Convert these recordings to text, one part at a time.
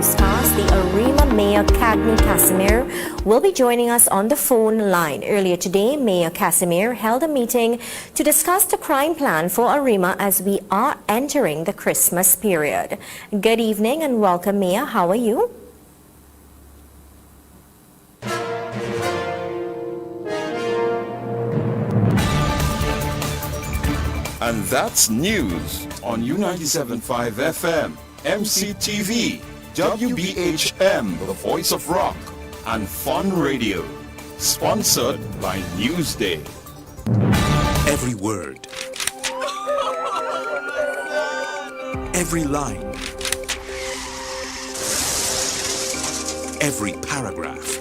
newscast, the Arima Mayor Cagney Casimir will be joining us on the phone line. Earlier today, Mayor Casimir held a meeting to discuss the crime plan for Arima as we are entering the Christmas period. Good evening and welcome, Mayor. How are you? And that's news on U97.5 FM, MCTV, WBHM, the Voice of Rock, and Fun Radio. Sponsored by Newsday. Every word, every line, every paragraph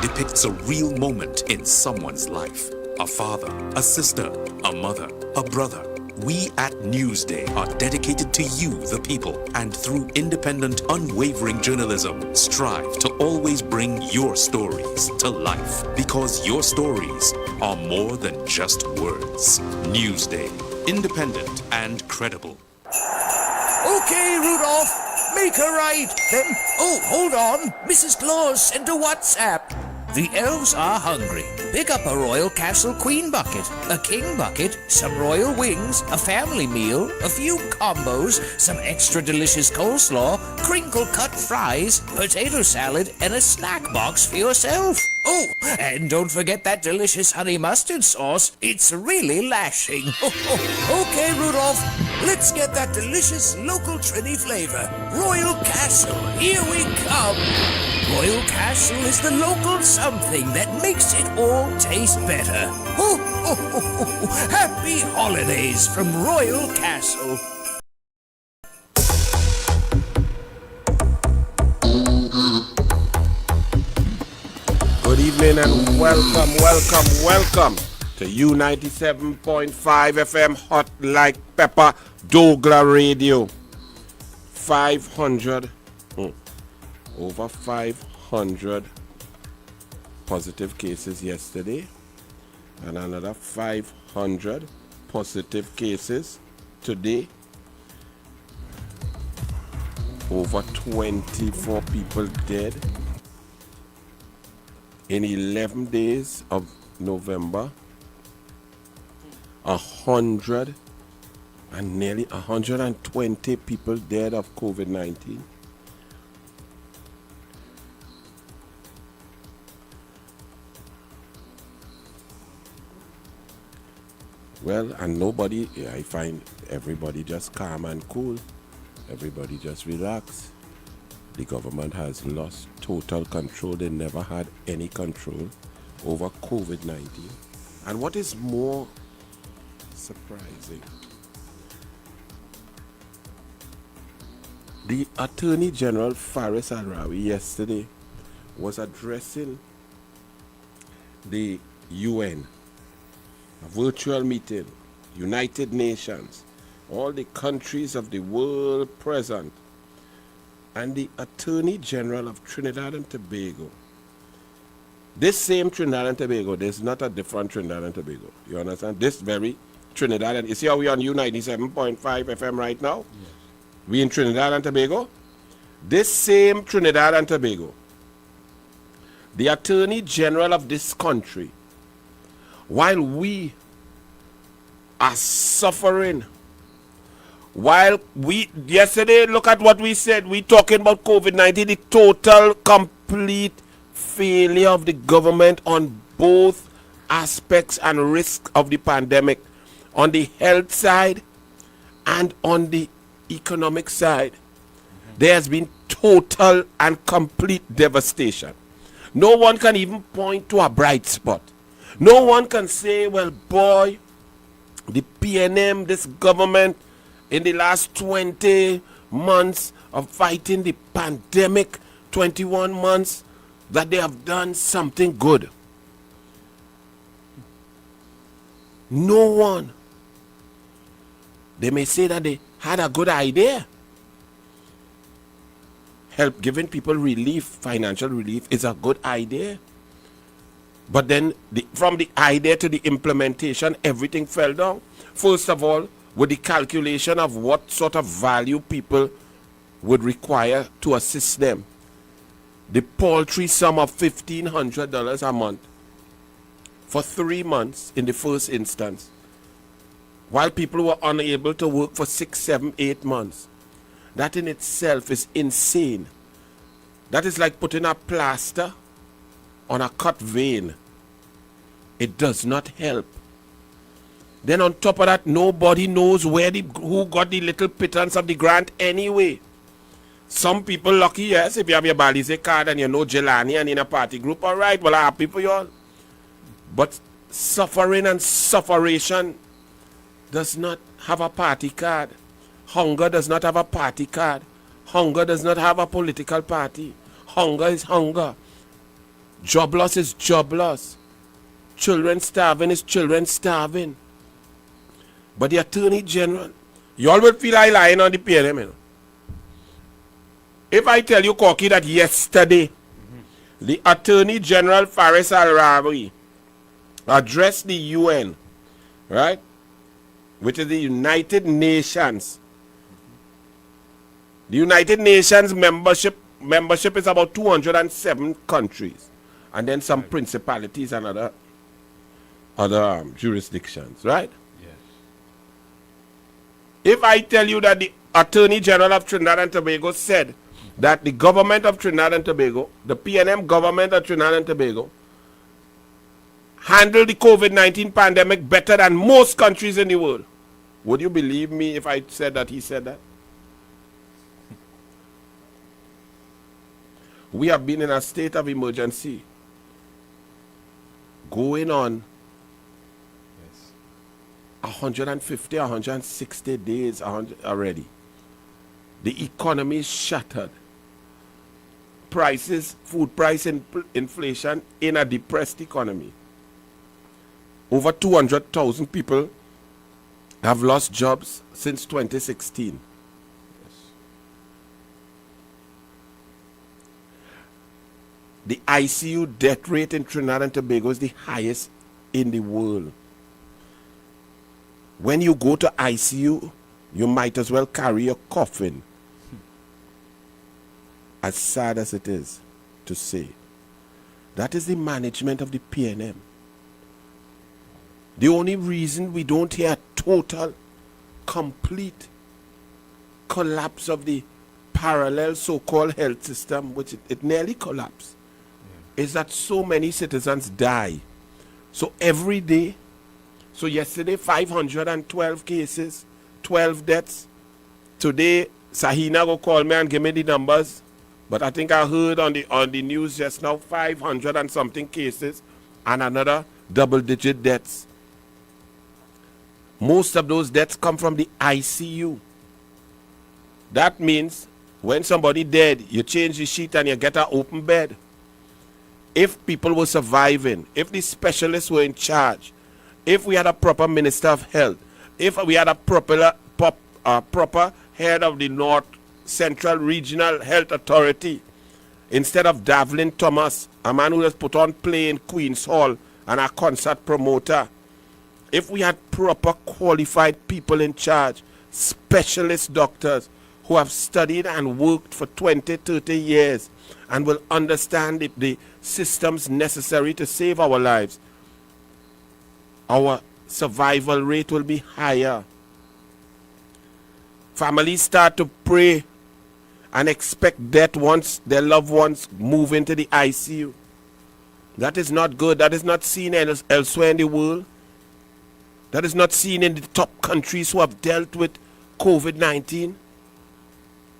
depicts a real moment in someone's life. A father, a sister, a mother, a brother. We at Newsday are dedicated to you, the people, and through independent, unwavering journalism, strive to always bring your stories to life. Because your stories are more than just words. Newsday, independent and credible. Okay, Rudolph, make her right. Then, hold on. Mrs. Claus sent a WhatsApp. The elves are hungry. Pick up a Royal Castle Queen bucket, a King bucket, some royal wings, a family meal, a few combos, some extra delicious coleslaw, crinkle-cut fries, potato salad, and a snack box for yourself. Oh, and don't forget that delicious honey mustard sauce. It's really lashing. Okay, Rudolph, let's get that delicious local Trini flavor. Royal Castle, here we come. Royal Castle is the local something that makes it all taste better. Happy holidays from Royal Castle. Good evening and welcome to U97.5 FM Hot Like Pepper DouglAR Radio. 500 over 500 positive cases yesterday and another 500 positive cases today. Over 24 people dead in 11 days of November. 100 and nearly 120 people dead of COVID-19. Well, and nobody, I find everybody just calm and cool. Everybody just relax. The government has lost total control. They never had any control over COVID-19. And what is more surprising, the Attorney General Faris Al-Rawi yesterday was addressing the UN, a virtual meeting, United Nations, all the countries of the world present, and the Attorney General of Trinidad and Tobago. This same Trinidad and Tobago, there's not a different Trinidad and Tobago. You understand? This very Trinidad, and you see how we on U97.5 FM right now? Yes. We in Trinidad and Tobago. This same Trinidad and Tobago, the Attorney General of this country, while we are suffering, while we, yesterday, look at what we said, we talking about COVID-19, the total, complete failure of the government on both aspects and risk of the pandemic, on the health side and on the economic side. There has been total and complete devastation. No one can even point to a bright spot. No one can say, well, boy, the PNM, this government, in the last 20 months of fighting the pandemic, 21 months, that they have done something good. No one. They may say that they had a good idea. Help giving people relief, financial relief, is a good idea. But then from the idea to the implementation, everything fell down. First of all, with the calculation of what sort of value people would require to assist them. The paltry sum of $1,500 a month for 3 months in the first instance, while people were unable to work for 6, 7, 8 months. That in itself is insane. That is like putting a plaster on a cut vein. It does not help. Then on top of that, nobody knows who got the little pittance of the grant anyway. Some people lucky, yes, if you have your Balize card and you know Jelani and in a party group, all right, well, I'm happy for you all. But suffering and sufferation does not have a party card. Hunger does not have a party card. Hunger does not have a political party. Hunger is hunger. Job loss is job loss. Children starving is children starving. But the Attorney General, you all will feel I lying on the PNM. You know? If I tell you, Corky, that yesterday, the Attorney General Faris Al-Rawi addressed the UN, right, which is the United Nations. The United Nations membership is about 207 countries, and then some principalities and other jurisdictions, right? Yes. If I tell you that the Attorney General of Trinidad and Tobago said that the government of Trinidad and Tobago, the PNM government of Trinidad and Tobago, handled the COVID-19 pandemic better than most countries in the world, would you believe me if I said that he said that? We have been in a state of emergency going on 150, 160 days already. The economy is shattered. Prices, food price inflation in a depressed economy. Over 200,000 people have lost jobs since 2016. The ICU death rate in Trinidad and Tobago is the highest in the world. When you go to ICU, you might as well carry a coffin. As sad as it is to say. That is the management of the PNM. The only reason we don't hear total, complete collapse of the parallel so-called health system, which it nearly collapsed, is that so many citizens die. So every day, so yesterday 512 cases, 12 deaths. Today, Sahina go call me and give me the numbers. But I think I heard on the news just now 500 and something cases and another double-digit deaths. Most of those deaths come from the ICU. That means when somebody dead, you change the sheet and you get an open bed. If people were surviving, if the specialists were in charge, if we had a proper Minister of Health, if we had a proper head of the North Central Regional Health Authority, instead of Davlin Thomas, a man who has put on play in Queen's Hall and a concert promoter, if we had proper qualified people in charge, specialist doctors who have studied and worked for 20, 30 years and will understand the systems necessary to save our lives, our survival rate will be higher. Families start to pray and expect death once their loved ones move into the ICU. That is not good. That is not seen elsewhere in the world. That is not seen in the top countries who have dealt with COVID-19.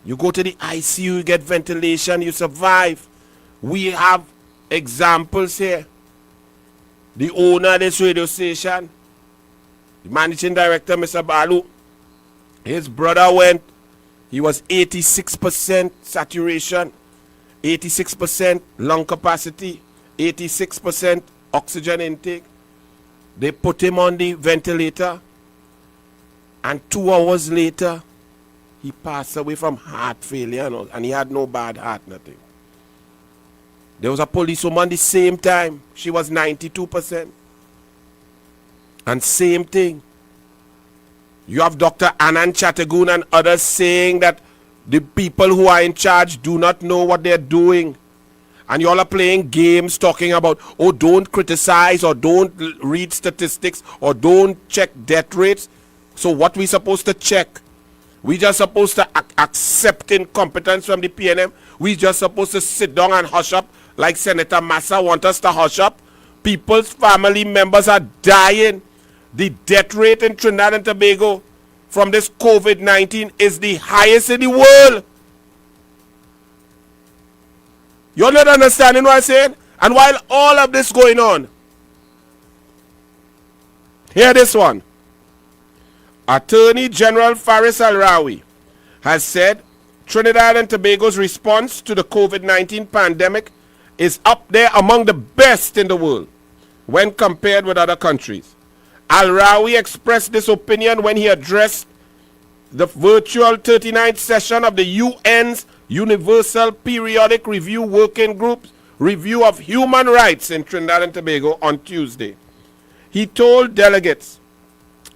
You go to the ICU, you get ventilation, you survive. We have examples here. The owner of this radio station, the managing director, Mr. Balu, his brother went, he was 86% saturation, 86% lung capacity, 86% oxygen intake. They put him on the ventilator, and 2 hours later, he passed away from heart failure, and he had no bad heart, nothing. There was a policewoman the same time. She was 92%. And same thing. You have Dr. Anand Chattergoon and others saying that the people who are in charge do not know what they're doing. And you all are playing games talking about, oh, don't criticize or don't read statistics or don't check death rates. So what we supposed to check? We just supposed to accept incompetence from the PNM. We just supposed to sit down and hush up like Senator Massa want us to hush up. People's family members are dying. The death rate in Trinidad and Tobago from this COVID-19 is the highest in the world. You're not understanding what I'm saying? And while all of this going on, hear this one. Attorney General Faris Al-Rawi has said Trinidad and Tobago's response to the COVID-19 pandemic is up there among the best in the world when compared with other countries. Al-Rawi expressed this opinion when he addressed the virtual 39th session of the UN's Universal Periodic Review Working Group's review of human rights in Trinidad and Tobago on Tuesday. He told delegates,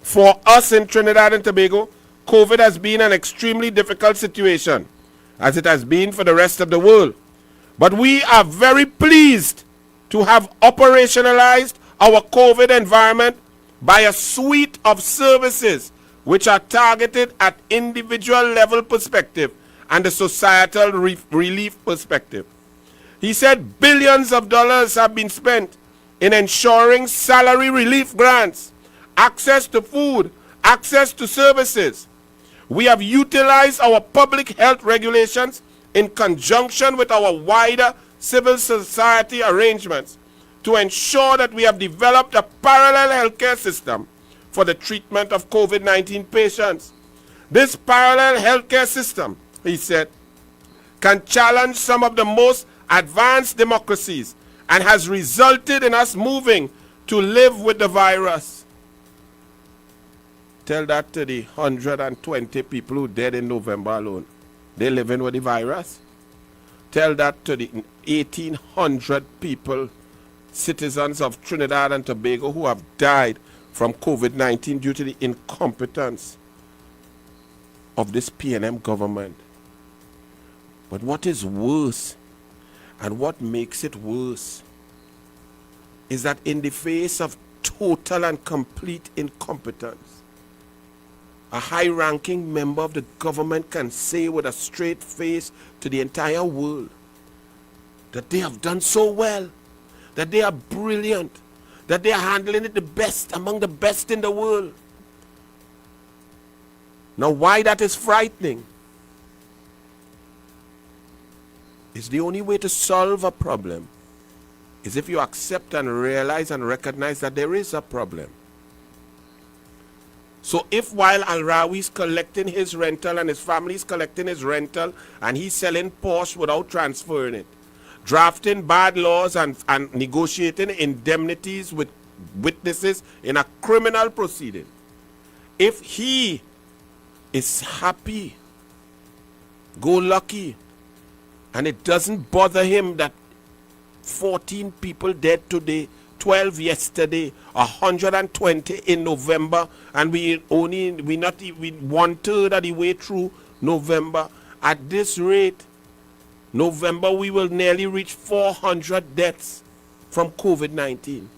for us in Trinidad and Tobago, COVID has been an extremely difficult situation, as it has been for the rest of the world. But we are very pleased to have operationalized our COVID environment by a suite of services which are targeted at individual level perspective and the societal relief perspective. He said billions of dollars have been spent in ensuring salary relief grants, access to food, access to services. We have utilized our public health regulations in conjunction with our wider civil society arrangements to ensure that we have developed a parallel healthcare system for the treatment of COVID-19 patients. This parallel healthcare system, he said, can challenge some of the most advanced democracies and has resulted in us moving to live with the virus. Tell that to the 120 people who died in November alone. They living with the virus. Tell that to the 1,800 people, citizens of Trinidad and Tobago, who have died from COVID-19 due to the incompetence of this PNM government. But what is worse, and what makes it worse, is that in the face of total and complete incompetence, a high-ranking member of the government can say with a straight face to the entire world that they have done so well, that they are brilliant, that they are handling it the best, among the best in the world. Now, why that is frightening is the only way to solve a problem is if you accept and realize and recognize that there is a problem. So if while Al-Rawi is collecting his rental and his family is collecting his rental and he's selling Porsche without transferring it, drafting bad laws and negotiating indemnities with witnesses in a criminal proceeding, if he is happy, go lucky, and it doesn't bother him that 14 people dead today, 12 yesterday, 120 in November, and we not even 1/3 of the way through November. At this rate, November we will nearly reach 400 deaths from COVID-19.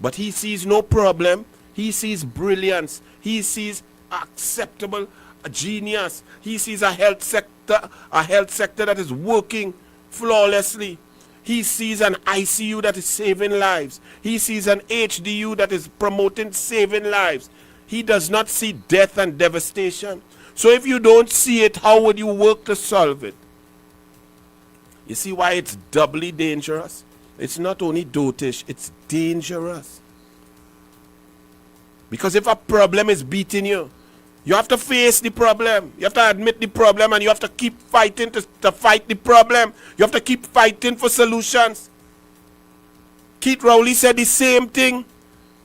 But he sees no problem. He sees brilliance. He sees acceptable genius. He sees a health sector that is working flawlessly. He sees an ICU that is saving lives. He sees an HDU that is promoting saving lives. He does not see death and devastation. So if you don't see it, how would you work to solve it? You see why it's doubly dangerous? It's not only dotish, it's dangerous. Because if a problem is beating you, you have to face the problem. You have to admit the problem, and you have to keep fighting to fight the problem. You have to keep fighting for solutions. Keith Rowley said the same thing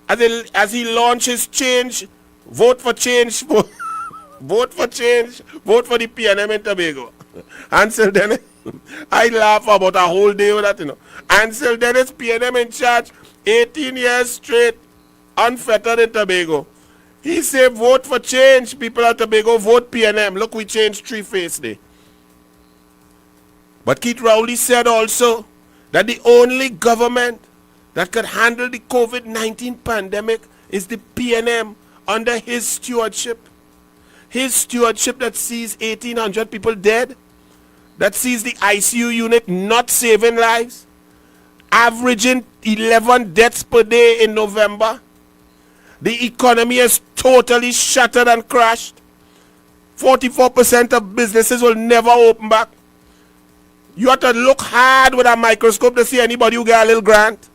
as he launched his change. Vote for change. Vote for change. Vote for the PNM in Tobago. Ansel Dennis. I laugh about a whole day with that, you know. Ansel Dennis, PNM in charge, 18 years straight, unfettered in Tobago. He said vote for change. People at Tobago vote PNM. Look, we changed three-face day. But Keith Rowley said also that the only government that could handle the COVID-19 pandemic is the PNM under his stewardship. His stewardship that sees 1,800 people dead, that sees the ICU unit not saving lives, averaging 11 deaths per day in November. The economy is totally shattered and crashed. 44% of businesses will never open back. You have to look hard with a microscope to see anybody who get a little grant.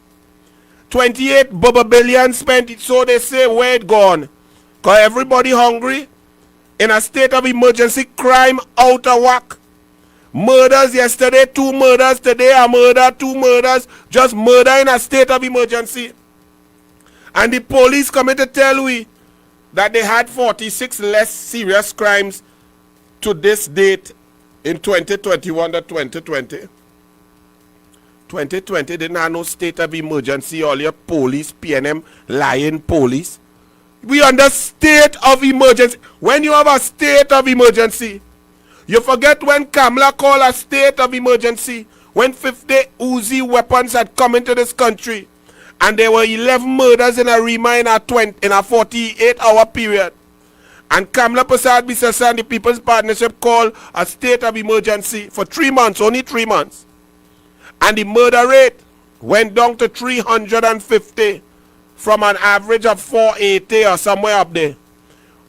28 billion spent, so they say, where it gone? Because everybody hungry. In a state of emergency, crime out of whack. Murders yesterday, 2 murders today, a murder, 2 murders, just murder in a state of emergency. And the police coming to tell we that they had 46 less serious crimes to this date in 2021 than 2020. 2020 didn't have no state of emergency, all your police, PNM, lying police. We under state of emergency. When you have a state of emergency, you forget when Kamala called a state of emergency, when 50 Uzi weapons had come into this country, and there were 11 murders in Arima in a 48-hour period. And Kamala Prasad Bisesa and the People's Partnership called a state of emergency for 3 months, only 3 months. And the murder rate went down to 350 from an average of 480 or somewhere up there.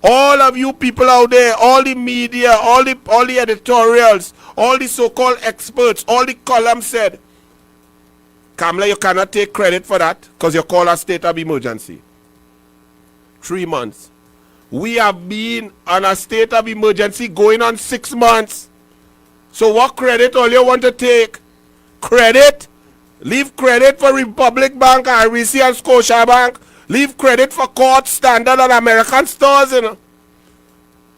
All of you people out there, all the media, all the editorials, all the so-called experts, all the columns said, Kamala, you cannot take credit for that because you call a state of emergency. 3 months. We have been on a state of emergency going on 6 months. So what credit all you want to take? Credit? Leave credit for Republic Bank, RBC and Scotia Bank. Leave credit for Court, Standard and American stores, you know.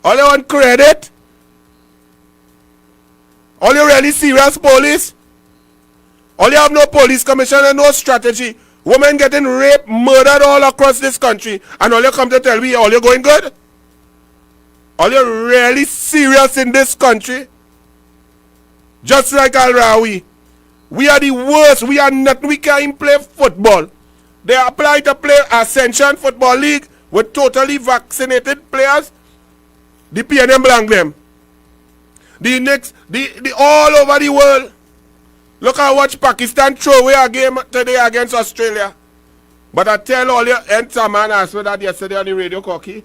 All you want credit? All you really serious police? All you have no police commission and no strategy. Women getting raped, murdered all across this country. And all you come to tell me, all you going good? All you really serious in this country? Just like Al-Rawi. We are the worst. We are not. We can't even play football. They apply to play Ascension Football League with totally vaccinated players. The PNM blank them. The all over the world. Look at watch Pakistan throw away a game today against Australia. But I tell all you, and some man asked me that yesterday on the radio, Cocky.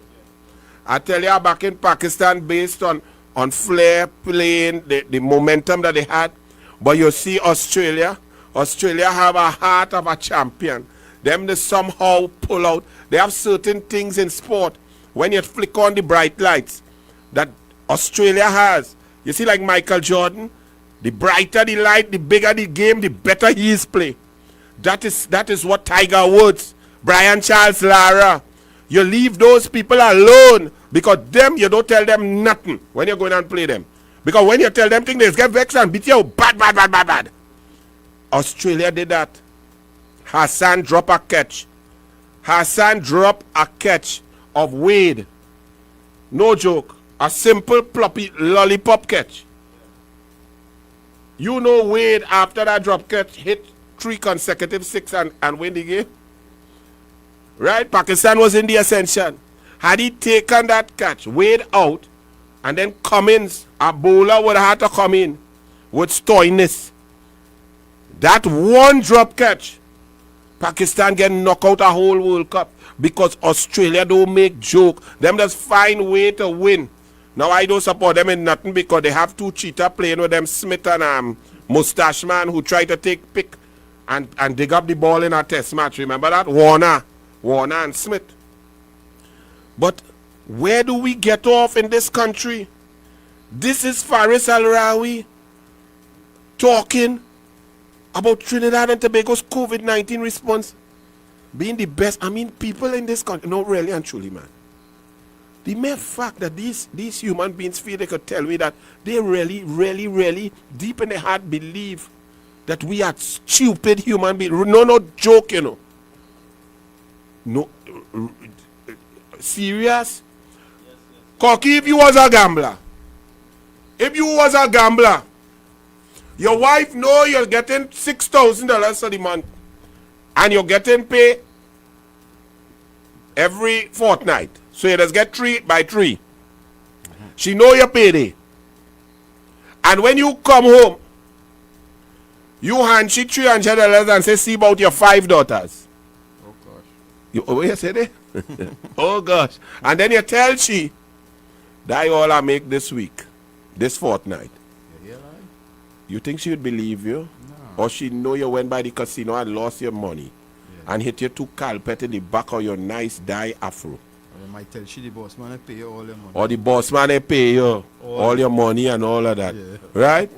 I tell you, back in Pakistan, based on flair playing, the momentum that they had. But you see Australia have a heart of a champion. Them they somehow pull out. They have certain things in sport. When you flick on the bright lights that Australia has. You see like Michael Jordan, the brighter the light, the bigger the game, the better he is play. That is what Tiger Woods, Brian Charles Lara. You leave those people alone because them you don't tell them nothing when you're going and play them. Because when you tell them things, they get vexed and beat you bad. Australia did that. Hassan dropped a catch. Hassan dropped a catch of Wade. No joke. A simple ploppy lollipop catch. You know Wade after that drop catch hit 3 consecutive 6 and win the game. Right? Pakistan was in the ascension. Had he taken that catch, Wade out, and then Cummins, a bowler would have had to come in with stoyness. That one drop catch, Pakistan get knocked out a whole World Cup because Australia don't make joke. Them just find way to win. Now I don't support them in nothing because they have 2 cheetah playing with them, Smith and Mustache Man, who try to take pick and dig up the ball in a test match. Remember that? Warner and Smith. But where do we get off in this country? This is Faris Al-Rawi talking about Trinidad and Tobago's COVID-19 response being the best. I mean, people in this country, no, really and truly, man. The mere fact that these human beings feel they could tell me that they really, really, really deep in their heart believe that we are stupid human beings. No joke, you know. No, serious? Cocky, if you was a gambler, your wife know you're getting $6,000 for the month, and you're getting paid every fortnight. So you just get 3 by 3. She know your payday. And when you come home, you hand she $300 and say, see about your 5 daughters. Oh gosh. You say that? Oh gosh. And then you tell she, that all I make this week, this fortnight. You think she would believe you? No. Or she know you went by the casino and lost your money and hit you 2 carpet in the back of your nice dye afro? Or you might tell she the boss man pay you all your money. Or the boss man they pay you all your money and all of that. Yeah. Right?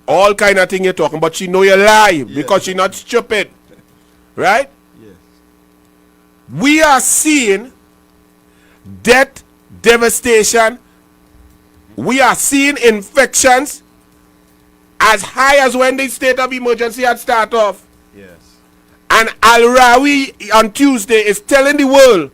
All kind of thing you're talking, but she know you lie because she not stupid. Right? Yes. We are seeing death, devastation. We are seeing infections as high as when the state of emergency had started off. Yes. And Al-Rawi on Tuesday is telling the world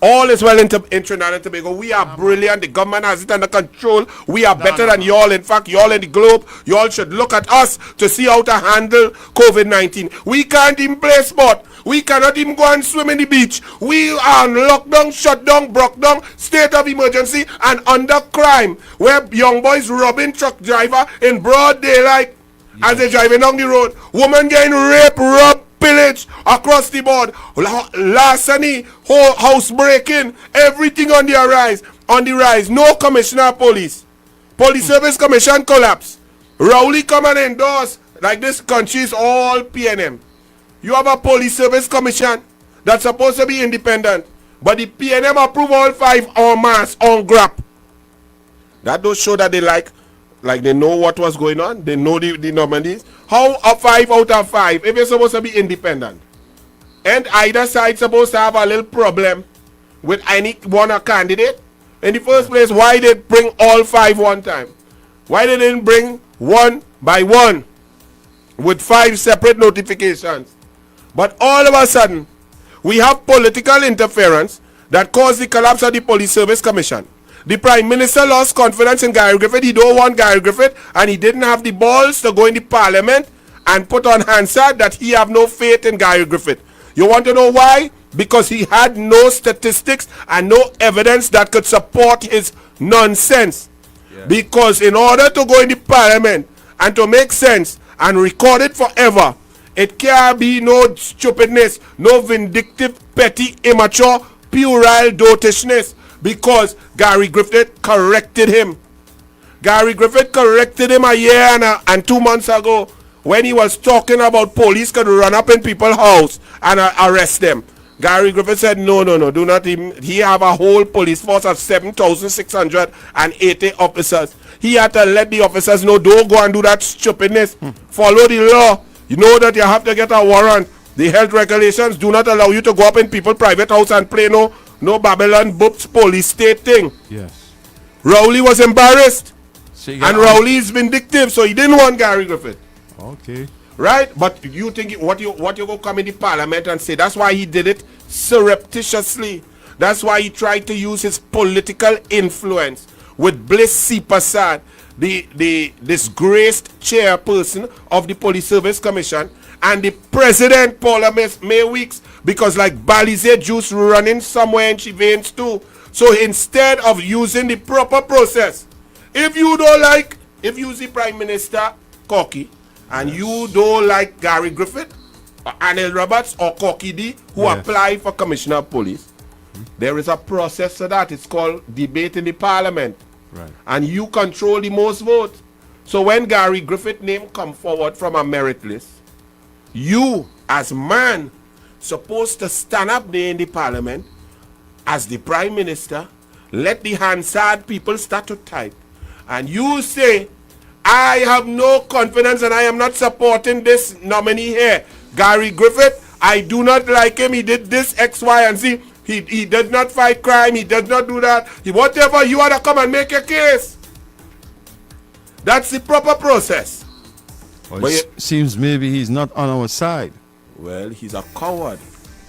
all is well in Trinidad and Tobago. We are brilliant. The government has it under control. We are better than y'all. In fact, y'all in the globe, y'all should look at us to see how to handle COVID-19. We can't even play sport. We cannot even go and swim in the beach. We are locked down, shut down, broke down, state of emergency and under crime, where young boys robbing truck driver in broad daylight as they're driving down the road. Women getting raped, robbed, pillage across the board, larceny, whole house breaking, everything on the rise. No commissioner of police. Police Service Commission collapse. Rowley come and endorse like this country is all PNM. You have a Police Service Commission that's supposed to be independent, but the PNM approve all 5 en masse on grab. That does show that they like they know what was going on. They know the nominees. How a 5 out of 5 if you're supposed to be independent? And either side supposed to have a little problem with any one candidate? In the first place, why they bring all 5 one time? Why they didn't bring 1 by 1 with 5 separate notifications? But all of a sudden, we have political interference that caused the collapse of the Police Service Commission. The Prime Minister lost confidence in Gary Griffith. He don't want Gary Griffith, and he didn't have the balls to go in the Parliament and put on Hansard that he have no faith in Gary Griffith. You want to know why? Because he had no statistics and no evidence that could support his nonsense. Yeah. Because in order to go in the Parliament and to make sense and record it forever, it can't be no stupidness, no vindictive, petty, immature, puerile dotishness. Because Gary Griffith corrected him. Gary Griffith corrected him a year and 2 months ago when he was talking about police could run up in people's house and arrest them. Gary Griffith said, no, do not even. He have a whole police force of 7,680 officers. He had to let the officers know, don't go and do that stupidness. Follow the law. You know that you have to get a warrant. The health regulations do not allow you to go up in people's private house and play no Babylon Boops police state thing. Yes. Rowley was embarrassed. And Rowley is vindictive, so he didn't want Gary Griffith. Okay. Right? But you think what you go come in the Parliament and say that's why he did it surreptitiously. That's why he tried to use his political influence with Bliss C. Prasad, the disgraced chairperson of the Police Service Commission, and the president, Paula May Weeks, because like Balize juice running somewhere in she veins too. So instead of using the proper process, if you use the Prime Minister, Cocky, and you don't like Gary Griffith, or Anil Roberts, or Cocky D, who apply for Commissioner of Police, there is a process for that. It's called debate in the Parliament. Right. And you control the most votes. So when Gary Griffith name come forward from a merit list, you as man supposed to stand up there in the Parliament as the Prime Minister, let the Hansard people start to type, and you say, I have no confidence and I am not supporting this nominee here, Gary Griffith. I do not like him. He did this X, Y, and Z. He does not fight crime. He does not do that. Whatever, you ought to come and make a case. That's the proper process. Well, it seems maybe he's not on our side. Well, he's a coward.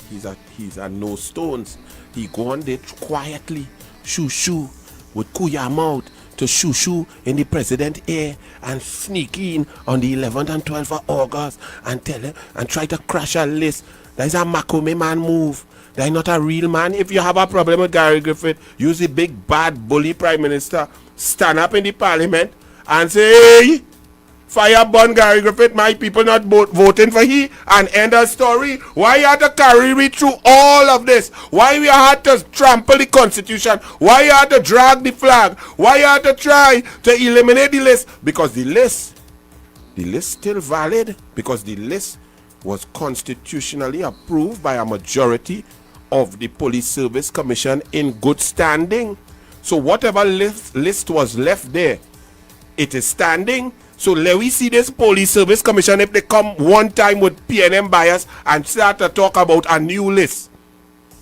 He's a no stones. He go on there quietly, shoo with kuya mouth to shoo in the president ear and sneak in on the 11th and 12th of August and tell him and try to crash a list. That is a Makome man move. That is not a real man. If you have a problem with Gary Griffith, use the big bad bully prime minister, stand up in the parliament and say, hey, fire burn Gary Griffith, my people not voting for he, and end of story. Why you have to carry me through all of this? Why we had to trample the constitution? Why you had to drag the flag? Why you had to try to eliminate the list? Because the list still valid, because the list was constitutionally approved by a majority of the Police Service Commission in good standing. So whatever list was left there, it is standing. So let we see this Police Service Commission, if they come one time with PNM bias and start to talk about a new list.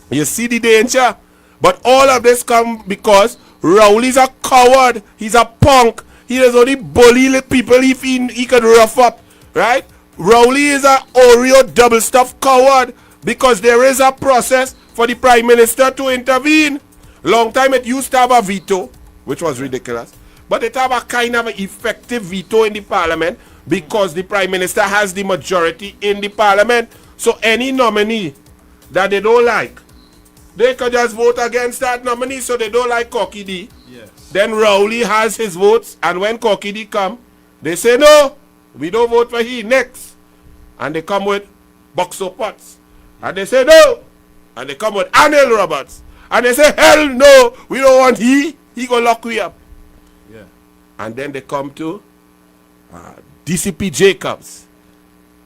You see the danger? But all of this come because Rowley's a coward. He's a punk. He does only bully people if he could rough up. Right? Rowley is a Oreo double stuffed coward because there is a process for the Prime Minister to intervene. Long time it used to have a veto, which was ridiculous. But it have a kind of an effective veto in the parliament because the Prime Minister has the majority in the parliament. So any nominee that they don't like, they could just vote against that nominee. So they don't like Corky D. Yes. Then Rowley has his votes, and when Corky D come, they say no, we don't vote for he next. And they come with Boxo Potts. And they say no. And they come with Anil Roberts. And they say hell no, we don't want he gonna lock we up. Yeah. And then they come to DCP Jacobs,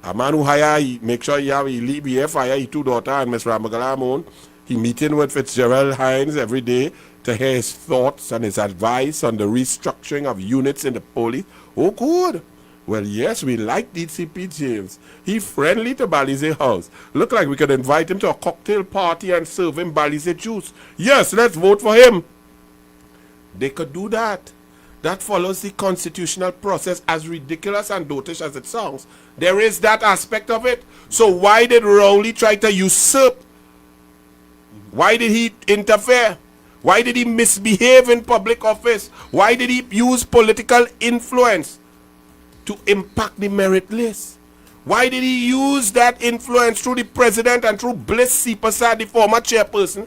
a man who he make sure he have he fire his two daughter and Miss Ramagalamon. He meeting with Fitzgerald Hines every day to hear his thoughts and his advice on the restructuring of units in the police. Oh good. Well, yes, we like DCP James. He friendly to Balize House. Look like we could invite him to a cocktail party and serve him Balize juice. Yes, let's vote for him. They could do that. That follows the constitutional process, as ridiculous and dotish as it sounds. There is that aspect of it. So why did Rowley try to usurp? Why did he interfere? Why did he misbehave in public office? Why did he use political influence to impact the merit list? Why did he use that influence through the president and through Bliss Sipasad, the former chairperson,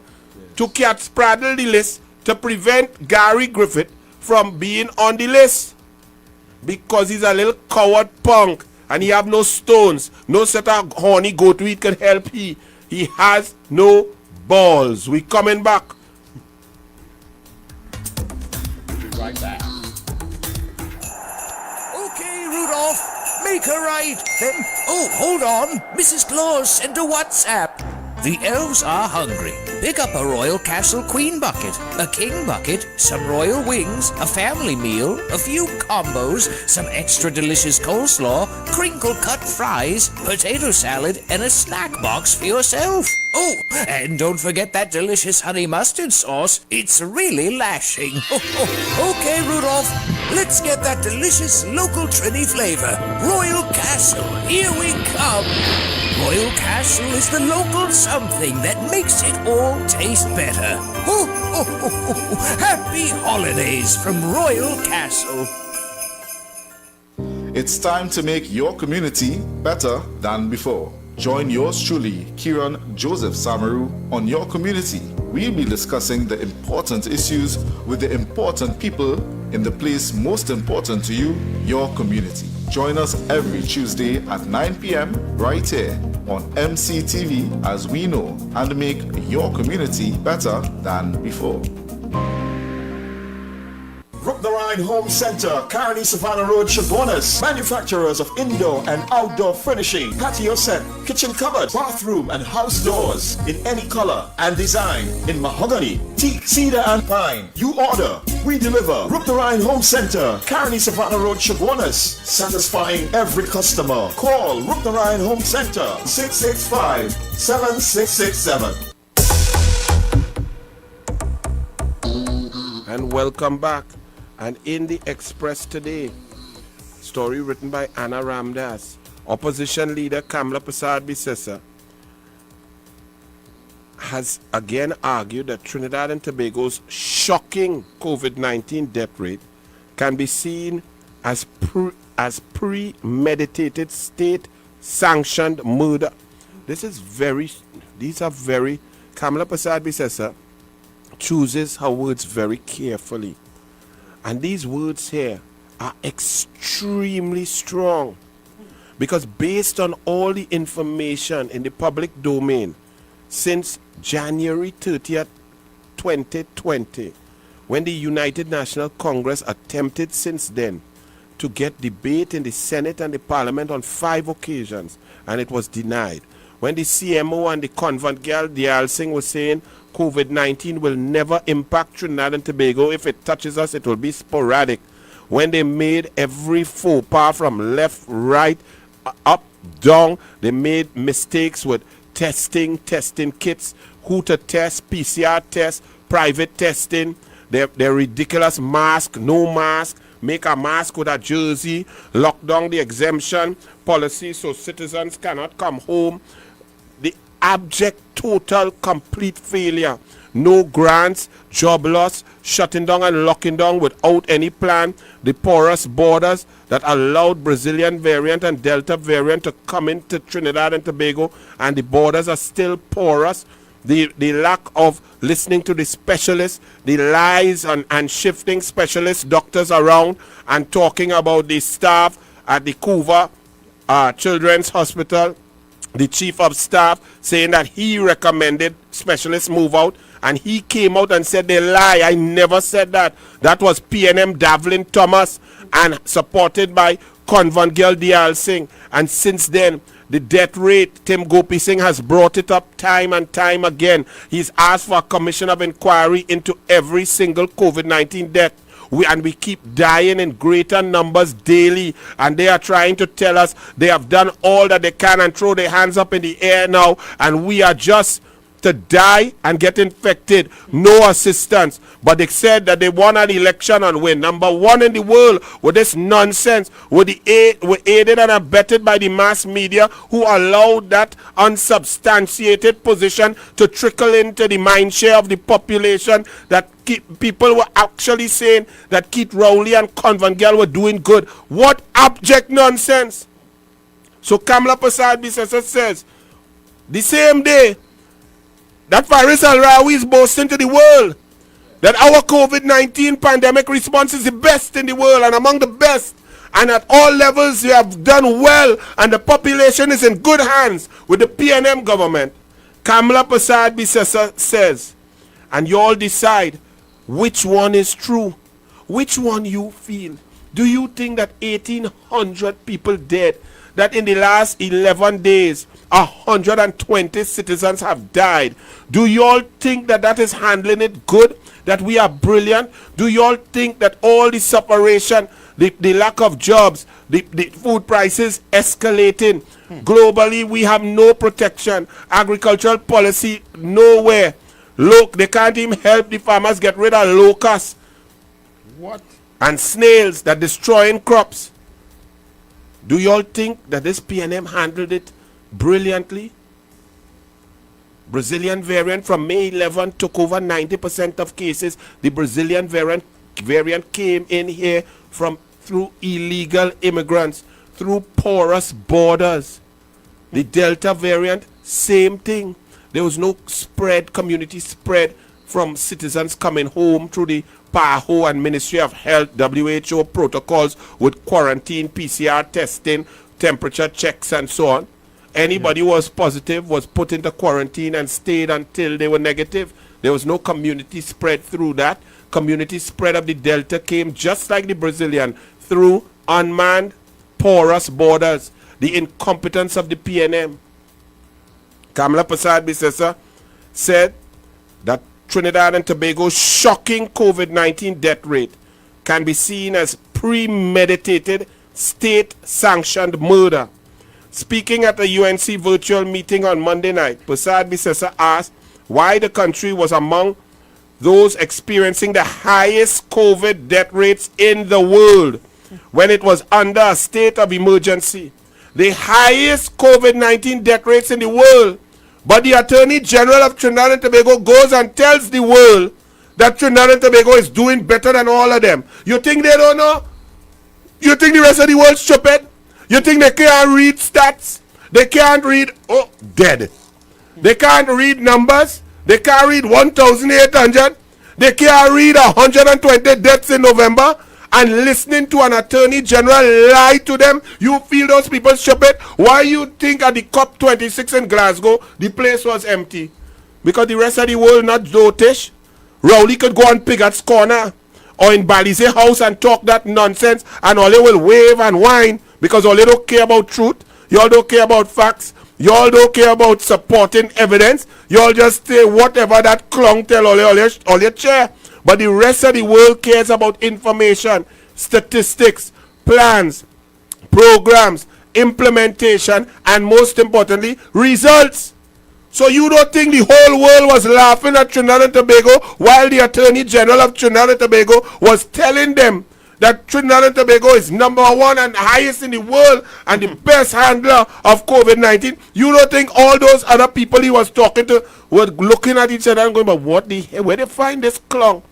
to spraddle the list to prevent Gary Griffith from being on the list? Because he's a little coward punk and he have no stones, no set of horny goat weed can help he. He has no balls. We coming back. Right back. Okay, Rudolph, make her right. Then, oh, hold on. Mrs. Claus sent a WhatsApp. The elves are hungry. Pick up a Royal Castle Queen bucket, a King bucket, some royal wings, a family meal, a few combos, some extra delicious coleslaw, crinkle-cut fries, potato salad, and a snack box for yourself. Oh, and don't forget that delicious honey mustard sauce. It's really lashing. Okay, Rudolph, let's get that delicious local Trini flavor. Royal Castle, here we come. Royal Castle is the local something that makes it all taste better. Happy holidays from Royal Castle. It's time to make your community better than before. Join yours truly, Kieran Joseph Samaru, on Your Community. We'll be discussing the important issues with the important people in the place most important to you, your community. Join us every Tuesday at 9 p.m. right here on MCTV as we know and make your community better than before. The Rhine Home Center, Carney Savannah Road, Chabonas. Manufacturers of indoor and outdoor furnishing, patio set, kitchen cupboard, bathroom and house doors in any color and design in mahogany, teak, cedar and pine. You order, we deliver. The Rhine Home Center, Carney Savannah Road, Chabonas. Satisfying every customer. Call The Rhine Home Center, 665-7667. And welcome back. And in the Express today, story written by Anna Ramdas, opposition leader Kamla Prasad Bisesa has again argued that Trinidad and Tobago's shocking COVID-19 death rate can be seen as premeditated state-sanctioned murder. These are very, Kamala Prasad-Bissessar chooses her words very carefully. And these words here are extremely strong, because based on all the information in the public domain since January 30th, 2020, when the United National Congress attempted since then to get debate in the Senate and the Parliament on 5 occasions, and it was denied. When the CMO and the convent girl DouglAR was saying COVID-19 will never impact Trinidad and Tobago. If it touches us, it will be sporadic. When they made every faux pas from left, right, up, down, they made mistakes with testing kits, who to test, PCR test, private testing, their ridiculous mask, no mask, make a mask with a jersey, lock down the exemption policy so citizens cannot come home. The abject, total, complete failure. No grants, job loss, shutting down and locking down without any plan. The porous borders that allowed Brazilian variant and Delta variant to come into Trinidad and Tobago, and the borders are still porous. The lack of listening to the specialists, the lies and shifting specialist doctors around and talking about the staff at the Couva Children's Hospital, the chief of staff saying that he recommended specialists move out, and he came out and said they lie. I never said that. That was PNM Davlin Thomas and supported by convent girl DouglAR. And since then, the death rate, Tim Gopi Singh has brought it up time and time again. He's asked for a commission of inquiry into every single COVID-19 death. We keep dying in greater numbers daily, and they are trying to tell us they have done all that they can and throw their hands up in the air now, and we are just to die and get infected. No assistance. But they said that they won an election and win. Number 1 in the world with this nonsense. Were aided and abetted by the mass media, who allowed that unsubstantiated position to trickle into the mind share of the population, that people were actually saying that Keith Rowley and Convent Girl were doing good. What abject nonsense. So Kamala Prasad-Bissessar says, the same day that Faris Al-Rawi is boasting to the world that our COVID-19 pandemic response is the best in the world and among the best, and at all levels we have done well, and the population is in good hands with the PNM government. Kamala Prasad-Bissessar says, and you all decide which one is true, which one you feel. Do you think that 1,800 people dead, that in the last 11 days 120 citizens have died? Do you all think that that is handling it good, that we are brilliant? Do you all think that all the separation, the lack of jobs, the food prices escalating, globally we have no protection, agricultural policy nowhere? Look, they can't even help the farmers get rid of locusts, What? and snails that destroying crops. Do you all think that this PNM handled it brilliantly? Brazilian variant from May 11 took over 90% of cases. The Brazilian variant came in here through illegal immigrants, through porous borders. The Delta variant, same thing. There was no spread, community spread from citizens coming home through the PAHO and Ministry of Health, WHO protocols with quarantine, PCR testing, temperature checks and so on. Anybody who was positive was put into quarantine and stayed until they were negative. There was no community spread through that. Community spread of the Delta came just like the Brazilian, through unmanned, porous borders. The incompetence of the PNM. Kamala Prasad-Bissessar said that Trinidad and Tobago's shocking COVID-19 death rate can be seen as premeditated, state-sanctioned murder. Speaking at a UNC virtual meeting on Monday night, Prasad-Bissessar asked why the country was among those experiencing the highest COVID death rates in the world when it was under a state of emergency. The highest COVID-19 death rates in the world, But the Attorney General of Trinidad and Tobago goes and tells the world that Trinidad and Tobago is doing better than all of them. You think they don't know? You think the rest of the world stupid? You think they can't read stats? They can't read, dead. They can't read numbers. They can't read 1,800. They can't read 120 deaths in November. And listening to an Attorney General lie to them, you feel those people stupid? Why you think at the COP26 in Glasgow, the place was empty? Because the rest of the world not dotish? Rowley could go on Pigot's Corner or in Balize House and talk that nonsense, and all they will wave and whine because all they don't care about truth. Y'all don't care about facts. Y'all don't care about supporting evidence. Y'all just say whatever that clown tell all your chair. But the rest of the world cares about information, statistics, plans, programs, implementation, and most importantly, results. So you don't think the whole world was laughing at Trinidad and Tobago while the Attorney General of Trinidad and Tobago was telling them that Trinidad and Tobago is #1 and highest in the world and the best handler of COVID-19? You don't think all those other people he was talking to were looking at each other and going, but what the hell? Where they find this clown?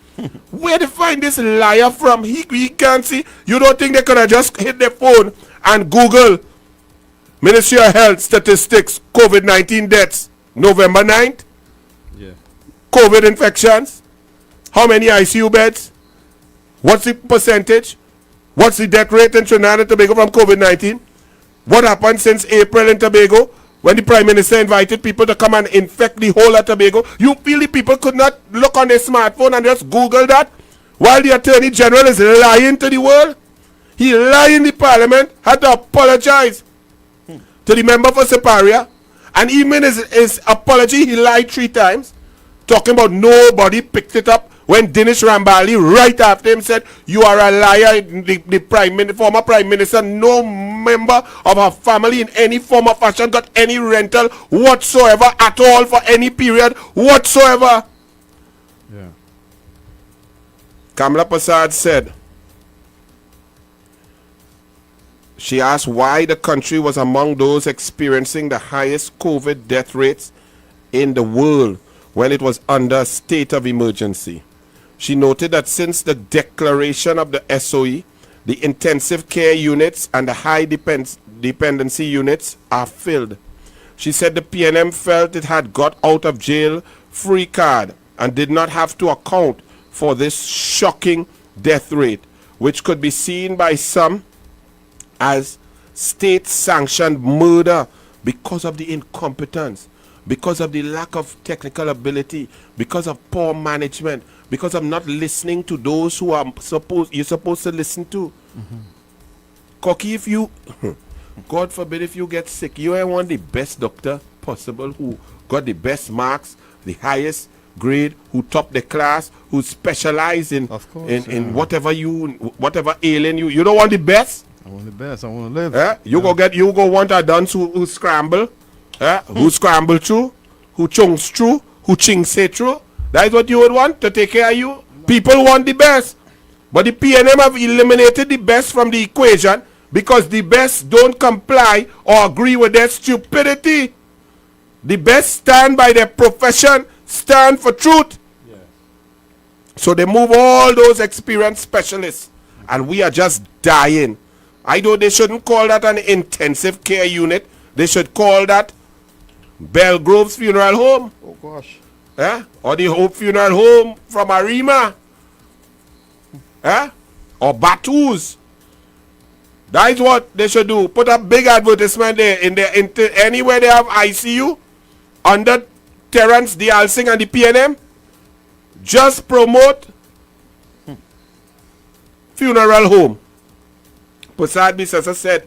Where they find this liar from? He can't see. You don't think they could have just hit their phone and Google Ministry of Health statistics, COVID-19 deaths, November 9th? Yeah. COVID infections? How many ICU beds? What's the percentage? What's the death rate in Trinidad and Tobago from COVID-19? What happened since April in Tobago when the Prime Minister invited people to come and infect the whole of Tobago? You feel the people could not look on their smartphone and just Google that? While the Attorney General is lying to the world? He lied in the Parliament, had to apologize to the member for Siparia. And even his apology, he lied 3 times, talking about nobody picked it up. When Dinesh Rambali, right after him, said, you are a liar, the former Prime Minister, no member of her family in any form or fashion got any rental whatsoever at all for any period whatsoever. Yeah. Kamala Prasad said, she asked why the country was among those experiencing the highest COVID death rates in the world when it was under a state of emergency. She noted that since the declaration of the SOE, the intensive care units and the high dependency units are filled. She said the PNM felt it had got out of jail free card and did not have to account for this shocking death rate, which could be seen by some as state-sanctioned murder because of the incompetence, because of the lack of technical ability, because of poor management, because of not listening to those who are you're supposed to listen to. Cocky, if you, God forbid, if you get sick, you ain't want the best doctor possible who got the best marks, the highest grade, who top the class, who specialize in whatever ailing you. You don't want the best? I want the best. I want to live. You go want a dunce who scramble, who scramble through, who chunks through, who chinks through. That is what you would want to take care of you. People want the best. But the PNM have eliminated the best from the equation because the best don't comply or agree with their stupidity. The best stand by their profession, stand for truth. Yeah. So they move all those experienced specialists and we are just dying. I know they shouldn't call that an intensive care unit. They should call that Belgrove's Funeral Home. Oh gosh. Or the Hope Funeral Home from Arima. Or Batu's. That is what they should do. Put a big advertisement there anywhere they have ICU under Terence, the Alsing and the PNM. Just promote funeral home. Prasad Bisasa said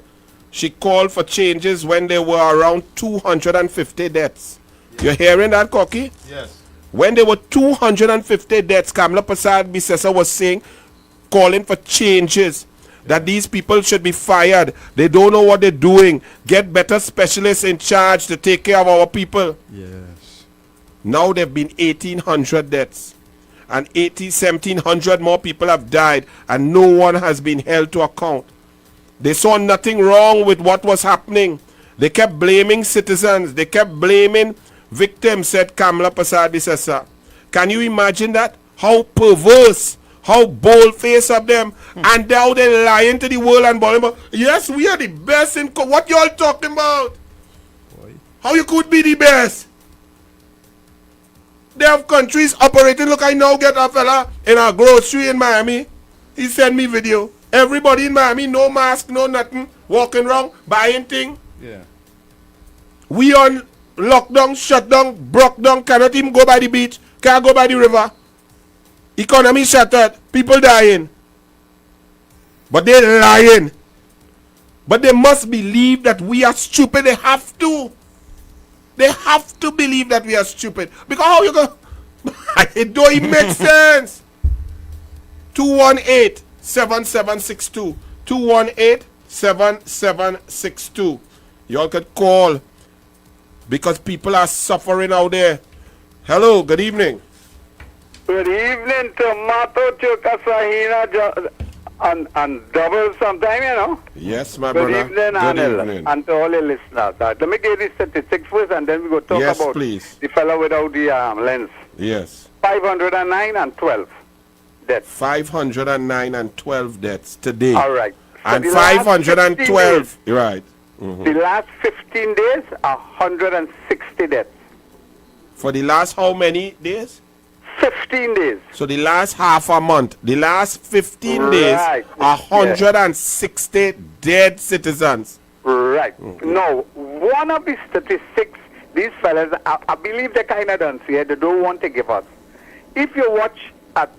she called for changes when there were around 250 deaths. You're hearing that, Cocky? Yes. When there were 250 deaths, Kamala Prasad Bisasa was saying, calling for changes, that these people should be fired. They don't know what they're doing. Get better specialists in charge to take care of our people. Yes. Now there have been 1,800 deaths. And 1,700 more people have died. And no one has been held to account. They saw nothing wrong with what was happening. They kept blaming citizens. They kept blaming Victim, said Kamala Prasad. Can you imagine that? How perverse, how bold-faced of them. And now they're lying to the world and balling. Yes, we are the best in... What y'all talking about? Boy. How you could be the best? They have countries operating. Look, I now get a fella in a grocery in Miami. He sent me video. Everybody in Miami, no mask, no nothing, walking around, buying thing. Yeah. We on lockdown, shut down, broke down, cannot even go by the beach, can't go by the river. Economy shattered, people dying. But they're lying. But they must believe that we are stupid. They have to. They have to believe that we are stupid. Because how you go? It don't even make sense. 218-7762. 218-7762. Y'all could call because people are suffering out there. Hello, good evening. Good evening, Tomato Chukasahina and double sometime, you know. Yes, my Good brother. evening, Anil, and to all the listeners. Let me get the statistics first and then we go talk Yes, about please. the fellow without the lens. Yes. 509 and 12 deaths. 509 and 12 deaths today. All right. And the last 512. Right. The last 15 days, 160 deaths. For the last how many days? 15 days. So the last half a month, the last 15 days, Right. 160 dead citizens. Right. Now, one of the statistics, these fellas, I believe they kind of don't see it. They don't want to give us. If you watch at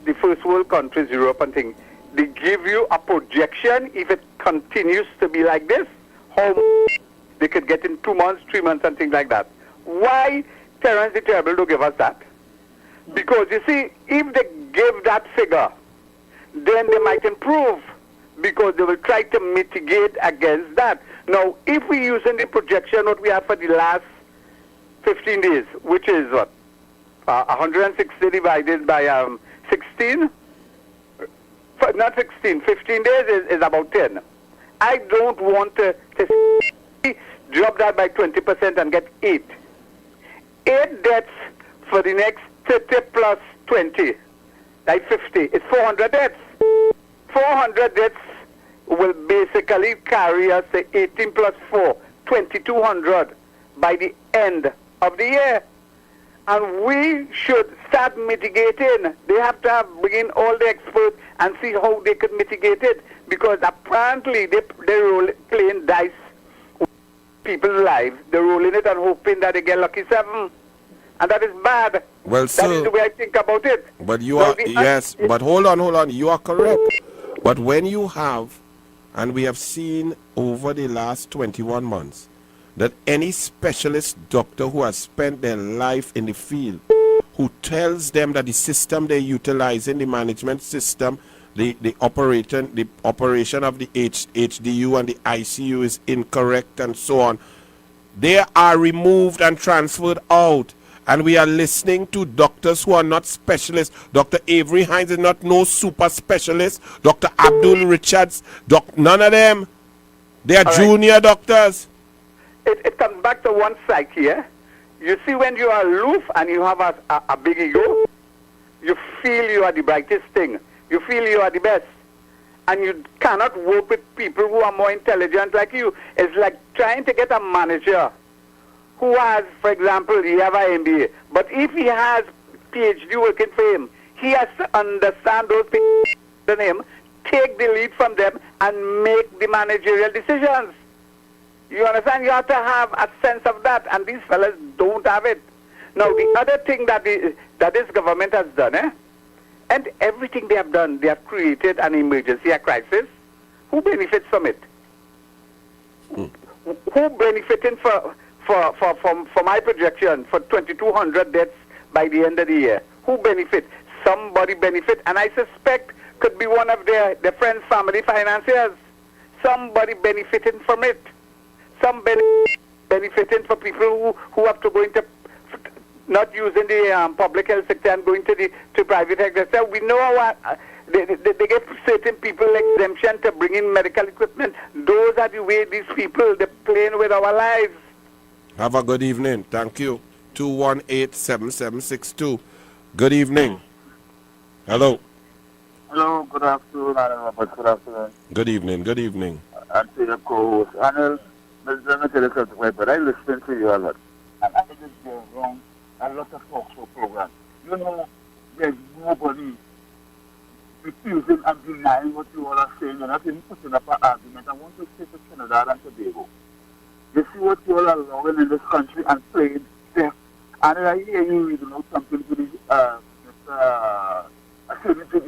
the first world countries, Europe and things, they give you a projection if it continues to be like this, how they could get in 2 months, 3 months, and things like that. Why Terence the Terrible don't give us that? Because, you see, if they give that figure, then they might improve because they will try to mitigate against that. Now, if we're using the projection what we have for the last 15 days, which is what? 160 divided by 16? Not 16, 15 days is about 10. I don't want to drop that by 20% and get 8. 8 deaths for the next 30 plus 20, like 50. It's 400 deaths. 400 deaths will basically carry us to 18 plus 4, 2,200 by the end of the year. And we should start mitigating. They have to bring in all the experts and see how they could mitigate it. Because apparently they're playing dice with people's lives. They're rolling it and hoping that they get lucky 7. And that is bad. Well, that is the way I think about it. But you are, yes, but hold on, you are correct. But when you have, and we have seen over the last 21 months, that any specialist doctor who has spent their life in the field, who tells them that the system they're utilizing, the management system, the operation of the HDU and the ICU is incorrect and so on, they are removed and transferred out. And we are listening to doctors who are not specialists. Dr. Avery Hines is not no super specialist. Dr. Abdul Richards, none of them. They are junior doctors. It comes back to one side here. You see, when you are aloof and you have a big ego, you feel you are the brightest thing. You feel you are the best. And you cannot work with people who are more intelligent like you. It's like trying to get a manager who has, for example, he have an MBA, but if he has PhD working for him, he has to understand those people than him, take the lead from them, and make the managerial decisions. You understand? You have to have a sense of that, and these fellas don't have it. Now, the other thing that this government has done, and everything they have done, they have created an emergency, a crisis. Who benefits from it? Who benefiting for my projection for 2,200 deaths by the end of the year? Who benefit? Somebody benefit, and I suspect could be one of their friends, family, financiers. Somebody benefiting from it. Some benefiting for people who have to go into not using the public health sector and going to private health sector. We know they get certain people exemption to bring in medical equipment. Those are the way these people, they're playing with our lives. Have a good evening. Thank you. 218-7762. Good evening. Hello. Hello, good afternoon, Anil Robert. Good afternoon. Good evening. Good evening. And to your co-host, Anil, let me tell you something, but I listen to you a lot. And I just go wrong a lot of talk show programs. You know, there's nobody refusing and denying what you all are saying. You're not even putting up an argument. I want to say to Trinidad and Tobago. You see what you all are allowing in this country and playing deaf. And I hear you reading out something to the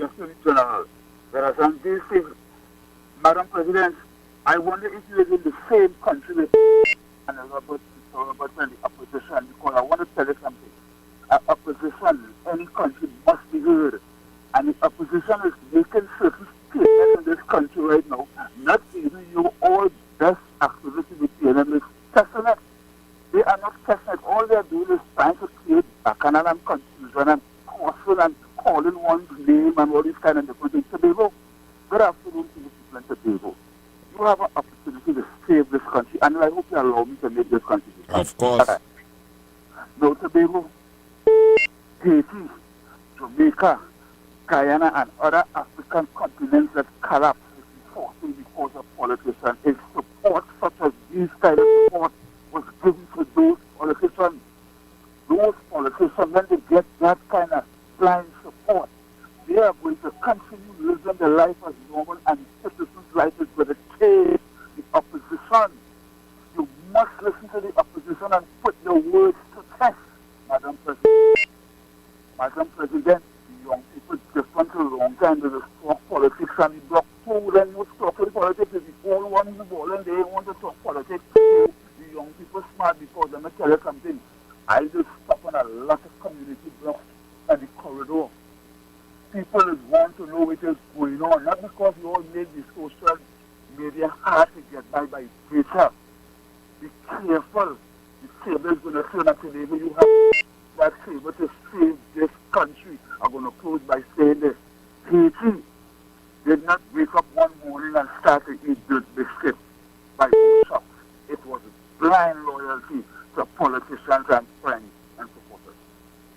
Attorney General. Whereas on these things, Madam President, I wonder if you live in the same country with Robert and the opposition, because I want to tell you something. Opposition, any country must be heard. And the opposition is making certain statements in this country right now, not even you all best activity with PNM is testing it. They are not testing it. All they are doing is trying to create bacchanal and confusion and causing and calling one's name and all these kind of different things. Tobago, good afternoon to the people in Tobago. You have an opportunity to save this country, and I hope you allow me to make this country. Of course. No, Tobago, Haiti, Jamaica, Guyana, and other African continents that collapse because of politicians. A support such as these kind of support was given to those politicians. Those politicians, when they get that kind of blind support, they are going to continue living their life as normal, and citizens' life is going to change. The opposition, you must listen to the opposition and put your words to test, Madam President. Madam President, the young people different a long time. They just talk politics and the block two, then you talk to the politics. If the old one in the ball and they want to talk politics, the young people smart, because let me tell you something. I just stop on a lot of community blocks and the corridor. People want to know what is going on, not because you all made the social media hard to get by data. Be careful. The table is going to turn up today, but you have that table to save this country. I'm going to close by saying this. Haiti did not wake up one morning and start to eat dirt biscuits by shops. It was blind loyalty to politicians and friends and supporters.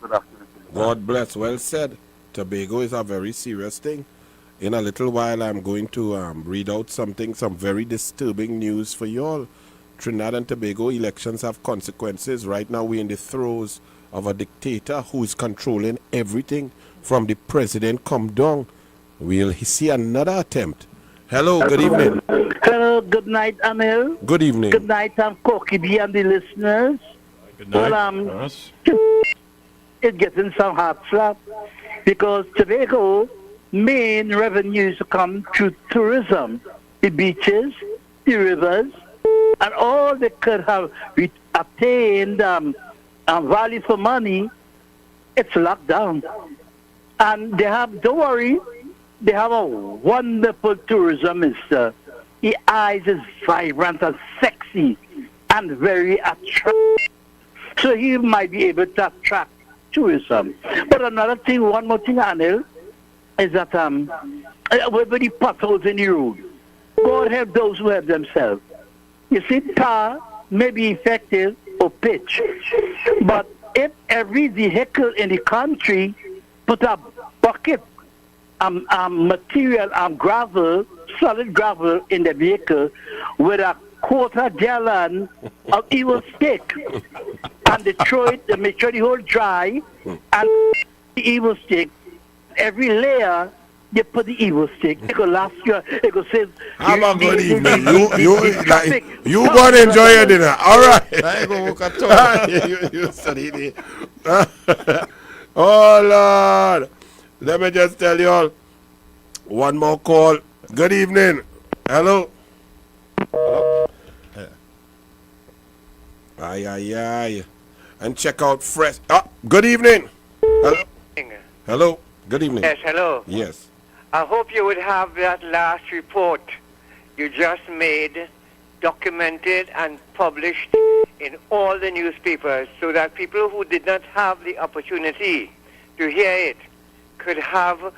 Good afternoon. God bless. Well said. Tobago is a very serious thing. In a little while, I'm going to read out some very disturbing news for you all. Trinidad and Tobago elections have consequences. Right now, we're in the throes of a dictator who is controlling everything from the president come down. We'll see another attempt. Hello, good evening. Hello, good night, Anil. Good evening. Good night, Koki B and the listeners. Good night. Well, it's getting some hard slap because Tobago main revenues come through tourism, the beaches, the rivers, and all they could have attained value for money. It's locked down, and they have. Don't worry, they have a wonderful tourism minister. His eyes is vibrant and sexy and very attractive, so he might be able to attract tourism. But another thing, one more thing, Anil, is that with the potholes in the road, God help those who help themselves. You see, tar may be effective or pitch, but if every vehicle in the country put a bucket material gravel, solid gravel in the vehicle with a quarter gallon of evil stick, and they throw it, they make sure the whole dry, and the evil stick, every layer, they put the evil stick. They go last year, they go say, have a good evening. You go and enjoy your dinner. All right. I go walk at all. you study it. Oh, Lord. Let me just tell you all. One more call. Good evening. Hello. Aye. And check out fresh. Good evening. Hello. Hello. Good evening. Yes, hello. Yes. I hope you would have that last report you just made documented and published in all the newspapers so that people who did not have the opportunity to hear it could have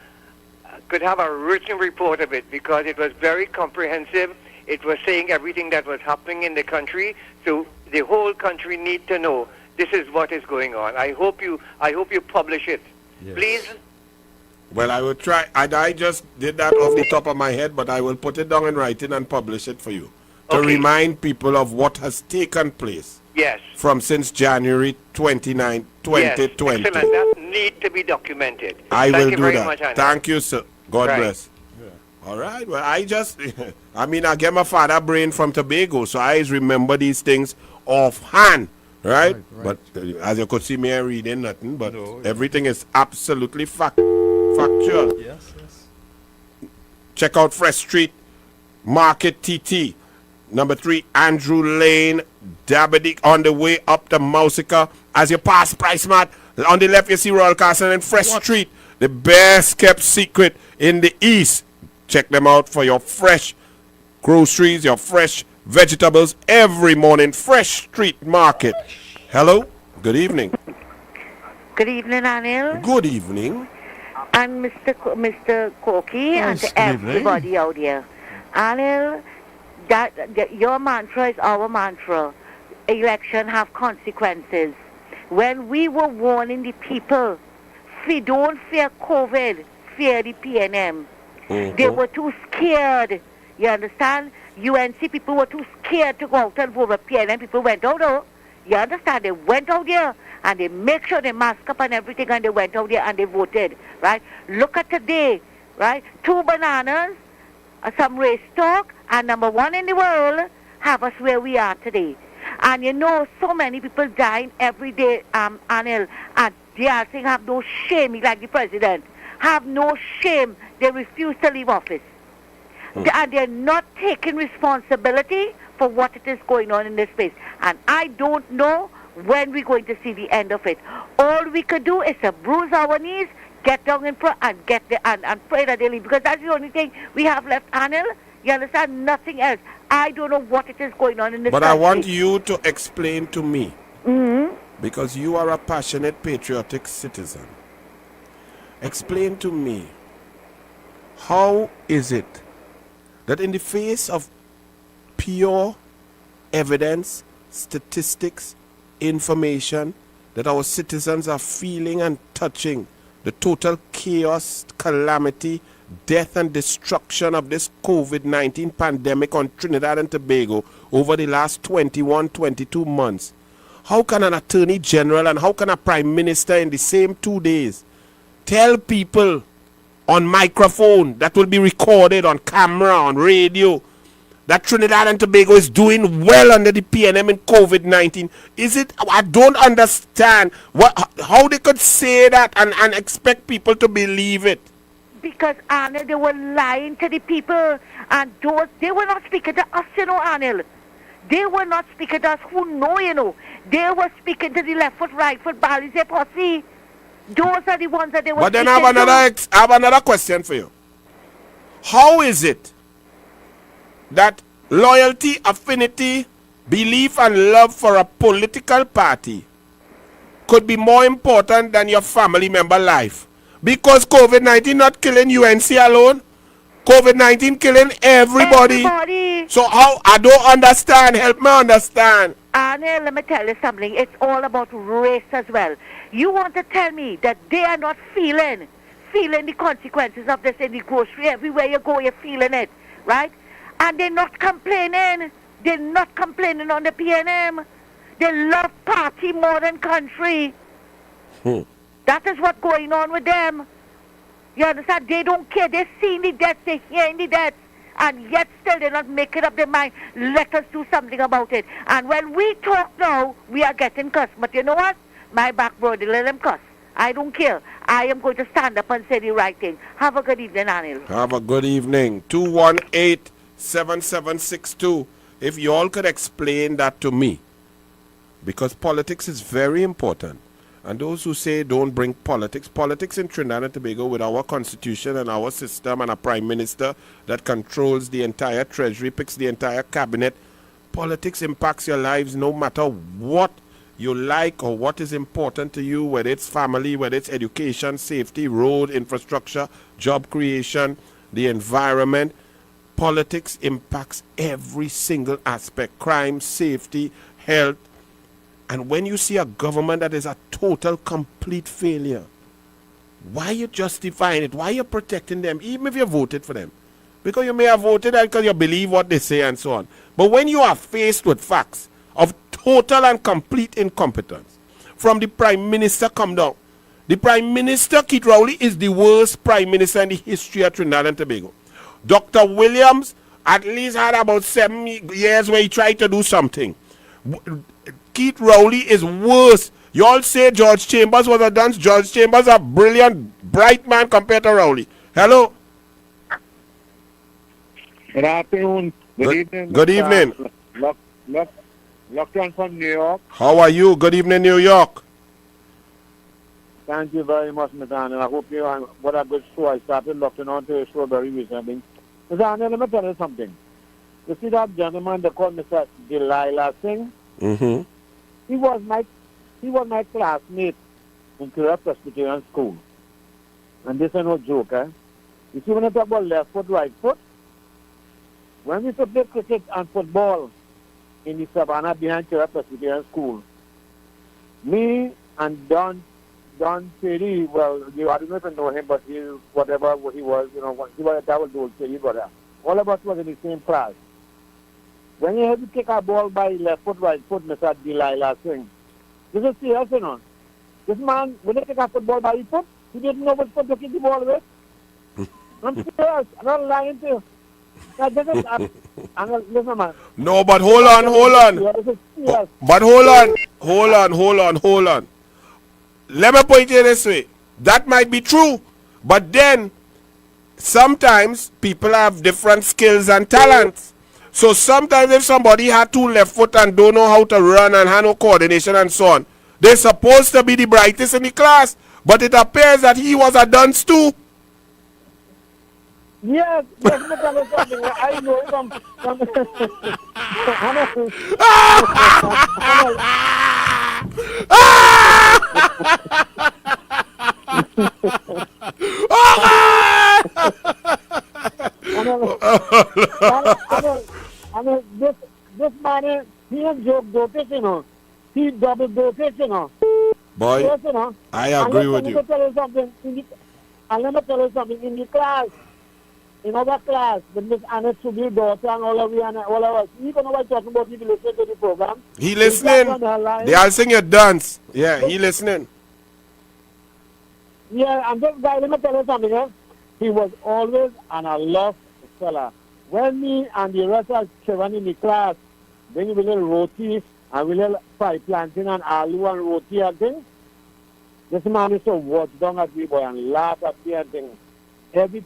a written report of it, because it was very comprehensive. It was saying everything that was happening in the country, so the whole country need to know this is what is going on. I hope you publish it. Yes. Please. Well, I will try. I just did that off the top of my head, but I will put it down in writing and publish it for you to Okay. remind people of what has taken place Yes. from since January 29, 2020. Yes, excellent. That need to be documented. I Thank will you do very that. much, Anil. Thank you, sir. God Right. bless. All right. Well, I get my father brain from Tobago, so I remember these things offhand, right? But as you could see, me, I reading nothing, but everything is absolutely factual. Yes, yes. Check out Fresh Street Market TT. Number 3, Andrew Lane, Dabidic, on the way up to Mausica. As you pass Price Mart, on the left you see Royal Castle and Fresh Street, the best kept secret in the east. Check them out for your fresh groceries, your fresh vegetables every morning. Fresh Street Market. Hello, good evening. Good evening, Anil, Good evening. and Mr. Corky, and Yes, to good evening. everybody out there. Anil, your mantra is our mantra. Election have consequences. When we were warning the people, don't fear COVID, fear the PNM. They were too scared. You understand? UNC people were too scared to go out and vote. But PNM people went out though. You understand? They went out there and they make sure they mask up and everything, and they went out there and they voted. Right? Look at today. Right? 2 bananas, some race talk, and number 1 in the world have us where we are today. And you know, so many people dying every day, Anil, and they are saying have no shame, like the president. Have no shame. They refuse to leave office. And they're not taking responsibility for what it is going on in this space. And I don't know when we're going to see the end of it. All we could do is to bruise our knees, get down in front, and and pray that they leave. Because that's the only thing we have left, Anil. You understand? Nothing else. I don't know what it is going on in this But country. I want you to explain to me, because you are a passionate, patriotic citizen. Explain to me, how is it that in the face of pure evidence, statistics, information, that our citizens are feeling and touching the total chaos, calamity, death and destruction of this COVID-19 pandemic on Trinidad and Tobago over the last 21, 22 months? How can an attorney general and how can a prime minister in the same 2 days tell people on microphone that will be recorded on camera, on radio, that Trinidad and Tobago is doing well under the PNM in COVID-19? Is it? I don't understand how they could say that and expect people to believe it. Because, Anil, they were lying to the people. And they were not speaking to us, you know, Anil. They were not speaking to us who know, you know. They were speaking to the left foot, right foot, Balize posse. Those are the ones that they were But then speaking I have another question for you. How is it that loyalty, affinity, belief and love for a political party could be more important than your family member life? Because COVID-19 not killing UNC alone. COVID-19 killing everybody. So how? I don't understand. Help me understand. Anil, let me tell you something. It's all about race as well. You want to tell me that they are not feeling the consequences of this in the grocery? Everywhere you go, you're feeling it, right? And they're not complaining. They're not complaining on the PNM. They love party more than country. That is what's going on with them. You understand? They don't care. They're seeing the deaths. They're hearing the deaths. And yet still they're not making up their mind. Let us do something about it. And when we talk now, we are getting cussed. But you know what? My back brother, let them cuss. I don't care. I am going to stand up and say the right thing. Have a good evening, Anil. Have a good evening. 218-7762. If you all could explain that to me. Because politics is very important. And those who say don't bring politics in Trinidad and Tobago with our constitution and our system and a prime minister that controls the entire treasury, picks the entire cabinet. Politics impacts your lives no matter what you like or what is important to you, whether it's family, whether it's education, safety, road, infrastructure, job creation, the environment. Politics impacts every single aspect: crime, safety, health, And when you see a government that is a total, complete failure, why are you justifying it? Why are you protecting them, even if you voted for them? Because you may have voted because you believe what they say and so on. But when you are faced with facts of total and complete incompetence, from the Prime Minister come down. The Prime Minister, Keith Rowley, is the worst Prime Minister in the history of Trinidad and Tobago. Dr. Williams at least had about 7 years where he tried to do something. Keith Rowley is worse. You all say George Chambers was a dunce. George Chambers a brilliant, bright man compared to Rowley. Hello? Good afternoon. Good evening. Good evening. Lockdown from New York. How are you? Good evening, New York. Thank you very much, Mr. Anil. I hope you what a good show. I started looking on to your show very recently. Mr. Anil, let me tell you something. You see that gentleman they call Mr. DouglAR Singh? Mm-hmm. He was my classmate in Korea Presbyterian School. And this is no joke, eh? You see when I talk about left foot, right foot, when we used to play cricket and football in the savannah behind Korea Presbyterian School, me and Don Perry, well, I don't know if you know him, but he, whatever he was, he was a double goal Perry brother. All of us was in the same class. When you had to kick a ball by left foot, right foot, Mr. DouglAR Singh, this is serious, you know. This man, when he kick a football by his foot, he didn't know which foot to kick the ball with. I'm serious. I'm not lying to you. Listen, man. No, but hold on. But hold on. Let me put it this way. That might be true, but then sometimes people have different skills and talents. So sometimes if somebody had 2 left foot and don't know how to run and have no coordination and so on, they're supposed to be the brightest in the class, but it appears that he was a dunce too. Yes, let me tell you something. I know from this man, he is joke dopage, you know. He double dopage, you know. Boy, yes, you know. I agree with you. Let me tell you something. In the class, in our class, with Miss Anil Subil daughter and all of us, you know what I'm talking about, if you listen to the program. He listening. They all sing your dance. Yeah, he listening. Yeah, and this guy, let me tell you something, eh? He was always an aloft fella. When me and the rest of children in the class, then we little roti, and we little fry plantain and aloo and roti and things, this man used to watch down at me, boy, and laugh at me and things. I mean,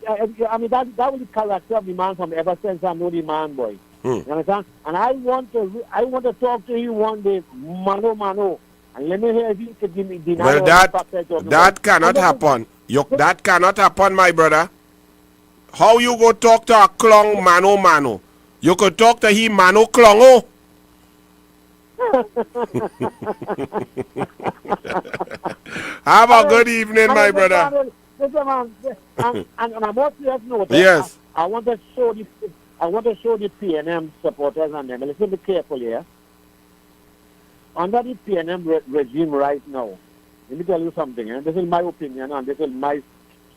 that was the character of the man from ever since I know the man, boy. You understand? And I want to talk to you one day, mano. And let me hear if you could give me dinner. Well, that cannot happen. That cannot happen, my brother. How you go talk to a clong mano? You could talk to him mano clongo. Have a good evening, my brother. Listen, man, and I'm more serious note. Yes. I want to show the PNM supporters and them. Listen, be careful here. Under the PNM regime right now, let me tell you something. This is my opinion and this is my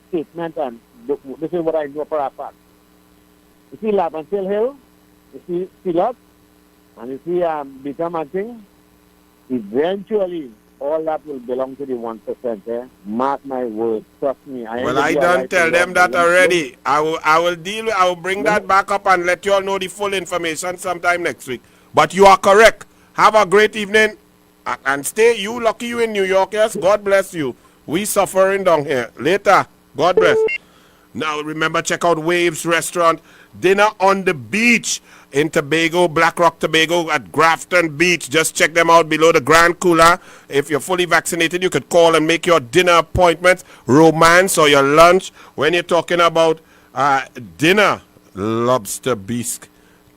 statement and this is what I know for a fact. You see Labantil Hill, you see Philip, and you see Bita thing. Eventually, all that will belong to the 1%. Mark my words. Trust me. I don't tell them that already. I will bring that back up and let you all know the full information sometime next week. But you are correct. Have a great evening and stay. You lucky you in New York. Yes, God bless you. We suffering down here. Later. God bless. Now remember, check out Waves Restaurant. Dinner on the beach in Tobago, Black Rock, Tobago at Grafton Beach. Just check them out below the Grand Cooler. If you're fully vaccinated, you could call and make your dinner appointments, romance or your lunch. When you're talking about dinner, lobster bisque,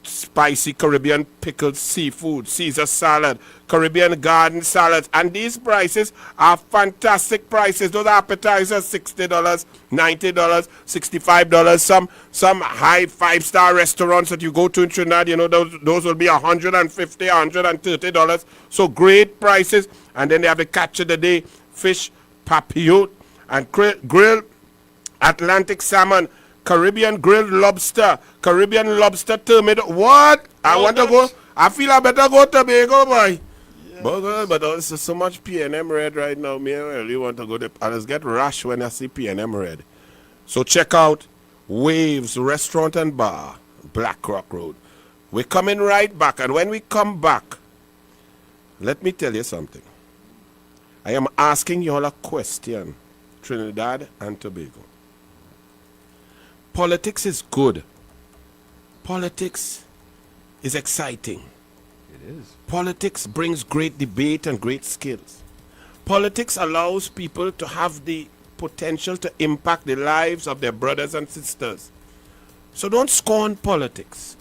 spicy Caribbean pickled seafood, Caesar salad, Caribbean garden salads. And these prices are fantastic prices. Those appetizers, $60, $90, $65. Some high five-star restaurants that you go to in Trinidad, you know, those will be $150, $130. So great prices. And then they have the catch of the day, fish, papillote, and grilled Atlantic salmon, Caribbean grilled lobster, Caribbean lobster termite. What? I want to go. I feel I better go to Tobago, boy. Yes. But there's so much P&M red right now. Me, I really want to go there. I just get rushed when I see P&M red. So check out Waves Restaurant and Bar, Black Rock Road. We're coming right back. And when we come back, let me tell you something. I am asking you all a question, Trinidad and Tobago. Politics is good. Politics is exciting. It is. Politics brings great debate and great skills. Politics allows people to have the potential to impact the lives of their brothers and sisters. So don't scorn politics.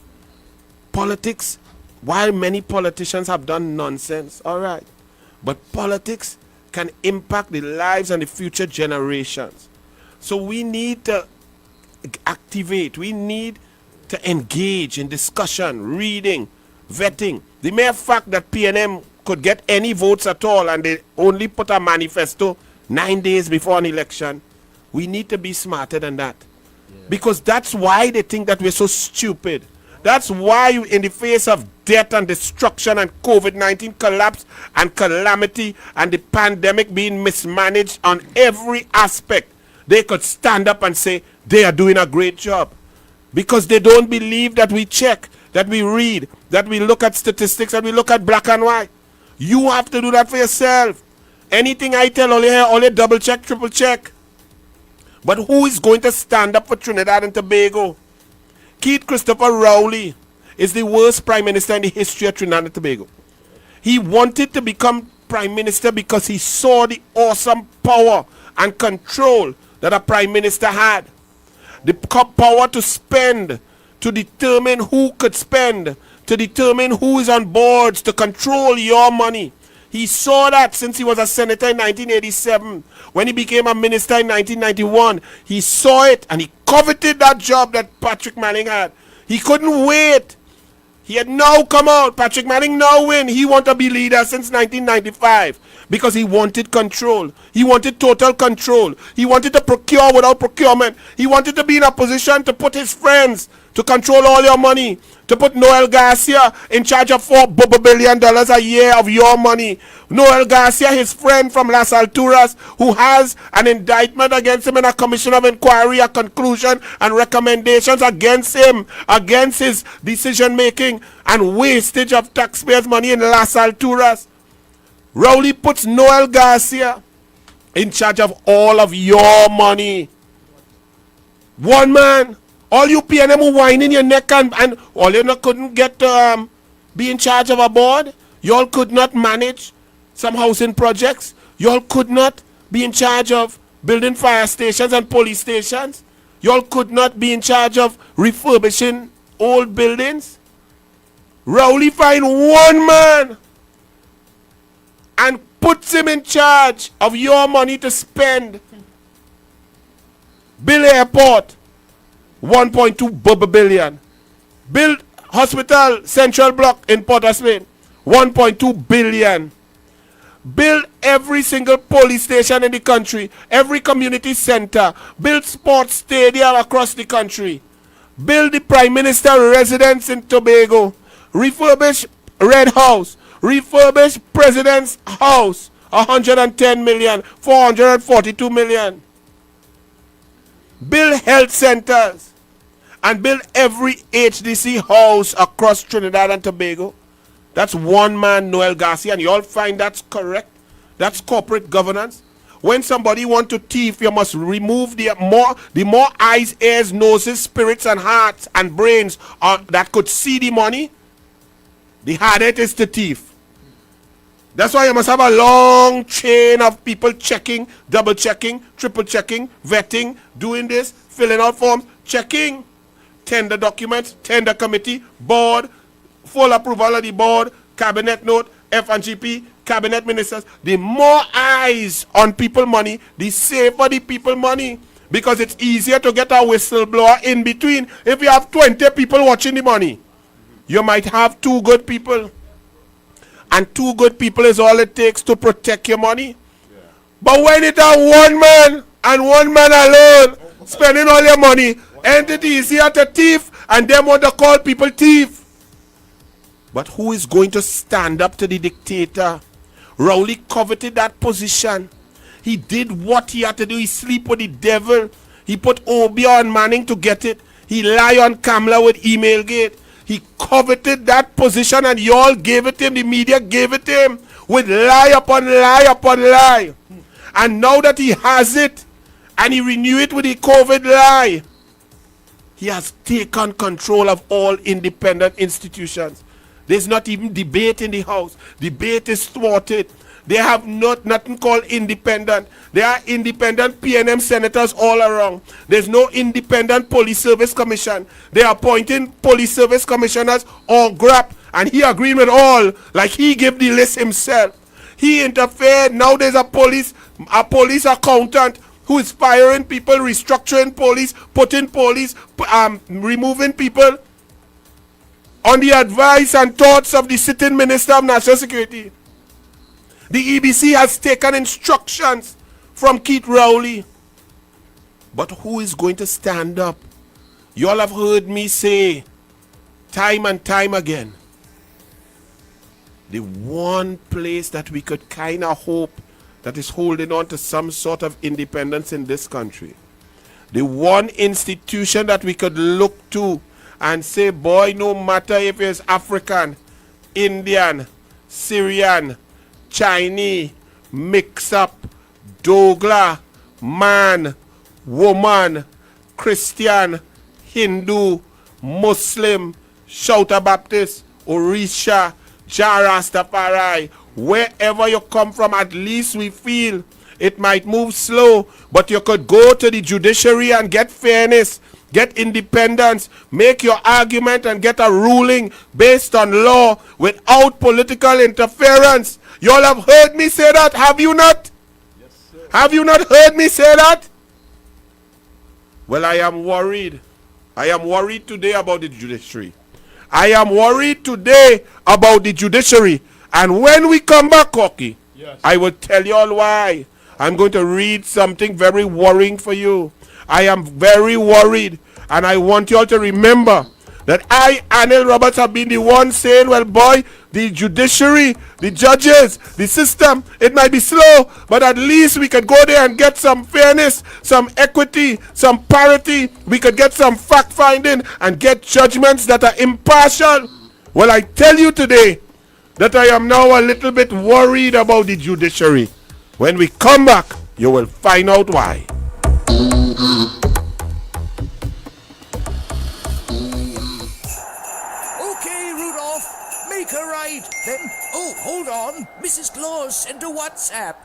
Politics, while many politicians have done nonsense, all right, but politics can impact the lives and the future generations. So we need to activate, we need to engage in discussion, reading, vetting. The mere fact that P&M could get any votes at all and they only put a manifesto 9 days before an election, we need to be smarter than that. Because that's why they think that we're so stupid. That's why in the face of death and destruction and COVID-19 collapse and calamity and the pandemic being mismanaged on every aspect, they could stand up and say they are doing a great job. Because they don't believe that we check, that we read, that we look at statistics, that we look at black and white. You have to do that for yourself. Anything I tell, only double check, triple check. But who is going to stand up for Trinidad and Tobago? Keith Christopher Rowley is the worst prime minister in the history of Trinidad and Tobago. He wanted to become prime minister because he saw the awesome power and control that a prime minister had. The power to spend, to determine who could spend, to determine who is on boards, to control your money. He saw that since he was a senator in 1987. When he became a minister in 1991, he saw it and he coveted that job that Patrick Manning had. He couldn't wait. He had now come out. Patrick Manning now win. He wanted to be leader since 1995 because he wanted control. He wanted total control. He wanted to procure without procurement. He wanted to be in a position to put his friends to control all your money, to put Noel Garcia in charge of $4 billion a year of your money. Noel Garcia, his friend from Las Alturas, who has an indictment against him in a commission of inquiry, a conclusion and recommendations against him, against his decision making and wastage of taxpayers' money in Las Alturas. Rowley puts Noel Garcia in charge of all of your money. One man. All you P&M who whining your neck and all you couldn't get to be in charge of a board. You all could not manage some housing projects. You all could not be in charge of building fire stations and police stations. You all could not be in charge of refurbishing old buildings. Rowley find one man and puts him in charge of your money to spend. Build airport. 1.2 billion. Build hospital central block in Port of Spain. 1.2 billion. Build every single police station in the country. Every community center. Build sports stadium across the country. Build the Prime Minister residence in Tobago. Refurbish Red House. Refurbish President's House. 110 million. 442 million. Build health centers. And build every HDC house across Trinidad and Tobago. That's one man, Noel Garcia, and you all find that's correct. That's corporate governance. When somebody want to thief, you must remove the more eyes, ears, noses, spirits, and hearts and brains that could see the money, the harder it is to thief. That's why you must have a long chain of people checking, double checking, triple checking, vetting, doing this, filling out forms, checking. tender documents, tender committee, board, full approval of the board, cabinet note, F&GP, cabinet ministers. The more eyes on people money, the safer the people money. Because it's easier to get a whistleblower in between. If you have 20 people watching the money, you might have 2 good people. And 2 good people is all it takes to protect your money. Yeah. But when it's a one man and one man alone spending all your money, ain't it easier to thief and them want to call people thief? But who is going to stand up to the dictator? Rowley coveted that position. He did what he had to do. He sleep with the devil. He put Obi on Manning to get it. He lie on Kamala with Emailgate. He coveted that position and y'all gave it to him. The media gave it to him with lie upon lie upon lie. And now that he has it and he renew it with the COVID lie, he has taken control of all independent institutions. There's not even debate in the House. Debate is thwarted. They have nothing called independent. There are independent PNM senators all around. There's no independent police service commission. They are appointing police service commissioners or GRAP, and he agreed with all, like he gave the list himself. He interfered. Now there's a police accountant who is firing people, restructuring police, putting police, removing people on the advice and thoughts of the sitting Minister of National Security. The EBC has taken instructions from Keith Rowley. But who is going to stand up? You all have heard me say time and time again, the one place that we could kind of hope that is holding on to some sort of independence in this country, the one institution that we could look to and say, boy, no matter if it's African, Indian, Syrian, Chinese, mix up, DouglAR, man, woman, Christian, Hindu, Muslim, Shouter Baptist, Orisha, Jarastafari, wherever you come from, at least we feel it might move slow, but you could go to the judiciary and get fairness, get independence, make your argument and get a ruling based on law without political interference. You all have heard me say that, have you not? Yes, sir. Have you not heard me say that? Well, I am worried. I am worried today about the judiciary. I am worried today about the judiciary. And when we come back, Cocky, yes, I will tell you all why. I'm going to read something very worrying for you. I am very worried. And I want you all to remember that I, Anil Roberts, have been the one saying, well, boy, the judiciary, the judges, the system, it might be slow, but at least we could go there and get some fairness, some equity, some parity. We could get some fact-finding and get judgments that are impartial. Well, I tell you today that I am now a little bit worried about the judiciary. When we come back, you will find out why. Make her right. Then, hold on. Mrs. Claus sent a WhatsApp.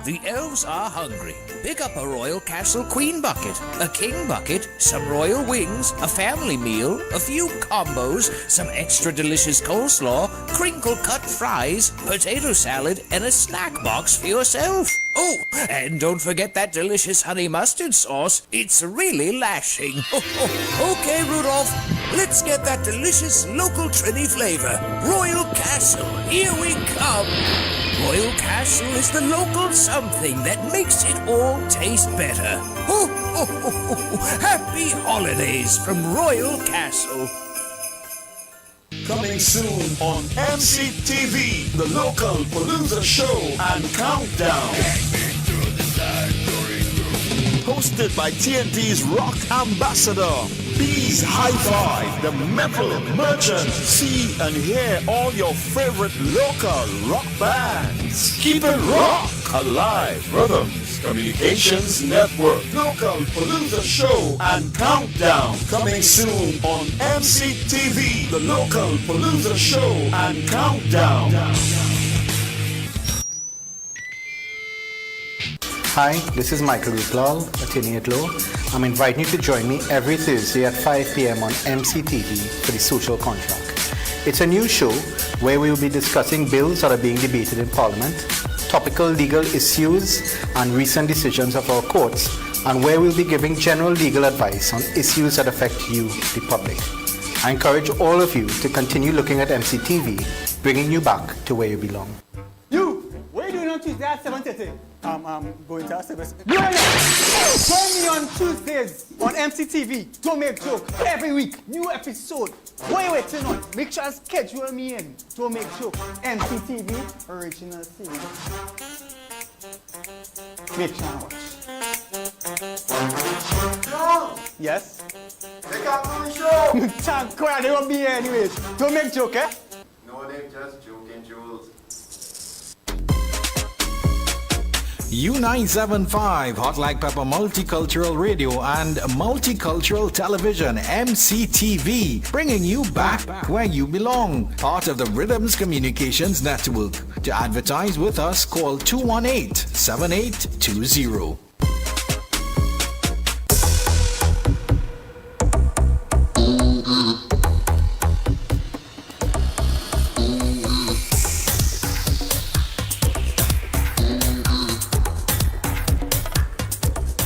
The elves are hungry. Pick up a Royal Castle Queen bucket, a King bucket, some royal wings, a family meal, a few combos, some extra delicious coleslaw, crinkle-cut fries, potato salad, and a snack box for yourself. Oh, and don't forget that delicious honey mustard sauce. It's really lashing. Okay, Rudolph, let's get that delicious local Trini flavor. Royal Castle, here we come. Royal Castle is the local something that makes it all taste better. Happy holidays from Royal Castle. Coming soon on MCTV, the local Palooza show and countdown. Hosted by TNT's rock ambassador, Bees High Five, the metal merchant. See and hear all your favorite local rock bands. Keep it rock alive. Rhythms Communications Network. Local Palooza show and countdown. Coming soon on MCTV, the local Palooza show and countdown. Hi, this is Michael Ruplal, attorney at law. I'm inviting you to join me every Thursday at 5 p.m. on MCTV for the Social Contract. It's a new show where we will be discussing bills that are being debated in Parliament, topical legal issues and recent decisions of our courts, and where we'll be giving general legal advice on issues that affect you, the public. I encourage all of you to continue looking at MCTV, bringing you back to where you belong. You! What are you doing on Tuesday at 7:30? I'm going to our service. Join me on Tuesdays on MCTV. Don't make joke. Every week, new episode. What are you waiting on? Make sure I schedule me in. Don't make joke. MCTV original series. Make sure I watch. No! Yes? They can't do the show! Thank God, they won't be here anyways. Don't make joke, eh? No, they're just joking, Jules. U975 Hot Like Pepper Multicultural Radio and Multicultural Television MCTV, bringing you back where you belong. Part of the Rhythms Communications Network. To advertise with us, call 218-7820.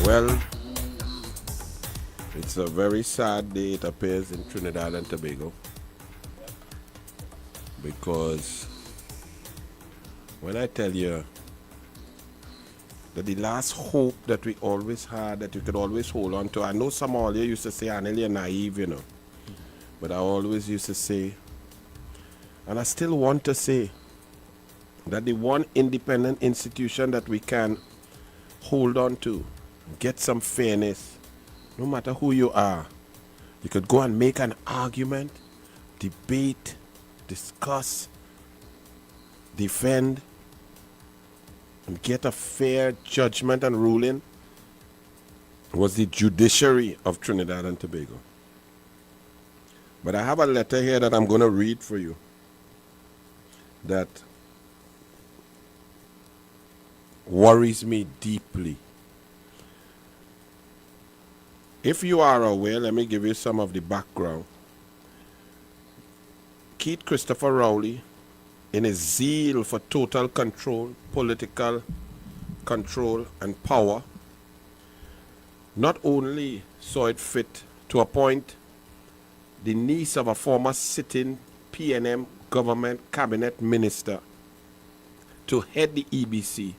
Well, it's a very sad day, it appears, in Trinidad and Tobago, because when I tell you that the last hope that we always had, that we could always hold on to, I know some of you used to say, Anil, you're naive, you know, but I always used to say, and I still want to say, that the one independent institution that we can hold on to, get some fairness, no matter who you are. You could go and make an argument, debate, discuss, defend, and get a fair judgment and ruling, was the judiciary of Trinidad and Tobago. But I have a letter here that I'm going to read for you that worries me deeply. If you are aware, let me give you some of the background. Keith Christopher Rowley, in his zeal for total control, political control and power, not only saw it fit to appoint the niece of a former sitting PNM government cabinet minister to head the EBC,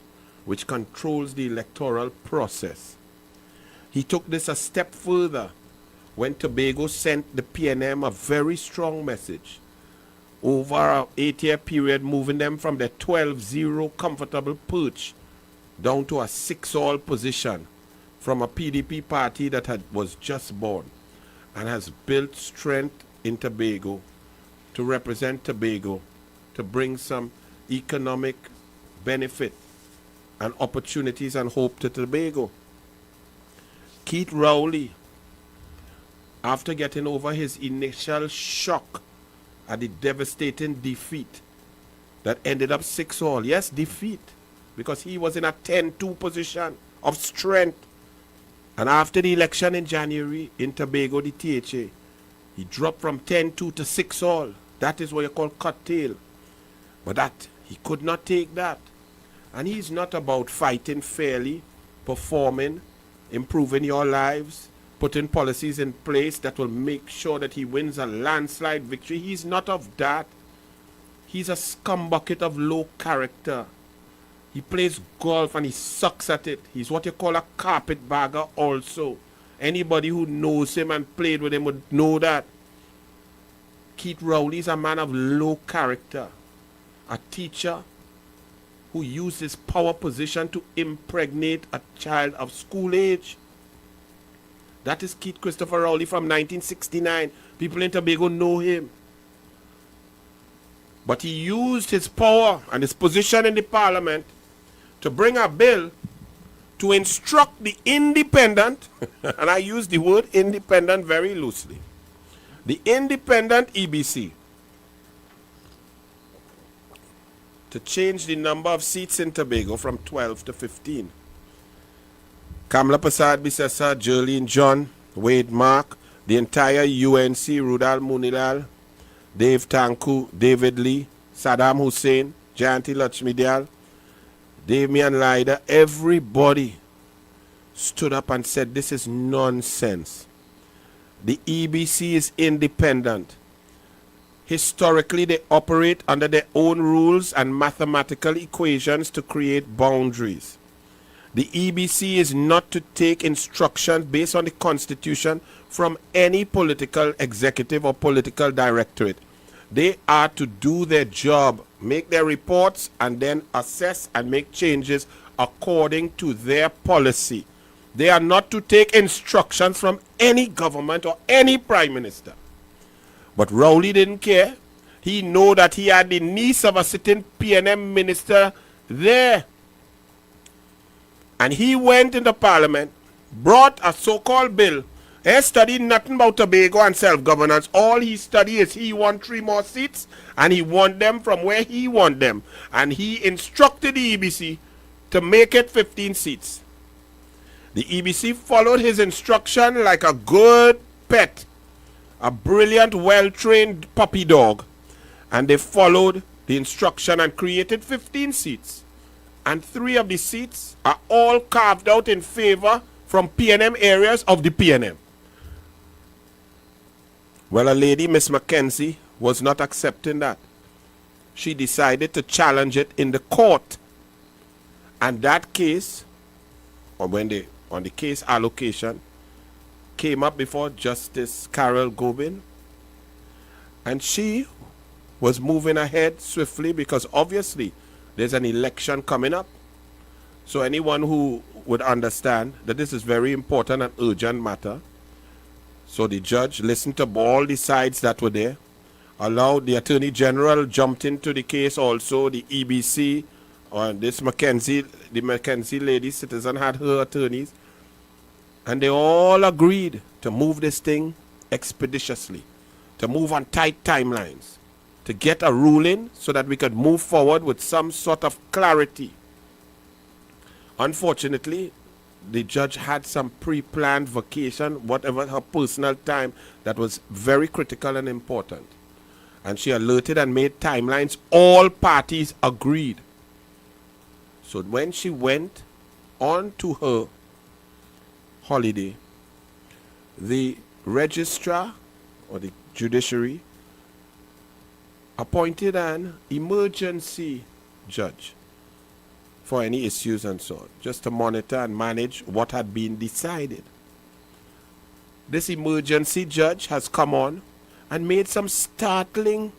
which controls the electoral process. He took this a step further when Tobago sent the PNM a very strong message over an 8-year period, moving them from their 12-0 comfortable perch down to a 6-all position from a PDP party that was just born and has built strength in Tobago to represent Tobago, to bring some economic benefit and opportunities and hope to Tobago. Keith Rowley, after getting over his initial shock at the devastating defeat that ended up 6-all, yes, defeat, because he was in a 10-2 position of strength. And after the election in January in Tobago, the THA, he dropped from 10-2 to 6-all. That is what you call cut tail. But that, he could not take that. And he's not about fighting fairly, performing, improving your lives, putting policies in place that will make sure that he wins a landslide victory. He's not of that. He's a scumbucket of low character. He plays golf and he sucks at it. He's what you call a carpetbagger also. Anybody who knows him and played with him would know that. Keith Rowley is a man of low character. A teacher who used his power position to impregnate a child of school age. That is Keith Christopher Rowley from 1969. People in Tobago know him. But he used his power and his position in the parliament to bring a bill to instruct the independent, and I use the word independent very loosely, the independent EBC, to change the number of seats in Tobago from 12 to 15. Kamla Prasad Bisesa, Jerlene John, Wade Mark, the entire UNC, Rudal Munilal, Dave Tanku, David Lee, Saddam Hussein, Jayanti Lakshmidiyal, Damian Lyda, everybody stood up and said this is nonsense. The EBC is independent. Historically, they operate under their own rules and mathematical equations to create boundaries. The EBC is not to take instructions based on the Constitution from any political executive or political directorate. They are to do their job, make their reports, and then assess and make changes according to their policy. They are not to take instructions from any government or any prime minister. But Rowley didn't care. He knew that he had the niece of a sitting PNM minister there. And he went into Parliament, brought a so-called bill. He studied nothing about Tobago and self-governance. All he studied is he want 3 more seats, and he want them from where he want them. And he instructed the EBC to make it 15 seats. The EBC followed his instruction like a good pet, a brilliant, well-trained puppy dog. And they followed the instruction and created 15 seats. And 3 of the seats are all carved out in favor from PNM areas of the PNM. Well, a lady, Miss Mackenzie, was not accepting that. She decided to challenge it in the court. And that case, or when they, on the case allocation, came up before Justice Carol Gobin. And she was moving ahead swiftly because obviously there's an election coming up. So anyone who would understand that this is very important and urgent matter. So the judge listened to all the sides that were there, allowed the Attorney General jumped into the case also, the EBC, and this Mackenzie, the Mackenzie lady citizen had her attorneys, and they all agreed to move this thing expeditiously, to move on tight timelines, to get a ruling so that we could move forward with some sort of clarity. Unfortunately, the judge had some pre-planned vacation, whatever her personal time, that was very critical and important. And she alerted and made timelines. All parties agreed. So when she went on to her holiday, the registrar or the judiciary appointed an emergency judge for any issues and so on, just to monitor and manage what had been decided. This emergency judge has come on and made some startling,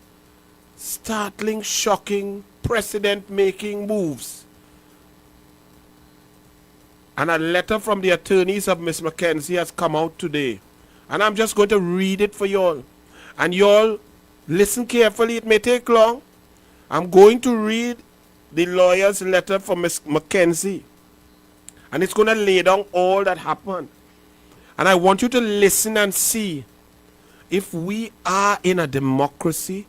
shocking, precedent-making moves. And a letter from the attorneys of Miss Mackenzie has come out today. And I'm just going to read it for y'all. And y'all listen carefully. It may take long. I'm going to read the lawyer's letter from Miss Mackenzie. And it's going to lay down all that happened. And I want you to listen and see if we are in a democracy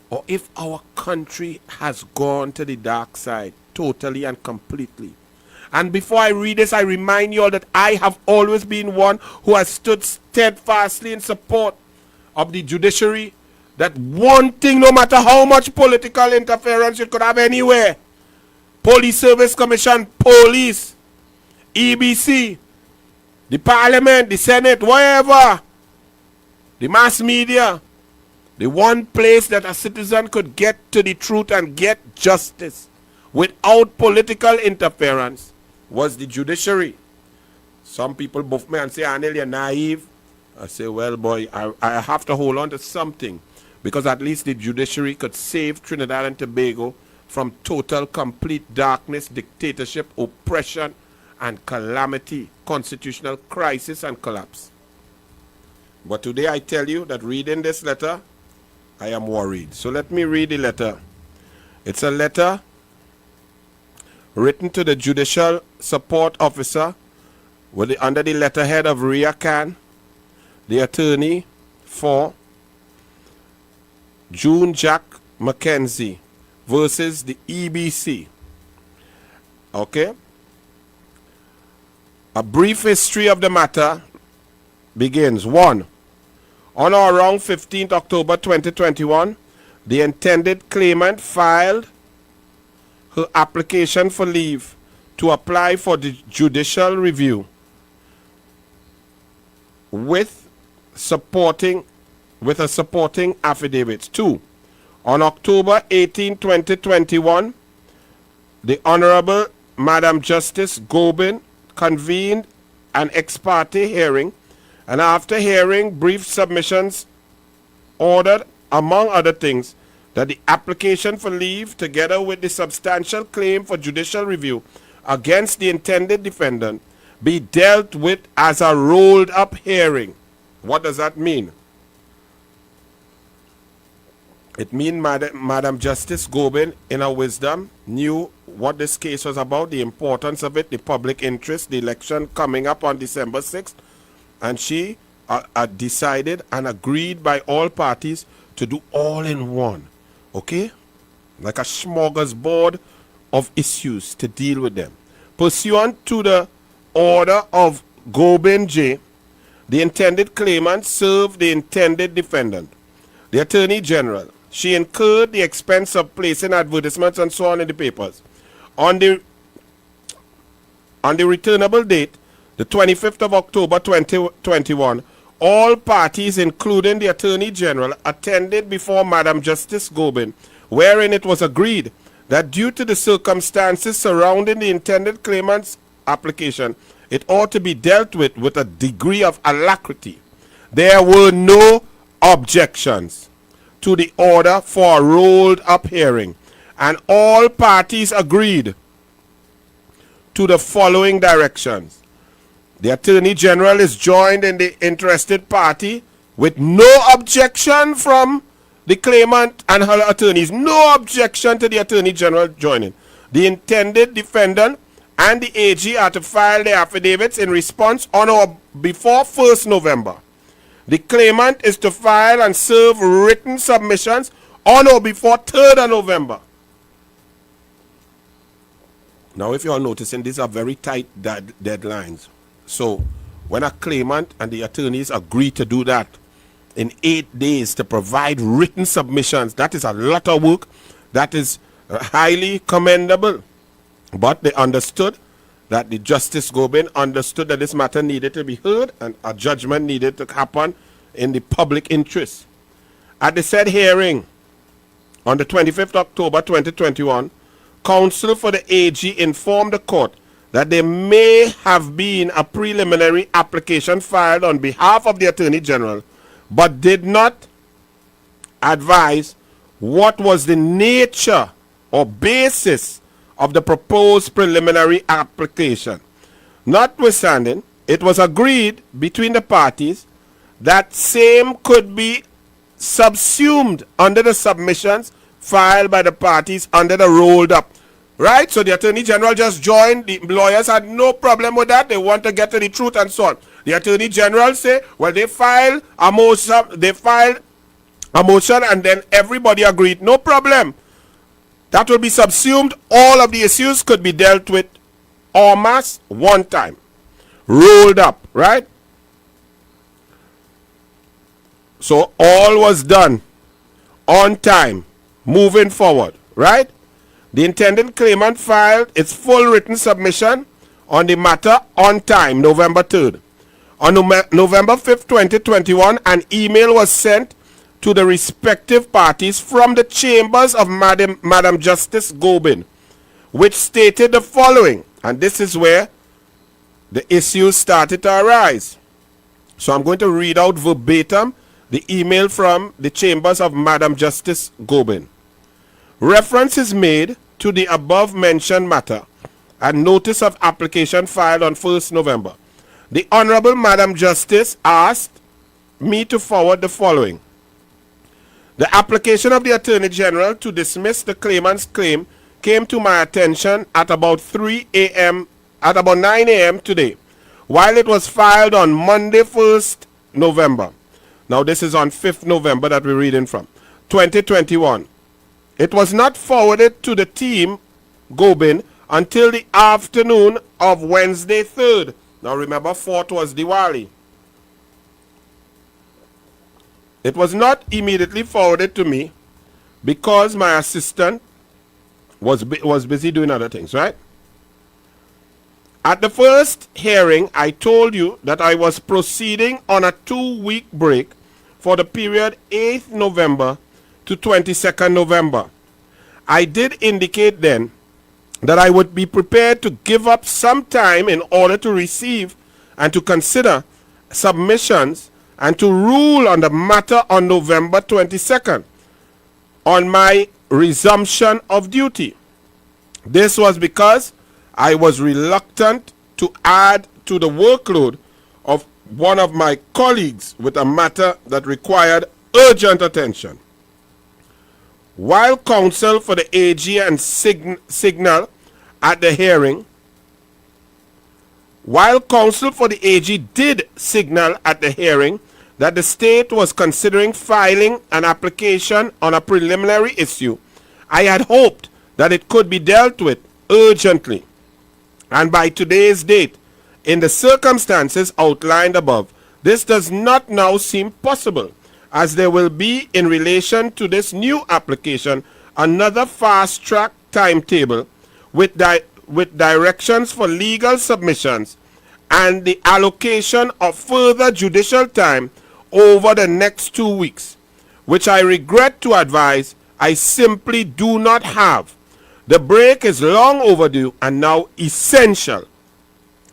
or if our country has gone to the dark side totally and completely. And before I read this, I remind you all that I have always been one who has stood steadfastly in support of the judiciary, that one thing, no matter how much political interference you could have anywhere, Police Service Commission, police, EBC, the Parliament, the Senate, wherever, the mass media, the one place that a citizen could get to the truth and get justice without political interference was the judiciary. Some people buff me and say, Anil, you're naive. I say, well, boy, I have to hold on to something, because at least the judiciary could save Trinidad and Tobago from total, complete darkness, dictatorship, oppression, and calamity, constitutional crisis and collapse. But today I tell you that reading this letter, I am worried. So let me read the letter. It's a letter written to the Judicial Support Officer under the letterhead of Ria Khan, the attorney for June Jack Mackenzie versus the EBC. Okay? A brief history of the matter begins. 1. On or around 15th October 2021, the intended claimant filed her application for leave to apply for the judicial review with a supporting affidavit. 2. On October 18, 2021, the Honorable Madam Justice Gobin convened an ex parte hearing, and after hearing brief submissions, ordered, among other things, that the application for leave, together with the substantial claim for judicial review against the intended defendant, be dealt with as a rolled up hearing. What does that mean? It means Madam Justice Gobin, in her wisdom, knew what this case was about, the importance of it, the public interest, the election coming up on December 6th, and she decided and agreed by all parties to do all in one, okay? Like a smorgasbord of issues to deal with them. Pursuant to the order of Gobin J., the intended claimant served the intended defendant, the Attorney General. She incurred the expense of placing advertisements and so on in the papers. On the returnable date, the 25th of October 2021, all parties, including the Attorney General, attended before Madam Justice Gobin, wherein it was agreed that due to the circumstances surrounding the intended claimant's application, it ought to be dealt with a degree of alacrity. There were no objections to the order for a rolled up hearing, and all parties agreed to the following directions. The Attorney General is joined in the interested party with no objection from the claimant and her attorneys. No objection to the Attorney General joining. The intended defendant and the AG are to file their affidavits in response on or before 1st November. The claimant is to file and serve written submissions on or before 3rd of November. Now, if you're noticing, these are very tight deadlines. So, when a claimant and the attorneys agree to do that in 8 days to provide written submissions, that is a lot of work. That is highly commendable. But they understood that the Justice Gobin understood that this matter needed to be heard and a judgment needed to happen in the public interest. At the said hearing on the 25th October 2021, counsel for the AG informed the court that there may have been a preliminary application filed on behalf of the Attorney General, but did not advise what was the nature or basis of the proposed preliminary application. Notwithstanding, it was agreed between the parties that same could be subsumed under the submissions filed by the parties under the rolled up. Right? So the Attorney General just joined. The lawyers had no problem with that. They want to get to the truth and so on. The Attorney General say, well, they filed a motion and then everybody agreed. No problem. That will be subsumed. All of the issues could be dealt with en masse one time. Rolled up, right? So all was done on time, moving forward, right? The intended claimant filed its full written submission on the matter on time, November 3rd. On November 5th, 2021, an email was sent to the respective parties from the chambers of Madam Justice Gobin, which stated the following, and this is where the issues started to arise. So I'm going to read out verbatim the email from the chambers of Madam Justice Gobin. Reference is made to the above mentioned matter and notice of application filed on 1st November. The Honorable Madam Justice asked me to forward the following. The application of the Attorney General to dismiss the claimant's claim came to my attention at about 9 a.m. today, while it was filed on Monday 1st November. Now this is on 5th November that we're reading from, 2021. It was not forwarded to the team, Gobin, until the afternoon of Wednesday 3rd. Now remember, 4th was Diwali. It was not immediately forwarded to me because my assistant was busy doing other things, right? At the first hearing, I told you that I was proceeding on a 2-week break for the period 8th November to 22nd November. I did indicate then that I would be prepared to give up some time in order to receive and to consider submissions and to rule on the matter on November 22nd on my resumption of duty. This was because I was reluctant to add to the workload of one of my colleagues with a matter that required urgent attention. While counsel for the AG and signal at the hearing, while counsel for the AG did signal at the hearing that the state was considering filing an application on a preliminary issue, I had hoped that it could be dealt with urgently. And by today's date, in the circumstances outlined above, this does not now seem possible, as there will be, in relation to this new application, another fast-track timetable with directions for legal submissions and the allocation of further judicial time over the next 2 weeks, which I regret to advise I simply do not have. The break is long overdue and now essential.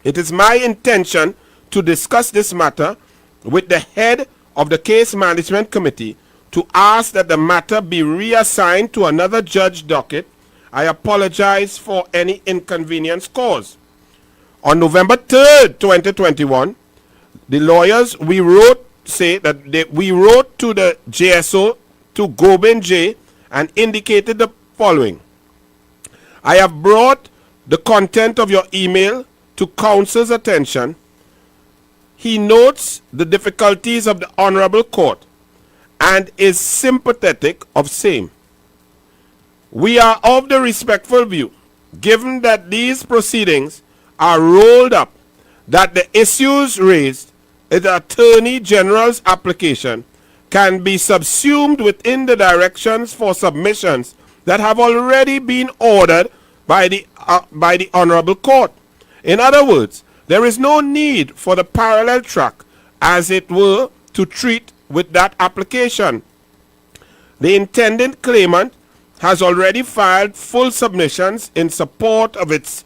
It is my intention to discuss this matter with the head of the Case Management Committee to ask that the matter be reassigned to another judge docket. I apologize for any inconvenience caused. On November 3rd, 2021, the lawyers we wrote to the JSO, to Gobin J, and indicated the following. I have brought the content of your email to counsel's attention. He notes the difficulties of the Honorable Court and is sympathetic of same. We are of the respectful view, given that these proceedings are rolled up, that the issues raised in the Attorney General's application can be subsumed within the directions for submissions that have already been ordered by the Honorable Court. In other words, there is no need for the parallel track, as it were, to treat with that application. The intended claimant has already filed full submissions in support of its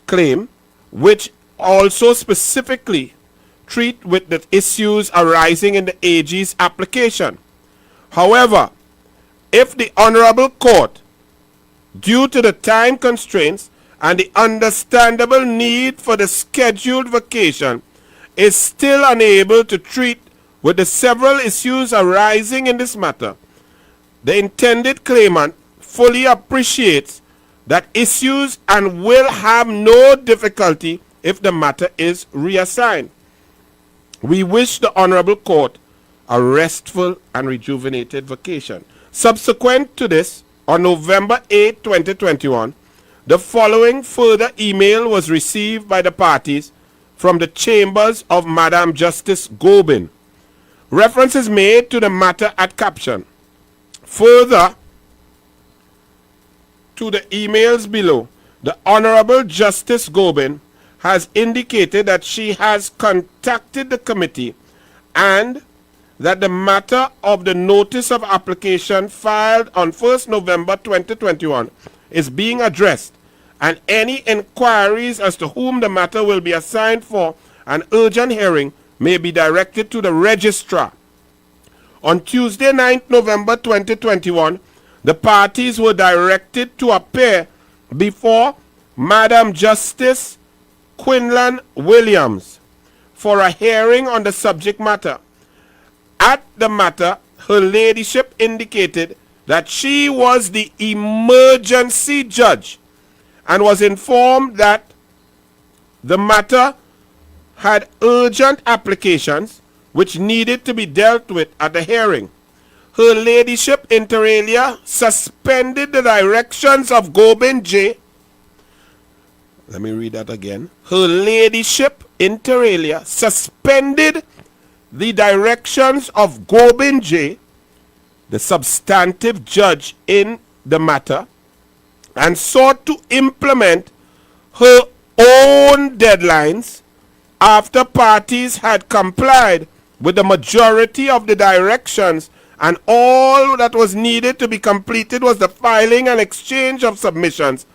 claim, which also specifically treat with the issues arising in the AG's application. However, if the Honorable Court, due to the time constraints and the understandable need for the scheduled vacation, is still unable to treat with the several issues arising in this matter, the intended claimant fully appreciates that issues and will have no difficulty if the matter is reassigned. We wish the Honorable Court a restful and rejuvenated vacation. Subsequent to this, on November 8, 2021, the following further email was received by the parties from the chambers of Madam Justice Gobin. Reference is made to the matter at caption. Further to the emails below, the Honorable Justice Gobin has indicated that she has contacted the committee and that the matter of the notice of application filed on 1st November 2021 is being addressed, and any inquiries as to whom the matter will be assigned for an urgent hearing may be directed to the registrar. On Tuesday, 9th November 2021, the parties were directed to appear before Madam Justice Quinlan Williams for a hearing on the subject matter. At the matter, her ladyship indicated that she was the emergency judge and was informed that the matter had urgent applications which needed to be dealt with at the hearing. Her ladyship inter alia suspended the directions of Gobin J. Let me read that again. Her ladyship inter alia, suspended the directions of Gobin J., the substantive judge in the matter, and sought to implement her own deadlines after parties had complied with the majority of the directions, and all that was needed to be completed was the filing and exchange of submissions.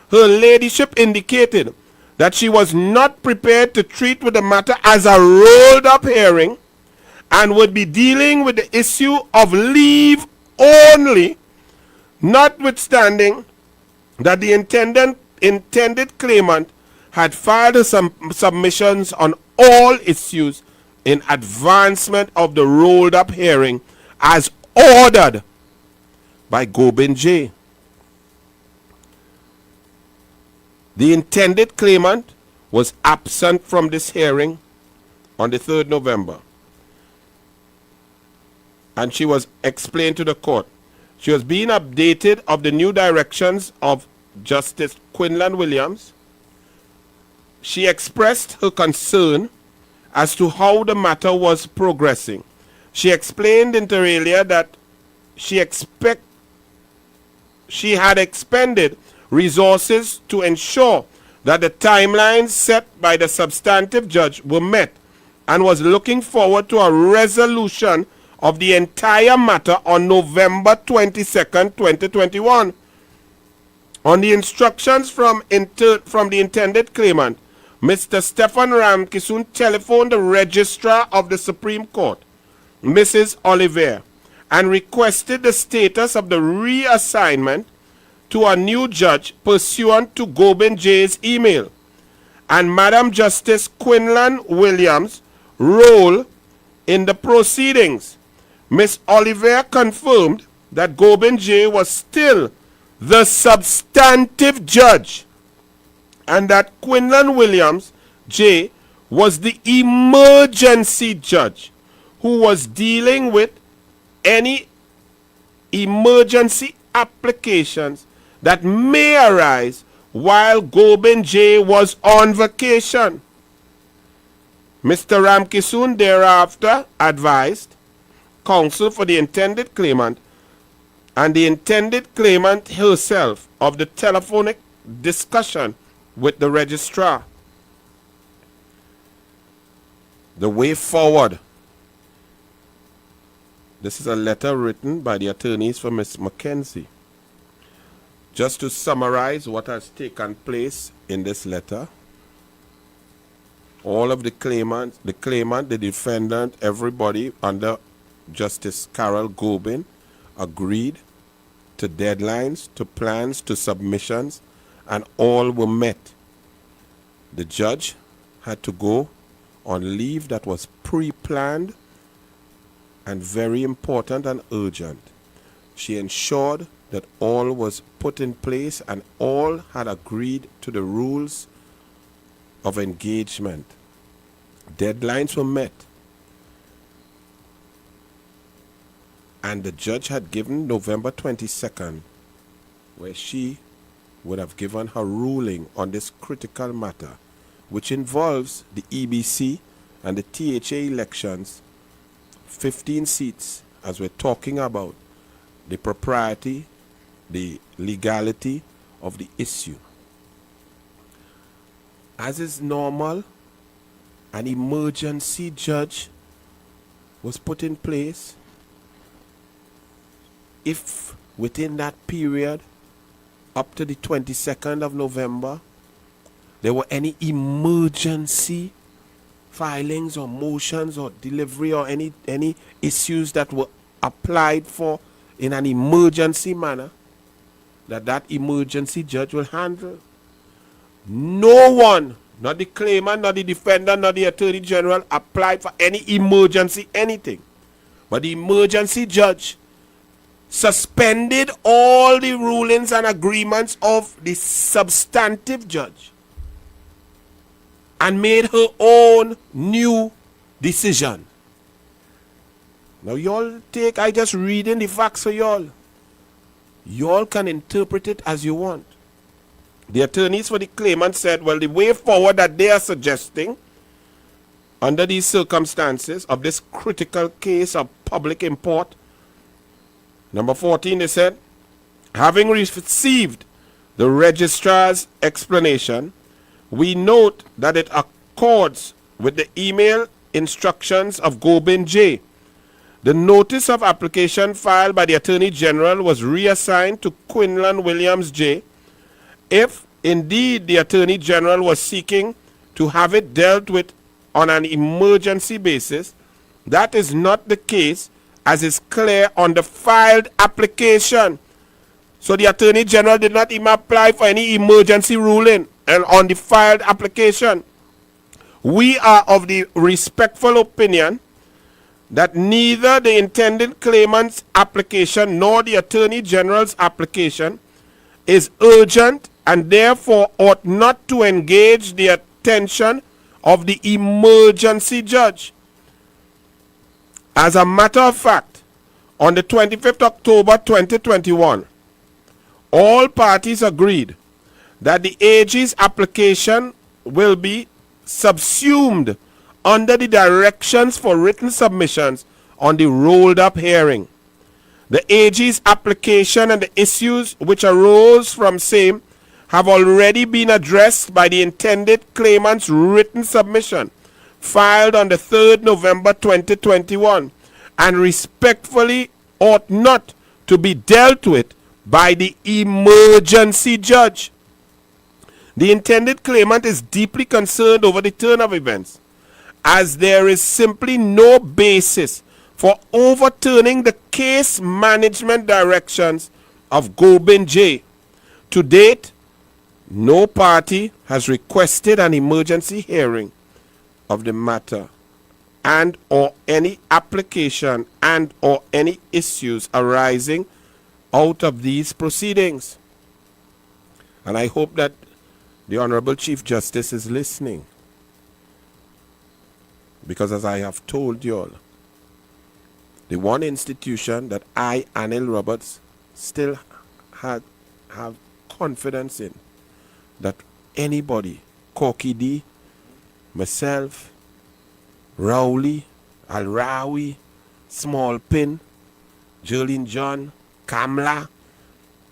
Her ladyship indicated that she was not prepared to treat with the matter as a rolled up hearing and would be dealing with the issue of leave only, notwithstanding that the intended claimant had filed some submissions on all issues in advancement of the rolled up hearing as ordered by Gobin J. The intended claimant was absent from this hearing on the 3rd November, and she was explained to the court. She was being updated of the new directions of Justice Quinlan Williams. She expressed her concern as to how the matter was progressing. She explained inter alia that she had expended resources to ensure that the timelines set by the substantive judge were met and was looking forward to a resolution of the entire matter on November 22nd, 2021. On the instructions from the intended claimant, Mr. Stephen Ramkisoon telephoned the Registrar of the Supreme Court, Mrs. Oliver, and requested the status of the reassignment to a new judge pursuant to Gobin J.'s email, and Madam Justice Quinlan Williams' role in the proceedings. Miss Oliver confirmed that Gobin J. was still the substantive judge and that Quinlan Williams J. was the emergency judge who was dealing with any emergency applications that may arise while Gobin J. was on vacation. Mr. Ramkisoon thereafter advised counsel for the intended claimant and the intended claimant herself of the telephonic discussion with the registrar. The way forward. This is a letter written by the attorneys for Ms. Mackenzie. Just to summarize what has taken place in this letter, all of the claimant, the defendant, everybody under Justice Carol Gobin agreed to deadlines, to plans, to submissions, and all were met. The judge had to go on leave that was pre-planned and very important and urgent. She ensured that all was put in place and all had agreed to the rules of engagement. Deadlines were met. And the judge had given November 22nd, where she would have given her ruling on this critical matter, which involves the EBC and the THA elections, 15 seats, as we're talking about the propriety, the legality of the issue. As is normal, an emergency judge was put in place if within that period up to the 22nd of November there were any emergency filings or motions or delivery or any issues that were applied for in an emergency manner, that emergency judge will handle. No one, not the claimant, not the defendant, not the attorney general, applied for any emergency anything. But the emergency judge suspended all the rulings and agreements of the substantive judge and made her own new decision. Now y'all take, I just reading the facts for y'all. Y'all can interpret it as you want. The attorneys for the claimant said, well, the way forward that they are suggesting under these circumstances of this critical case of public import. Number 14, they said, having received the registrar's explanation, we note that it accords with the email instructions of Gobin J. The notice of application filed by the Attorney General was reassigned to Quinlan Williams J. If indeed the Attorney General was seeking to have it dealt with on an emergency basis, that is not the case, as is clear on the filed application. So the Attorney General did not even apply for any emergency ruling and on the filed application. We are of the respectful opinion that neither the intended claimant's application nor the Attorney General's application is urgent and therefore ought not to engage the attention of the emergency judge. As a matter of fact, on the 25th October 2021, all parties agreed that the AG's application will be subsumed under the directions for written submissions on the rolled up hearing. The AG's application and the issues which arose from same have already been addressed by the intended claimant's written submission filed on the 3rd November 2021 and respectfully ought not to be dealt with by the emergency judge. The intended claimant is deeply concerned over the turn of events, as there is simply no basis for overturning the case management directions of Gobin J. To date, no party has requested an emergency hearing of the matter and or any application and or any issues arising out of these proceedings. And I hope that the Honorable Chief Justice is listening. Because as I have told you all, the one institution that I, Anil Roberts, still have confidence in, that anybody, Corky D, myself, Rowley, Al-Rawi, Small Pin, Jolene John, Kamla,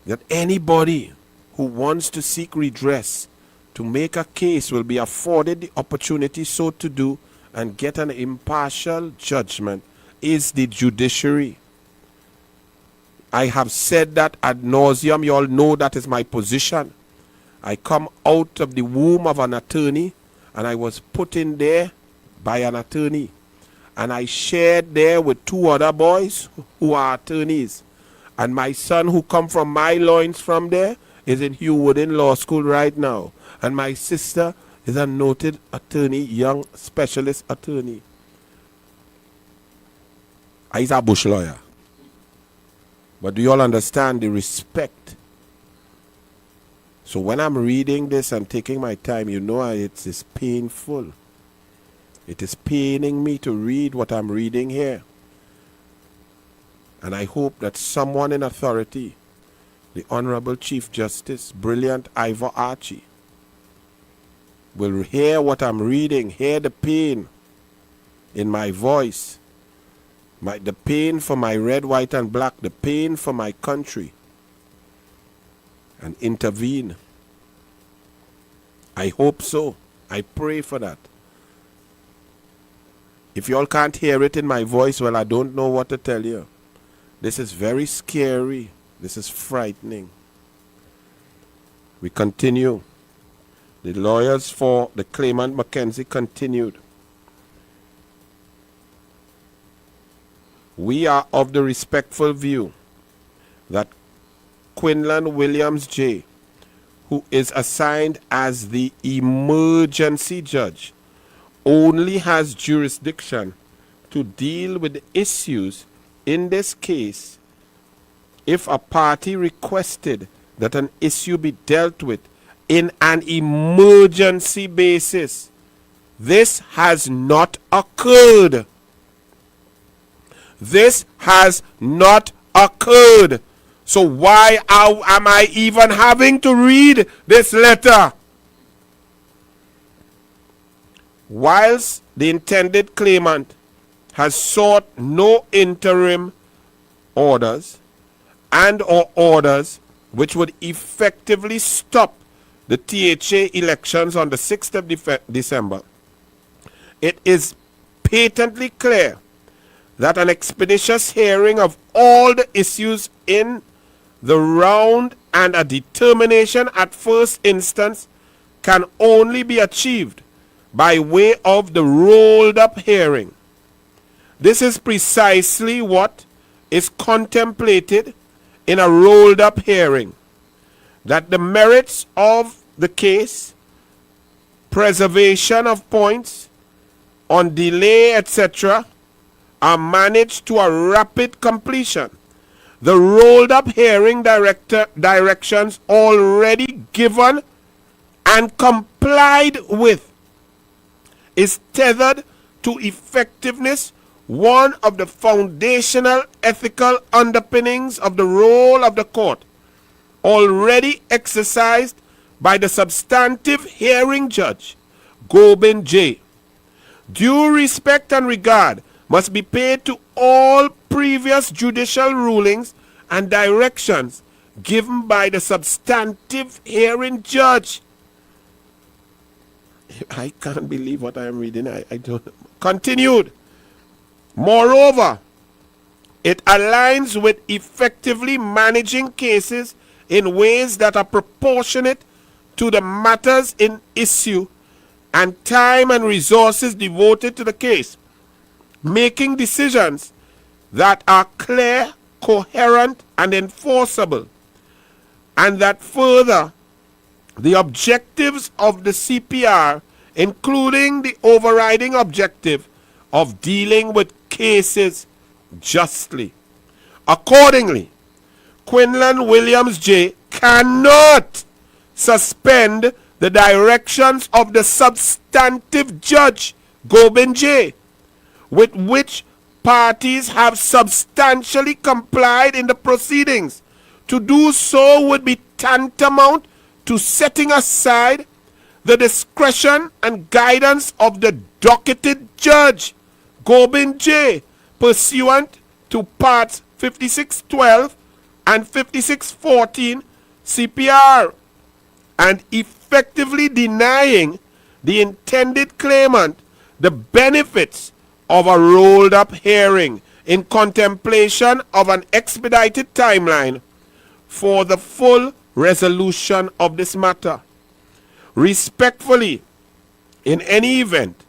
that anybody who wants to seek redress, to make a case, will be afforded the opportunity so to do and get an impartial judgment is the judiciary. I have said that ad nauseum. You all know that is my position. I come out of the womb of an attorney and I was put in there by an attorney. And I shared there with two other boys who are attorneys. And my son who come from my loins from there is in Hugh Wooden Law School right now. And my sister is a noted attorney, young specialist attorney. He's a bush lawyer. But do you all understand the respect? So when I'm reading this and taking my time, you know it is painful. It is paining me to read what I'm reading here. And I hope that someone in authority, the Honorable Chief Justice, brilliant Ivor Archie, will hear what I'm reading, hear the pain in my voice, the pain for my red, white, and black, the pain for my country, and intervene. I hope so. I pray for that. If you all can't hear it in my voice, well, I don't know what to tell you. This is very scary. This is frightening. We continue. The lawyers for the claimant Mackenzie continued. We are of the respectful view that Quinlan Williams J., who is assigned as the emergency judge, only has jurisdiction to deal with the issues in this case if a party requested that an issue be dealt with in an emergency basis. This has not occurred. This has not occurred. So why am I even having to read this letter? Whilst the intended claimant has sought no interim orders and or orders which would effectively stop the THA elections on the 6th of December, it is patently clear that an expeditious hearing of all the issues in the round and a determination at first instance can only be achieved by way of the rolled up hearing. This is precisely what is contemplated in a rolled up hearing, that the merits of the case, preservation of points on delay, etc., are managed to a rapid completion. The rolled up hearing directions already given and complied with is tethered to effectiveness, one of the foundational ethical underpinnings of the role of the court, already exercised by the substantive hearing judge, Gobind J. Due respect and regard must be paid to all previous judicial rulings and directions given by the substantive hearing judge. I can't believe what I am reading. I don't. Continued. Moreover, it aligns with effectively managing cases in ways that are proportionate to the matters in issue and time and resources devoted to the case, making decisions that are clear, coherent, and enforceable, and that further the objectives of the CPR, including the overriding objective of dealing with cases justly. Accordingly, Quinlan Williams J. cannot suspend the directions of the substantive judge, Gobind J., with which parties have substantially complied in the proceedings. To do so would be tantamount to setting aside the discretion and guidance of the docketed judge, Gobind J., pursuant to parts 5612 and 5614 CPR, and effectively denying the intended claimant the benefits of a rolled up hearing in contemplation of an expedited timeline for the full resolution of this matter. Respectfully, in any event,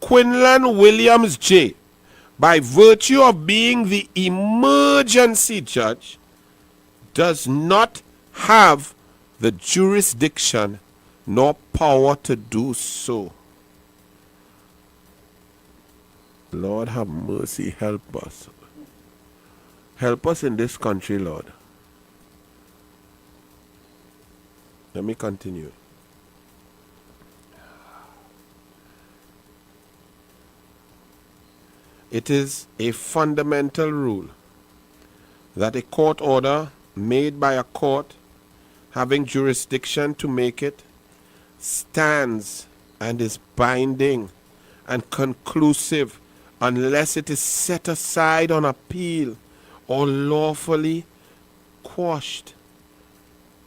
Quinlan Williams J., by virtue of being the emergency judge, does not have the jurisdiction nor power to do so. Lord have mercy, help us. Help us in this country, Lord. Let me continue. It is a fundamental rule that a court order made by a court having jurisdiction to make it stands and is binding and conclusive unless it is set aside on appeal or lawfully quashed.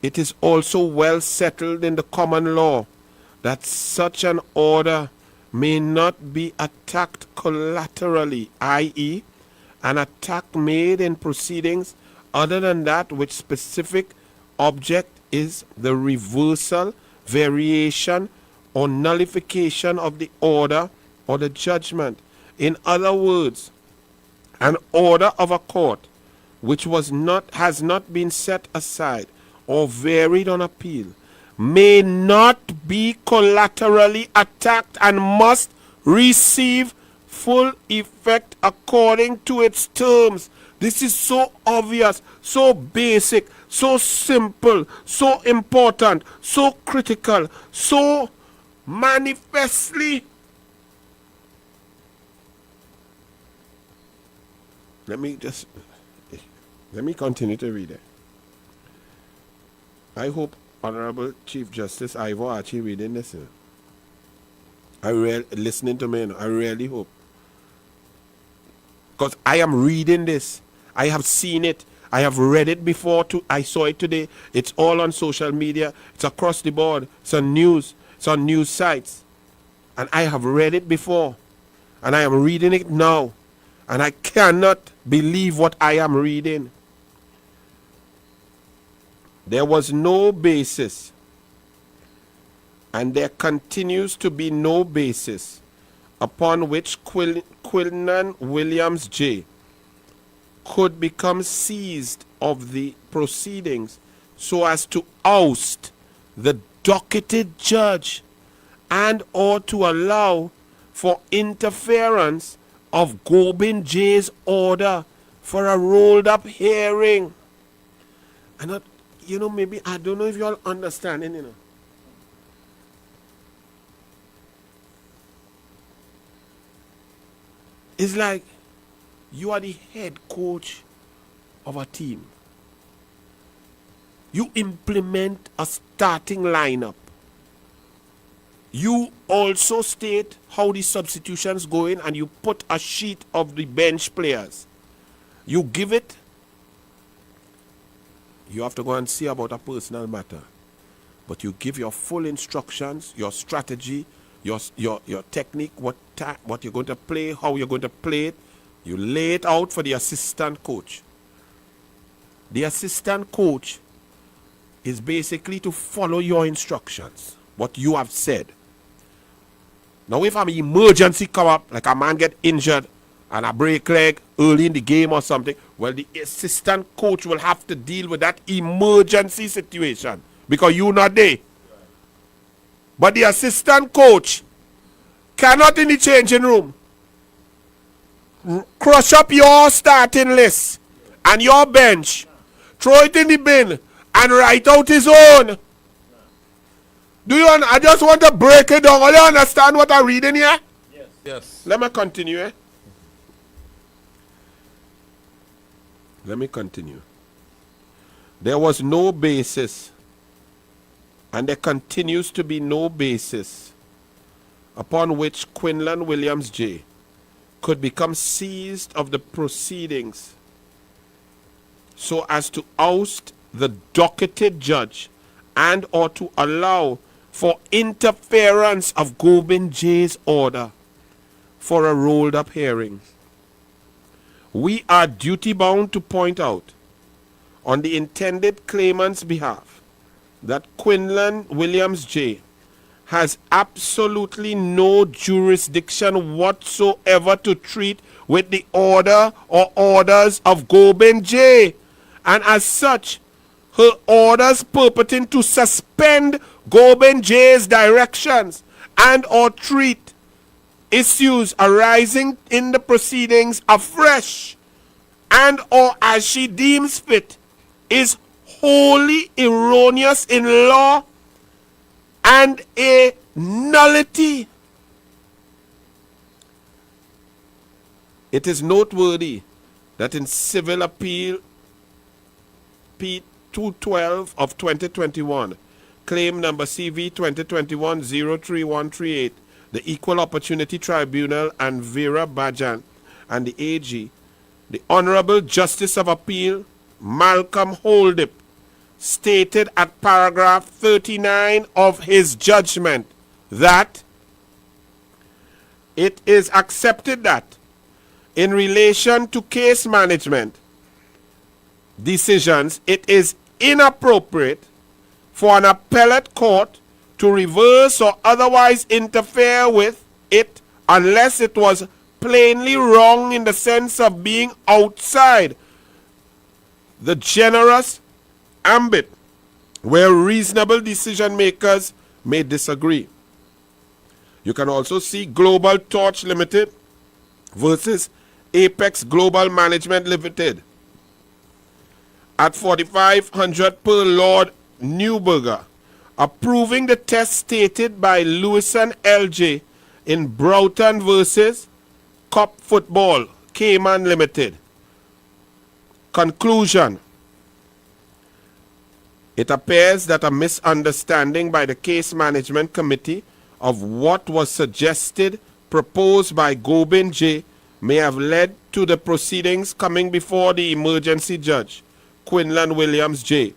It is also well settled in the common law that such an order may not be attacked collaterally, i.e., an attack made in proceedings other than that which specific object is the reversal, variation, or nullification of the order or the judgment. In other words, an order of a court which has not been set aside or varied on appeal may not be collaterally attacked and must receive full effect according to its terms. This is so obvious, so basic, so simple, so important, so critical, so manifestly. Let me continue to read it. I hope Honorable Chief Justice Ivor Archie reading this. listening to me, you know, I really hope. Because I am reading this. I have seen it. I have read it before. I saw it today. It's all on social media. It's across the board. It's on news. It's on news sites. And I have read it before. And I am reading it now. And I cannot believe what I am reading. There was no basis, and there continues to be no basis upon which Quinlan Williams J. could become seized of the proceedings so as to oust the docketed judge and or to allow for interference of Gobin J's order for a rolled up hearing. And not, you know, maybe, I don't know if you all understanding, you know. It's like you are the head coach of a team. You implement a starting lineup. You also state how the substitutions go in, and you put a sheet of the bench players. You give it. You have to go and see about a personal matter. But you give your full instructions, your strategy, your technique, what you're going to play, how you're going to play it. You lay it out for the assistant coach. The assistant coach is basically to follow your instructions, what you have said. Now if an emergency come up, like a man get injured and a break leg early in the game or something, well, the assistant coach will have to deal with that emergency situation because you're not there. But the assistant coach cannot in the changing room crush up your starting list and your bench, throw it in the bin and write out his own. I just want to break it down. All you understand what I'm reading here? Yes. Let me continue. Let me continue. There was no basis, and there continues to be no basis upon which Quinlan Williams J. could become seized of the proceedings so as to oust the docketed judge and or to allow for interference of Gobin J's order for a rolled up hearing. We are duty bound to point out on the intended claimant's behalf that Quinlan Williams J. has absolutely no jurisdiction whatsoever to treat with the order or orders of Gobin J. And as such, her orders purporting to suspend Gobin J's directions and or treat issues arising in the proceedings afresh and or as she deems fit is wholly erroneous in law and a nullity. It is noteworthy that in Civil Appeal P212 of 2021, claim number CV 2021-03138, the Equal Opportunity Tribunal and Vera Bajan and the AG, the Honorable Justice of Appeal Malcolm Holdip, stated at paragraph 39 of his judgment that it is accepted that in relation to case management decisions, it is inappropriate for an appellate court to reverse or otherwise interfere with it unless it was plainly wrong in the sense of being outside the generous ambit where reasonable decision makers may disagree. You can also see Global Torch Limited versus Apex Global Management Limited at 4500 per Lord Newberger, approving the test stated by Lewison LJ in Broughton versus Cup Football, Cayman Limited. Conclusion. It appears that a misunderstanding by the Case Management Committee of what was suggested, proposed by Gobin J. may have led to the proceedings coming before the emergency judge, Quinlan Williams J.,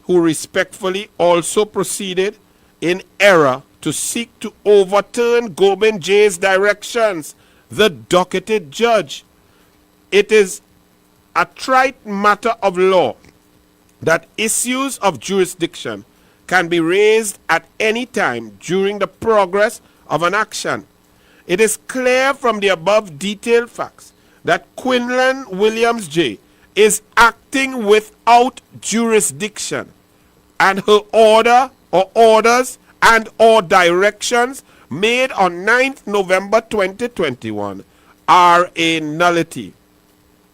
who respectfully also proceeded in error to seek to overturn Gobin J.'s directions, the docketed judge. It is a trite matter of law that issues of jurisdiction can be raised at any time during the progress of an action. It is clear from the above detailed facts that Quinlan Williams J. is acting without jurisdiction, and her order or orders and or directions made on 9th November 2021 are a nullity.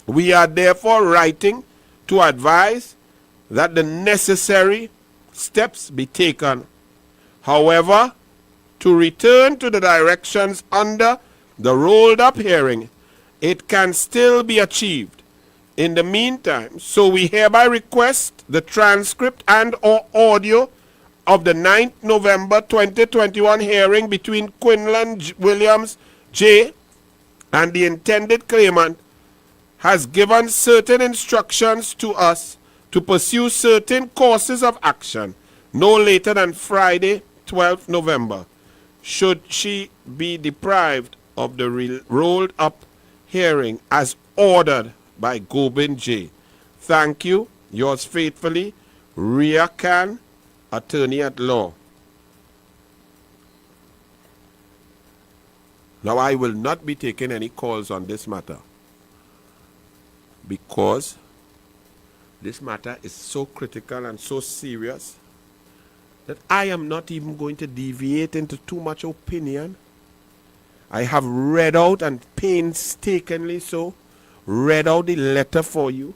We are therefore writing to advise that the necessary steps be taken. However, to return to the directions under the rolled up hearing, it can still be achieved. In the meantime, so we hereby request the transcript and or audio of the 9th November 2021 hearing between Quinlan Williams J. and the intended claimant has given certain instructions to us to pursue certain courses of action no later than Friday, 12th November, should she be deprived of the rolled up hearing as ordered by Gobin J. Thank you. Yours faithfully, Ria Khan, Attorney at Law. Now, I will not be taking any calls on this matter because this matter is so critical and so serious that I am not even going to deviate into too much opinion. I have read out, and painstakingly so, read out the letter for you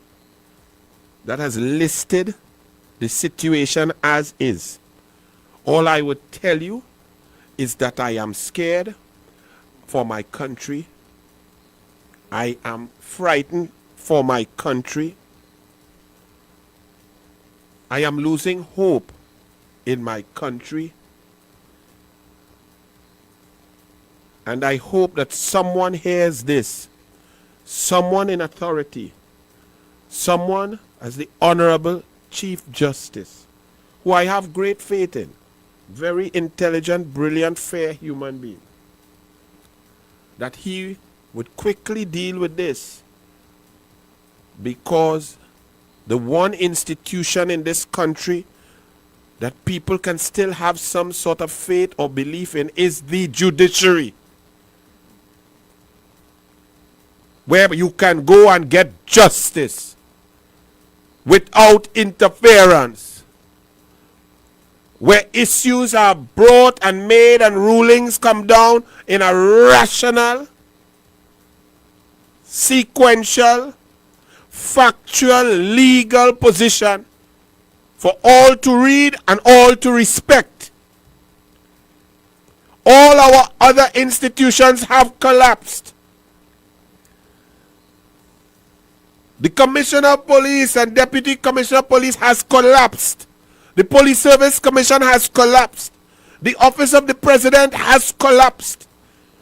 that has listed the situation as is. All I would tell you is that I am scared for my country. I am frightened for my country. I am losing hope in my country. And I hope that someone hears this. Someone in authority. Someone as the Honorable Chief Justice, who I have great faith in. Very intelligent, brilliant, fair human being. That he would quickly deal with this, because the one institution in this country that people can still have some sort of faith or belief in is the judiciary, where you can go and get justice without interference, where issues are brought and made and rulings come down in a rational, sequential, factual, legal position for all to read and all to respect. All our other institutions have collapsed. The Commissioner of Police and Deputy Commissioner of Police has collapsed. The Police Service Commission has collapsed. The Office of the President has collapsed.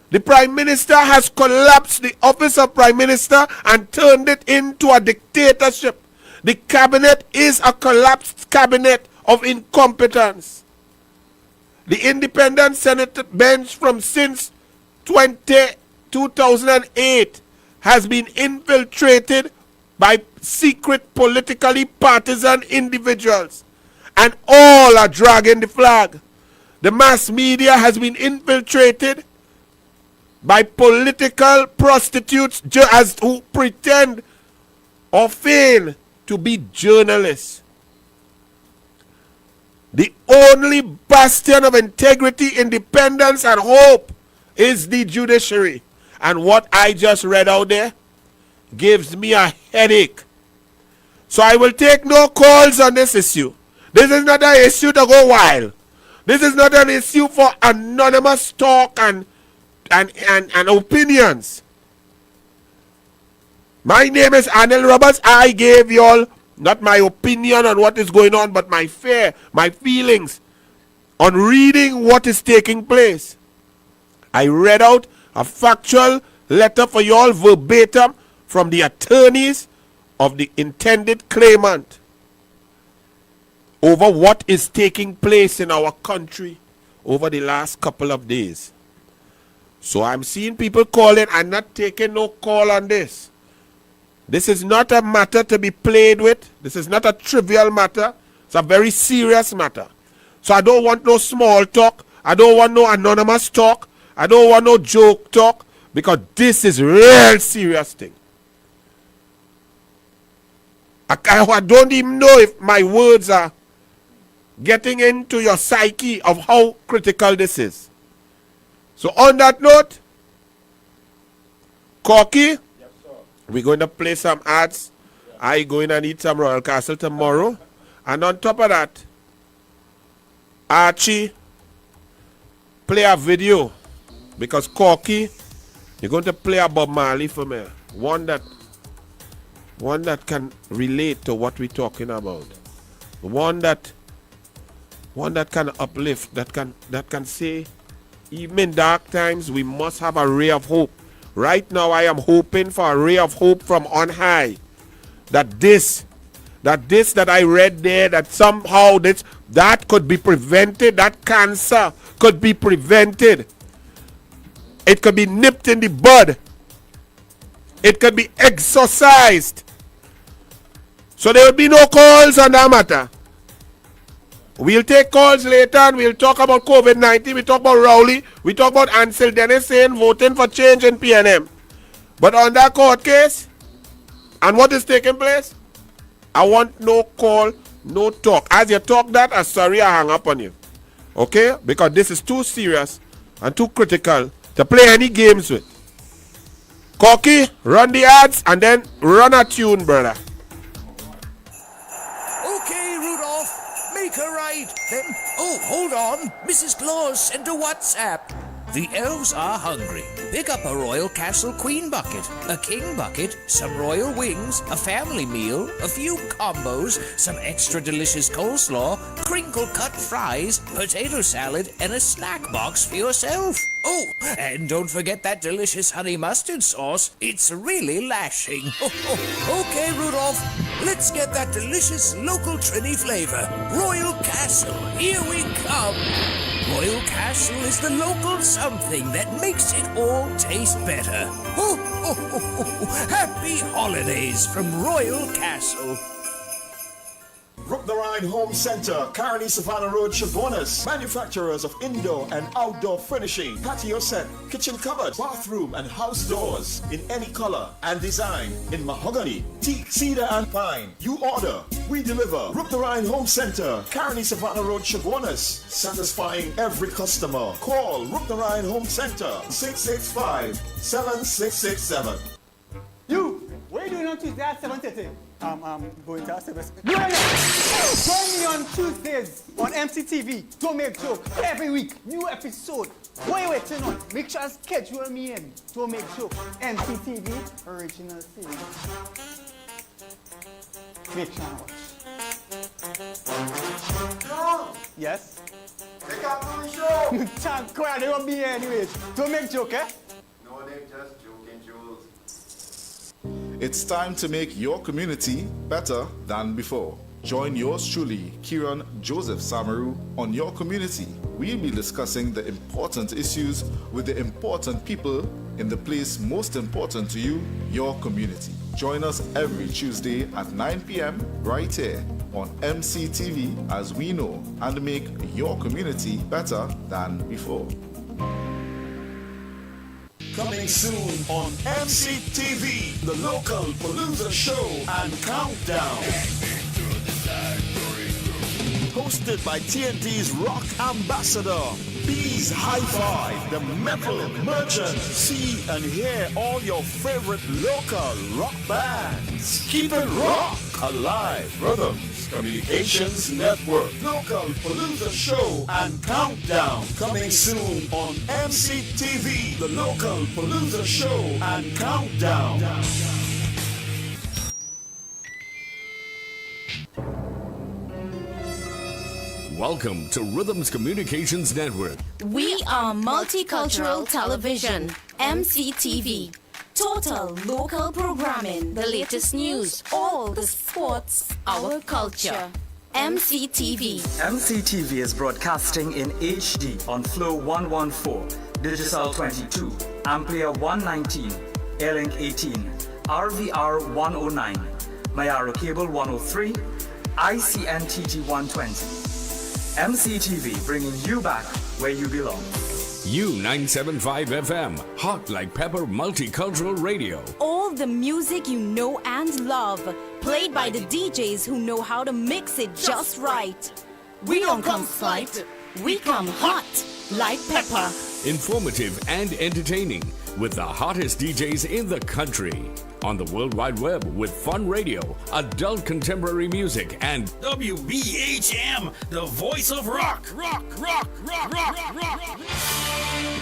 The Prime Minister has collapsed the Office of Prime Minister and turned it into a dictatorship. The Cabinet is a collapsed cabinet of incompetence. The Independent Senate bench from since 2008 has been infiltrated by secret politically partisan individuals, and all are dragging the flag. The mass media has been infiltrated by political prostitutes who pretend or feign to be journalists. The only bastion of integrity, independence, and hope is the judiciary. And what I just read out there gives me a headache. So I will take no calls on this issue. This is not an issue to go wild. This is not an issue for anonymous talk and opinions. My name is Anil Roberts. I gave y'all not my opinion on what is going on, but my fear, my feelings on reading what is taking place. I read out a factual letter for you all verbatim from the attorneys of the intended claimant over what is taking place in our country over the last couple of days. So I'm seeing people calling. I'm not taking no call on this. This is not a matter to be played with. This is not a trivial matter. It's a very serious matter. So I don't want no small talk. I don't want no anonymous talk. I don't want no joke talk, because this is real serious thing. I don't even know if my words are getting into your psyche of how critical this is. So on that note, Corky, we're going to play some ads. I going to eat some Royal Castle tomorrow. And on top of that, Archie, play a video. Because Corky, you're going to play a Bob Marley for me. One that can relate to what we're talking about. One that can uplift, that can say, even in dark times, we must have a ray of hope. Right now, I am hoping for a ray of hope from on high. That this that I read there, that somehow that could be prevented, that cancer could be prevented. It could be nipped in the bud. It could be exorcised. So there will be no calls on that matter. We'll take calls later and we'll talk about COVID-19. We talk about Rowley. We talk about Ansel Dennis saying voting for change in PNM. But on that court case and what is taking place, I want no call, no talk. As you talk that, I'm sorry I hang up on you. Okay? Because this is too serious and too critical to play any games with. Corky, run the ads and then run a tune, brother. Okay, Rudolph, make her right. Then, oh, hold on. Mrs. Claus sent a WhatsApp. The elves are hungry. Pick up a Royal Castle Queen bucket, a King bucket, some royal wings, a family meal, a few combos, some extra delicious coleslaw, crinkle-cut fries, potato salad, and a snack box for yourself. Oh, and don't forget that delicious honey mustard sauce. It's really lashing. Okay, Rudolph, let's get that delicious local Trini flavor. Royal Castle, here we come. Royal Castle is the local something that makes it all taste better. Happy holidays from Royal Castle. Brook the Rhine Home Center, Carney Savannah Road, Chabonas. Manufacturers of indoor and outdoor furnishing, patio set, kitchen cupboard, bathroom and house doors in any color and design in mahogany, teak, cedar and pine. You order, we deliver. Brook the Rhine Home Center, Carney Savannah Road, Chabonas. Satisfying every customer. Call Brook the Rhine Home Center, 665-7667. You, what are you doing on Tuesday at 7:30? Going to our service. Join me on Tuesdays on MCTV. Don't make joke. Every week, new episode. What are you waiting on? Make sure and schedule me in. Don't make joke. MCTV original series. Make sure and watch. Yes? Pick up the show! Thank God, they won't be here anyways. Don't make joke, eh? No, they're just joking, Jules. It's time to make your community better than before. Join yours truly, Kieran Joseph Samaru, on Your Community. We'll be discussing the important issues with the important people in the place most important to you, your community. Join us every Tuesday at 9 p.m. right here on MCTV as we know and make your community better than before. Coming soon on MCTV, the local Palooza show and countdown. Hosted by TNT's rock ambassador, Bees Hi-Fi, the metal merchant. See and hear all your favorite local rock bands. Keep it rock alive. Rhythms Communications Network. Local Palooza show and countdown. Coming soon on MCTV, the local Palooza show and countdown. Welcome to Rhythms Communications Network. We are Multicultural Television, MCTV. Total local programming, the latest news, all the sports, our culture. MCTV. MCTV is broadcasting in HD on Flow 114, Digital 22, Ampere 119, Airlink 18, RVR 109, Mayaro Cable 103, ICNTG 120. MCTV bringing you back where you belong. U975 FM, hot like pepper multicultural radio. All the music you know and love, played by the DJs who know how to mix it just right. We don't come slight, we come hot like pepper. Informative and entertaining with the hottest DJs in the country. On the World Wide Web with fun radio, adult contemporary music, and WBHM, the voice of rock.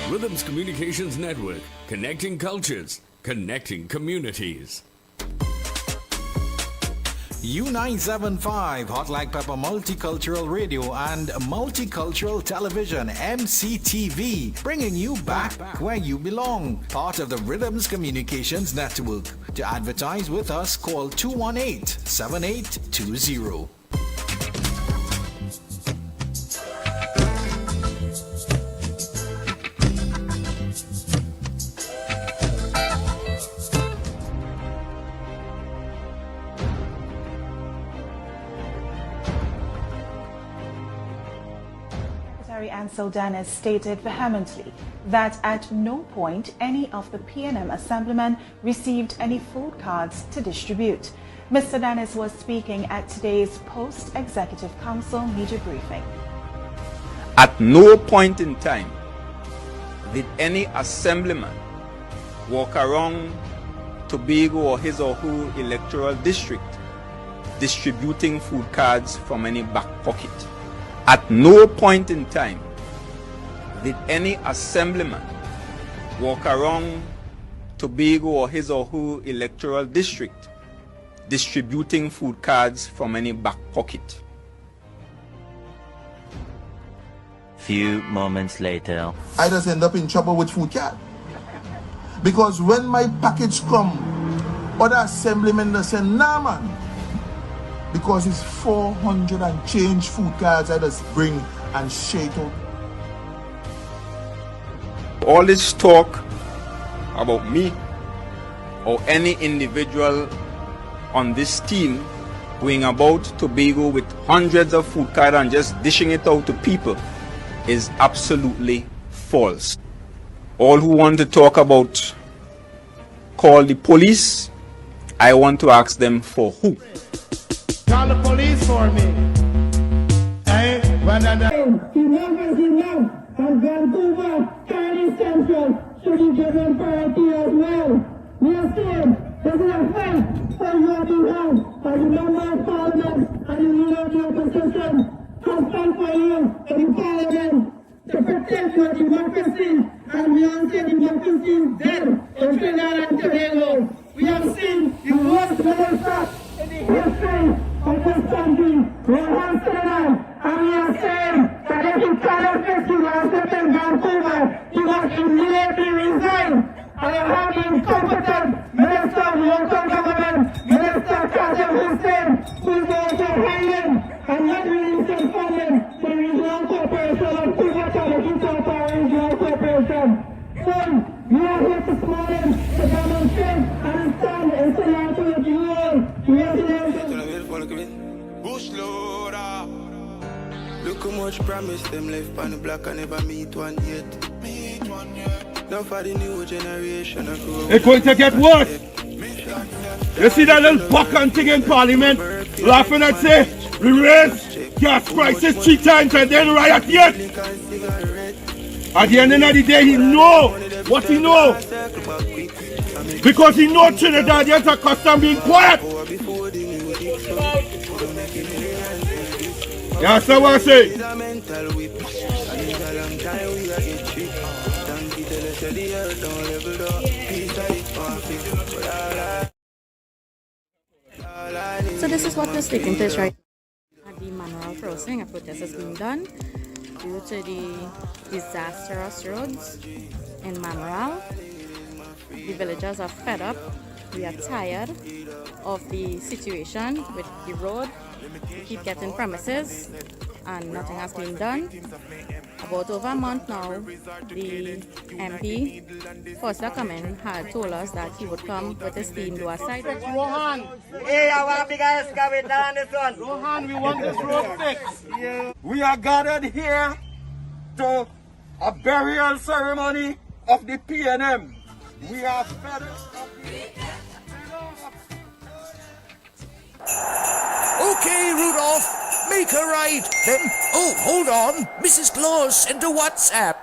Rhythms Communications Network, connecting cultures, connecting communities. U975, Hot Like Pepper Multicultural Radio and Multicultural Television, MCTV, bringing you back where you belong. Part of the Rhythms Communications Network. To advertise with us, call 218-7820. Ansel Dennis stated vehemently that at no point any of the PNM assemblymen received any food cards to distribute. Mr. Dennis was speaking at today's post-executive council media briefing. At no point in time did any assemblyman walk around Tobago or his or her electoral district distributing food cards from any back pocket. At no point in time did any assemblyman walk around Tobago or his or her electoral district distributing food cards from any back pocket. Few moments later, I just end up in trouble with food card. Because when my package come, other assemblymen they say, nah man, because it's 400 and change food cards I just bring and share it out. All this talk about me or any individual on this team going about Tobago with hundreds of food cards and just dishing it out to people is absolutely false. All who want to talk about call the police, I want to ask them for who? Call the police for me. Hey, and Vancouver County Central should be given priority as well. We are saying this is a fight for your behalf as a member of Parliament and the leader of the opposition. Have stand for you in Parliament to protect your democracy, and we all say democracy is dead in Trinidad and Tobago. We have seen the worst minister in the history of this country, Rohan Trinidad, and we are saying that if you cannot fix the landscape in Vancouver, you must immediately resign. And I have the incompetent Minister of Local Government, Minister Kazim Hussain, who is going to hiding and not releasing funding to the Regional Corporation of Cuba Charity Power Regional Corporation. So, we are here this morning to demonstrate and stand in solidarity with you all. We are Look how much promise them left on the block and never meet one yet. Now for the new generation of it's going to get worse. You see that little buckan thing in Parliament laughing and say, we raise gas prices 3 times and then riot yet. At the end of the day, he know what he know. Because he know Trinidadians are accustomed being quiet. Yeah, that's what I say. So this is what we're sticking to, right? the Manuel crossing. A protest has been done due to the disastrous roads in Manuel. The villagers are fed up. We are tired of the situation with the road. We keep getting promises and nothing has been done. About over a month now, the MP, Foster Cumming, had told us that he would come with his team to our side. Rohan! Hey, I want big excavator on this one. Rohan, we want this road fixed. Yeah. We are gathered here to a burial ceremony of the PNM. We are fed up. Okay, Rudolph, make a right. Then, oh, hold on. Mrs. Claus sent a WhatsApp.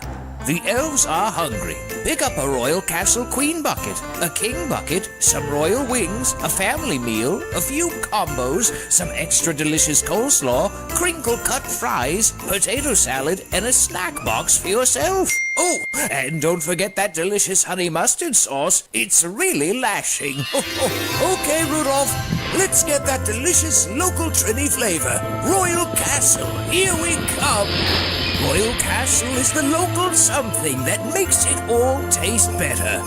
The elves are hungry. Pick up a Royal Castle Queen bucket, a King bucket, some royal wings, a family meal, a few combos, some extra delicious coleslaw, crinkle-cut fries, potato salad, and a snack box for yourself. Oh, and don't forget that delicious honey mustard sauce. It's really lashing. Okay, Rudolph, let's get that delicious local Trini flavor. Royal Castle, here we come. Royal Castle is the local something that makes it all taste better.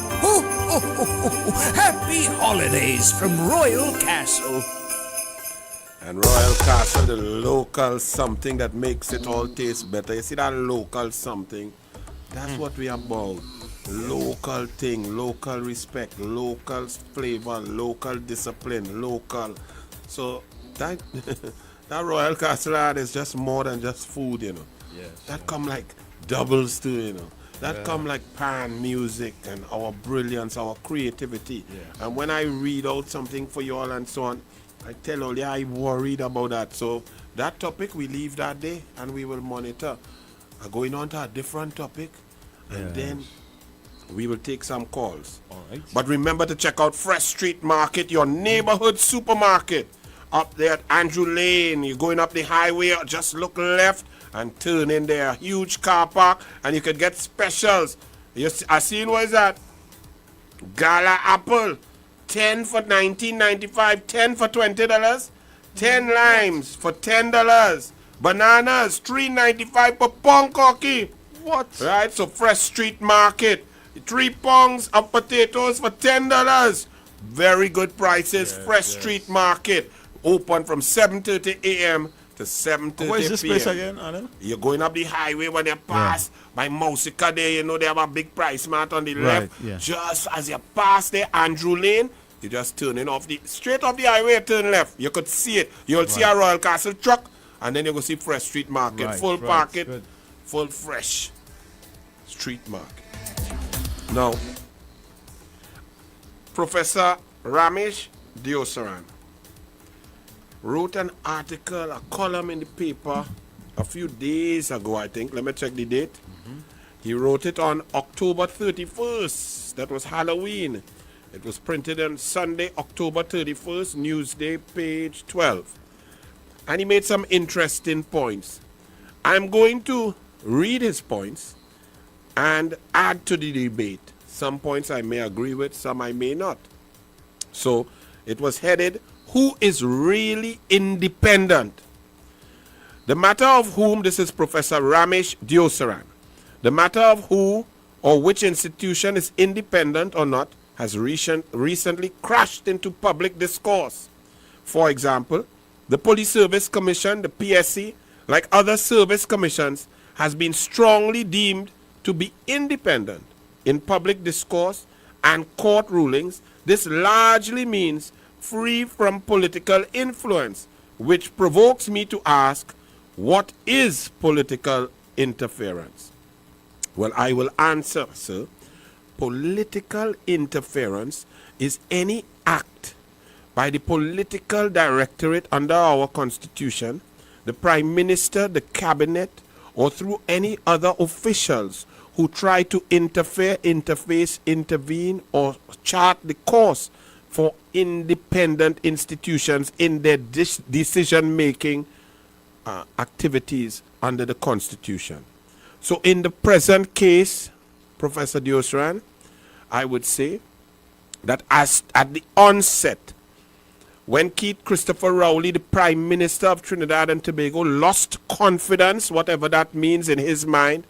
Happy holidays from Royal Castle. And Royal Castle, the local something that makes it all taste better. You see that local something? That's what we are about. Local thing, local respect, local flavor, local discipline, local. So that that Royal Castle is just more than just food, you know. Yes. That come like doubles too, you know. That come like pan music and our brilliance, our creativity. Yeah. And when I read out something for you all and so on, I tell all you I worried about that. So that topic we leave that day and we will monitor. Going on to a different topic, and then we will take some calls. All right. But remember to check out Fresh Street Market, your neighborhood supermarket. Up there at Andrew Lane, you're going up the highway, just look left and turn in there. Huge car park, and you could get specials. I seen what is that? Gala apple, 10 for $19.95, 10 for $20, 10 limes for $10. Bananas, $3.95 per pound, cocky. What? Right, so Fresh Street Market. 3 pounds of potatoes for $10. Very good prices. Fresh Street Market. Open from 7:30 a.m. to 7:30 p.m. Where is this place again, Anil? You're going up the highway when you pass by Mousica there. You know they have a big price mat on the left. Yeah. Just as you pass there, Andrew Lane, you just turning off straight off the highway, turn left. You could see it. You'll see a Royal Castle truck. And then you go see Fresh Street Market, full market, full fresh street market. Now, Professor Ramesh Diosaran wrote an article, a column in the paper a few days ago, I think. Let me check the date. He wrote it on October 31st. That was Halloween. It was printed on Sunday, October 31st, Newsday, page 12. And he made some interesting points. I'm going to read his points and add to the debate. Some points I may agree with, some I may not. So it was headed, Who is Really Independent? The matter of whom, this is Professor Ramesh Diosaran, the matter of who or which institution is independent or not has recently crashed into public discourse. For example, the Police Service Commission, the PSC, like other service commissions, has been strongly deemed to be independent in public discourse and court rulings. This largely means free from political influence, which provokes me to ask, what is political interference? Well, I will answer, sir. Political interference is any act by the political directorate under our Constitution, the Prime Minister, the Cabinet, or through any other officials who try to interfere, interface, intervene, or chart the course for independent institutions in their decision-making activities under the Constitution. So in the present case, Professor Diosaran, I would say that as at the onset when Keith Christopher Rowley, the Prime Minister of Trinidad and Tobago, lost confidence, whatever that means in his mind,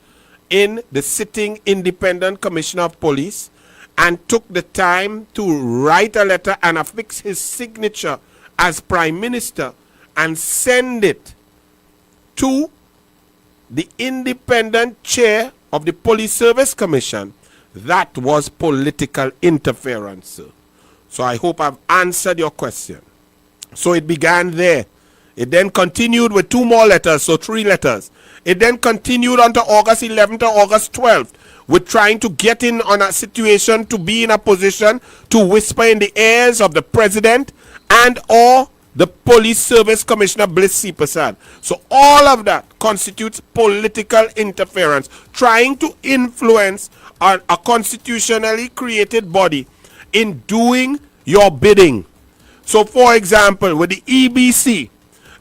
in the sitting Independent Commissioner of Police, and took the time to write a letter and affix his signature as Prime Minister and send it to the independent chair of the Police Service Commission, that was political interference, sir. So I hope I've answered your question. So it began there. It then continued with 2 more letters, so 3 letters. It then continued on to August 11th or August 12th with trying to get in on a situation to be in a position to whisper in the ears of the president and or the Police Service Commissioner Bliss C. Prasad. So all of that constitutes political interference, trying to influence a constitutionally created body in doing your bidding. So for example, with the EBC,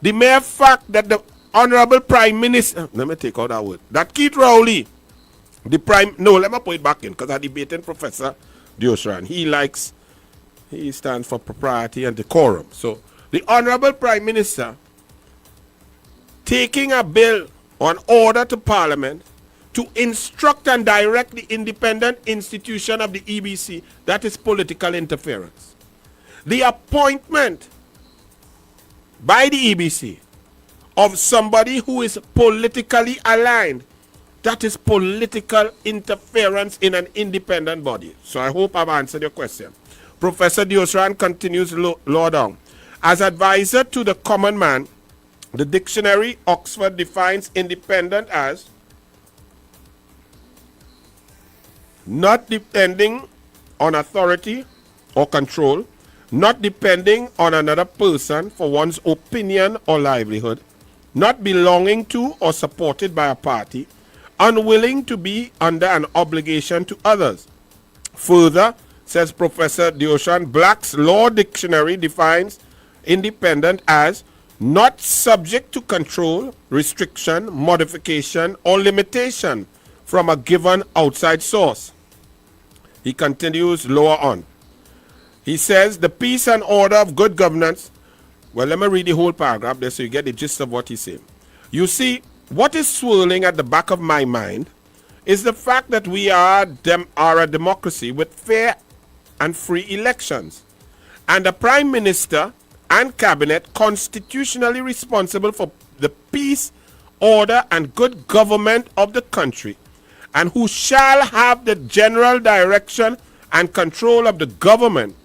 the mere fact that the Honorable Prime Minister, let me take out that word, that Keith Rowley, let me put it back in, because I'm debating Professor Diosran. He stands for propriety and decorum. So the Honorable Prime Minister taking a bill on order to Parliament to instruct and direct the independent institution of the EBC, that is political interference. The appointment by the EBC of somebody who is politically aligned, that is political interference in an independent body. So I hope I've answered your question. Professor Diosran continues lower down. As advisor to the common man, the dictionary Oxford defines independent as not depending on authority or control, not depending on another person for one's opinion or livelihood, not belonging to or supported by a party, unwilling to be under an obligation to others. Further, says Professor Dioshan, Black's Law Dictionary defines independent as not subject to control, restriction, modification, or limitation from a given outside source. He continues lower on. He says the peace and order of good governance. Well, let me read the whole paragraph there so you get the gist of what he's saying. You see, what is swirling at the back of my mind is the fact that we are a democracy with fair and free elections, and the Prime Minister and Cabinet constitutionally responsible for the peace, order, and good government of the country, and who shall have the general direction and control of the government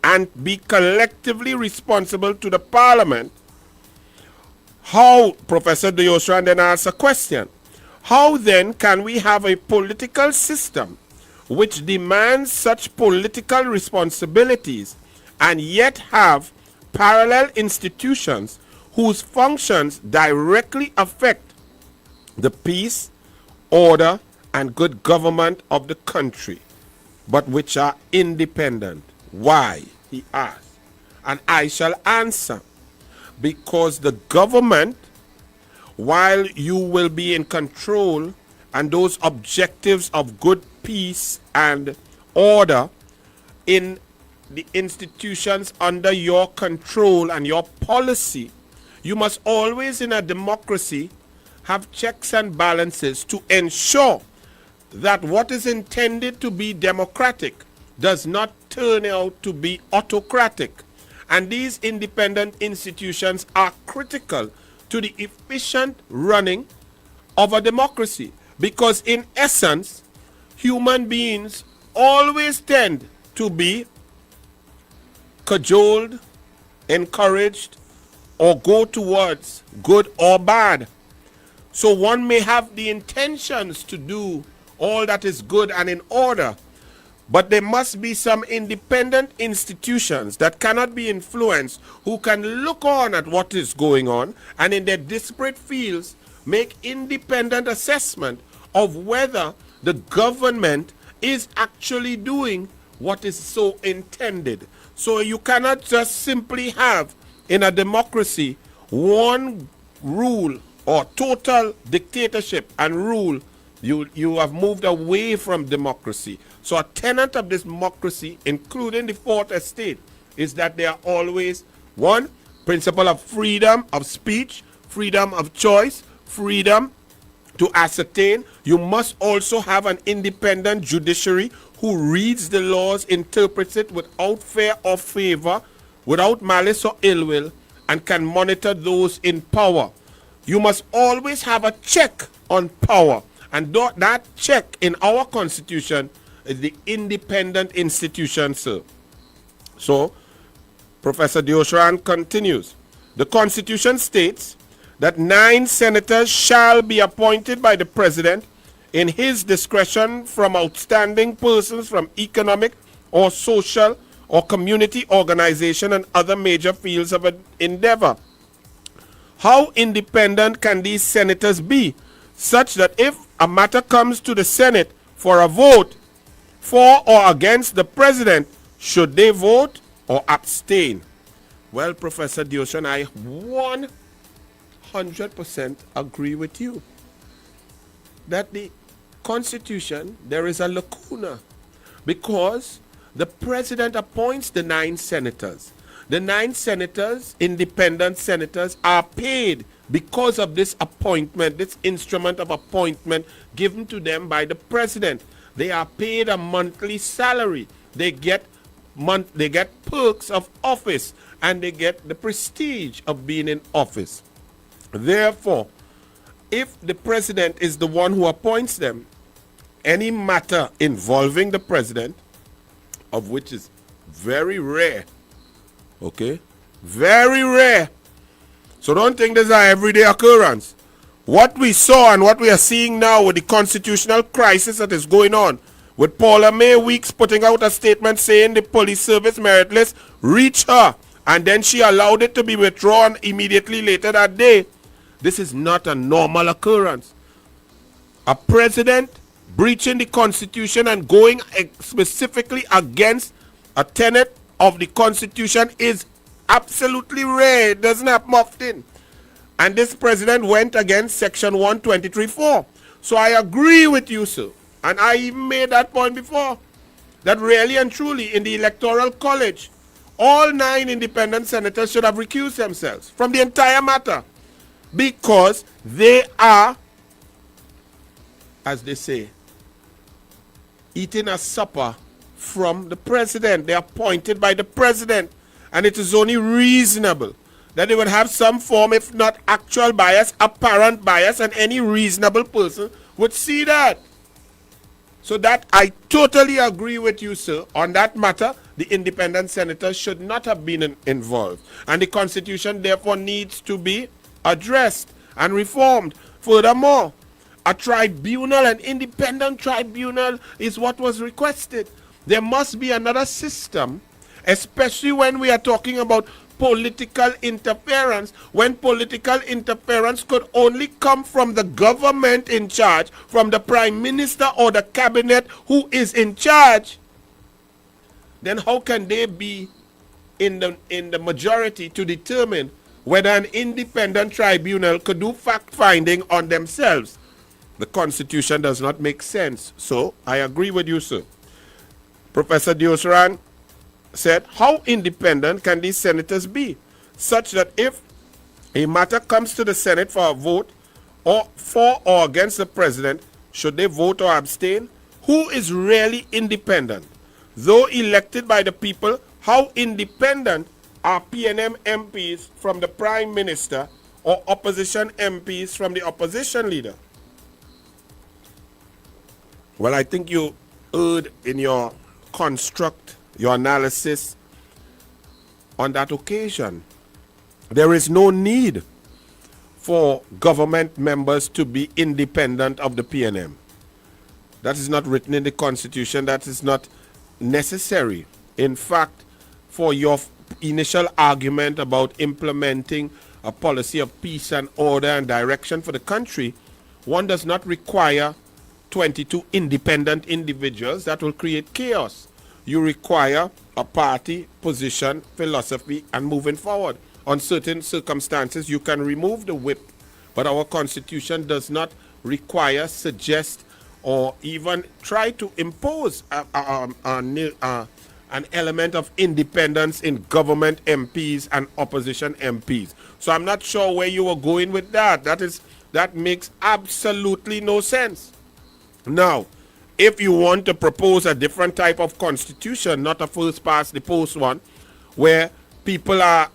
and be collectively responsible to the Parliament. How, Professor Diosran then asks a question, how then can we have a political system which demands such political responsibilities and yet have parallel institutions whose functions directly affect the peace, order, and good government of the country, but which are independent? Why? He asks. And I shall answer. Because the government, while you will be in control and those objectives of good peace and order in the institutions under your control and your policy, you must always in a democracy have checks and balances to ensure that what is intended to be democratic does not turn out to be autocratic. And these independent institutions are critical to the efficient running of a democracy, because in essence, human beings always tend to be cajoled, encouraged, or go towards good or bad. So one may have the intentions to do all that is good and in order, but there must be some independent institutions that cannot be influenced, who can look on at what is going on and in their disparate fields make independent assessment of whether the government is actually doing what is so intended. So you cannot just simply have in a democracy one rule or total dictatorship and rule. You have moved away from democracy. So a tenet of this democracy, including the Fourth Estate, is that there are always, one, principle of freedom of speech, freedom of choice, freedom to ascertain. You must also have an independent judiciary who reads the laws, interprets it without fear or favor, without malice or ill will, and can monitor those in power. You must always have a check on power, and that check in our constitution is the independent institution, sir. So, Professor Deosran continues. The constitution states that 9 senators shall be appointed by the president in his discretion from outstanding persons from economic or social or community organization and other major fields of endeavor. How independent can these senators be, such that if a matter comes to the Senate for a vote for or against the president, should they vote or abstain? Well, Professor Deosran, I 100% agree with you that the Constitution, there is a lacuna, because the president appoints the 9 senators. The 9 senators, independent senators, are paid because of this appointment, this instrument of appointment given to them by the president. They are paid a monthly salary. They get perks of office, and they get the prestige of being in office. Therefore, if the president is the one who appoints them, any matter involving the president, of which is very rare, okay, very rare. So don't think this is an everyday occurrence. What we saw and what we are seeing now with the constitutional crisis that is going on, with Paula May Weeks putting out a statement saying the police service merit list reached her, and then she allowed it to be withdrawn immediately later that day. This is not a normal occurrence. A president breaching the Constitution and going specifically against a tenet of the Constitution is absolutely rare. It doesn't happen often. And this president went against Section 123.4. So I agree with you, sir. And I even made that point before, that really and truly in the Electoral College, all 9 independent senators should have recused themselves from the entire matter, because they are, as they say, eating a supper from the president. They are appointed by the president, and it is only reasonable that they would have some form, if not actual bias, apparent bias, and any reasonable person would see that. So that I totally agree with you, sir. On that matter, the independent senators should not have been involved, and the Constitution therefore needs to be addressed and reformed. Furthermore, a tribunal, an independent tribunal, is what was requested. There must be another system, especially when we are talking about political interference, when political interference could only come from the government in charge, from the prime minister or the cabinet who is in charge. Then how can they be in the majority to determine whether an independent tribunal could do fact-finding on themselves? The Constitution does not make sense. So I agree with you, sir. Professor Deosran said, how independent can these senators be, such that if a matter comes to the Senate for a vote or for or against the president, should they vote or abstain? Who is really independent? Though elected by the people, how independent are PNM MPs from the prime minister or opposition MPs from the opposition leader? Well, I think you erred in your construct, your analysis on that occasion. There is no need for government members to be independent of the PNM. That is not written in the Constitution. That is not necessary. In fact, for your initial argument about implementing a policy of peace and order and direction for the country, one does not require 22 independent individuals. That will create chaos. You require a party, position, philosophy, and moving forward. On certain circumstances, you can remove the whip, but our Constitution does not require, suggest, or even try to impose an element of independence in government MPs and opposition MPs. So I'm not sure where you were going with that. That makes absolutely no sense. Now, if you want to propose a different type of constitution, not a first past the post one, where people are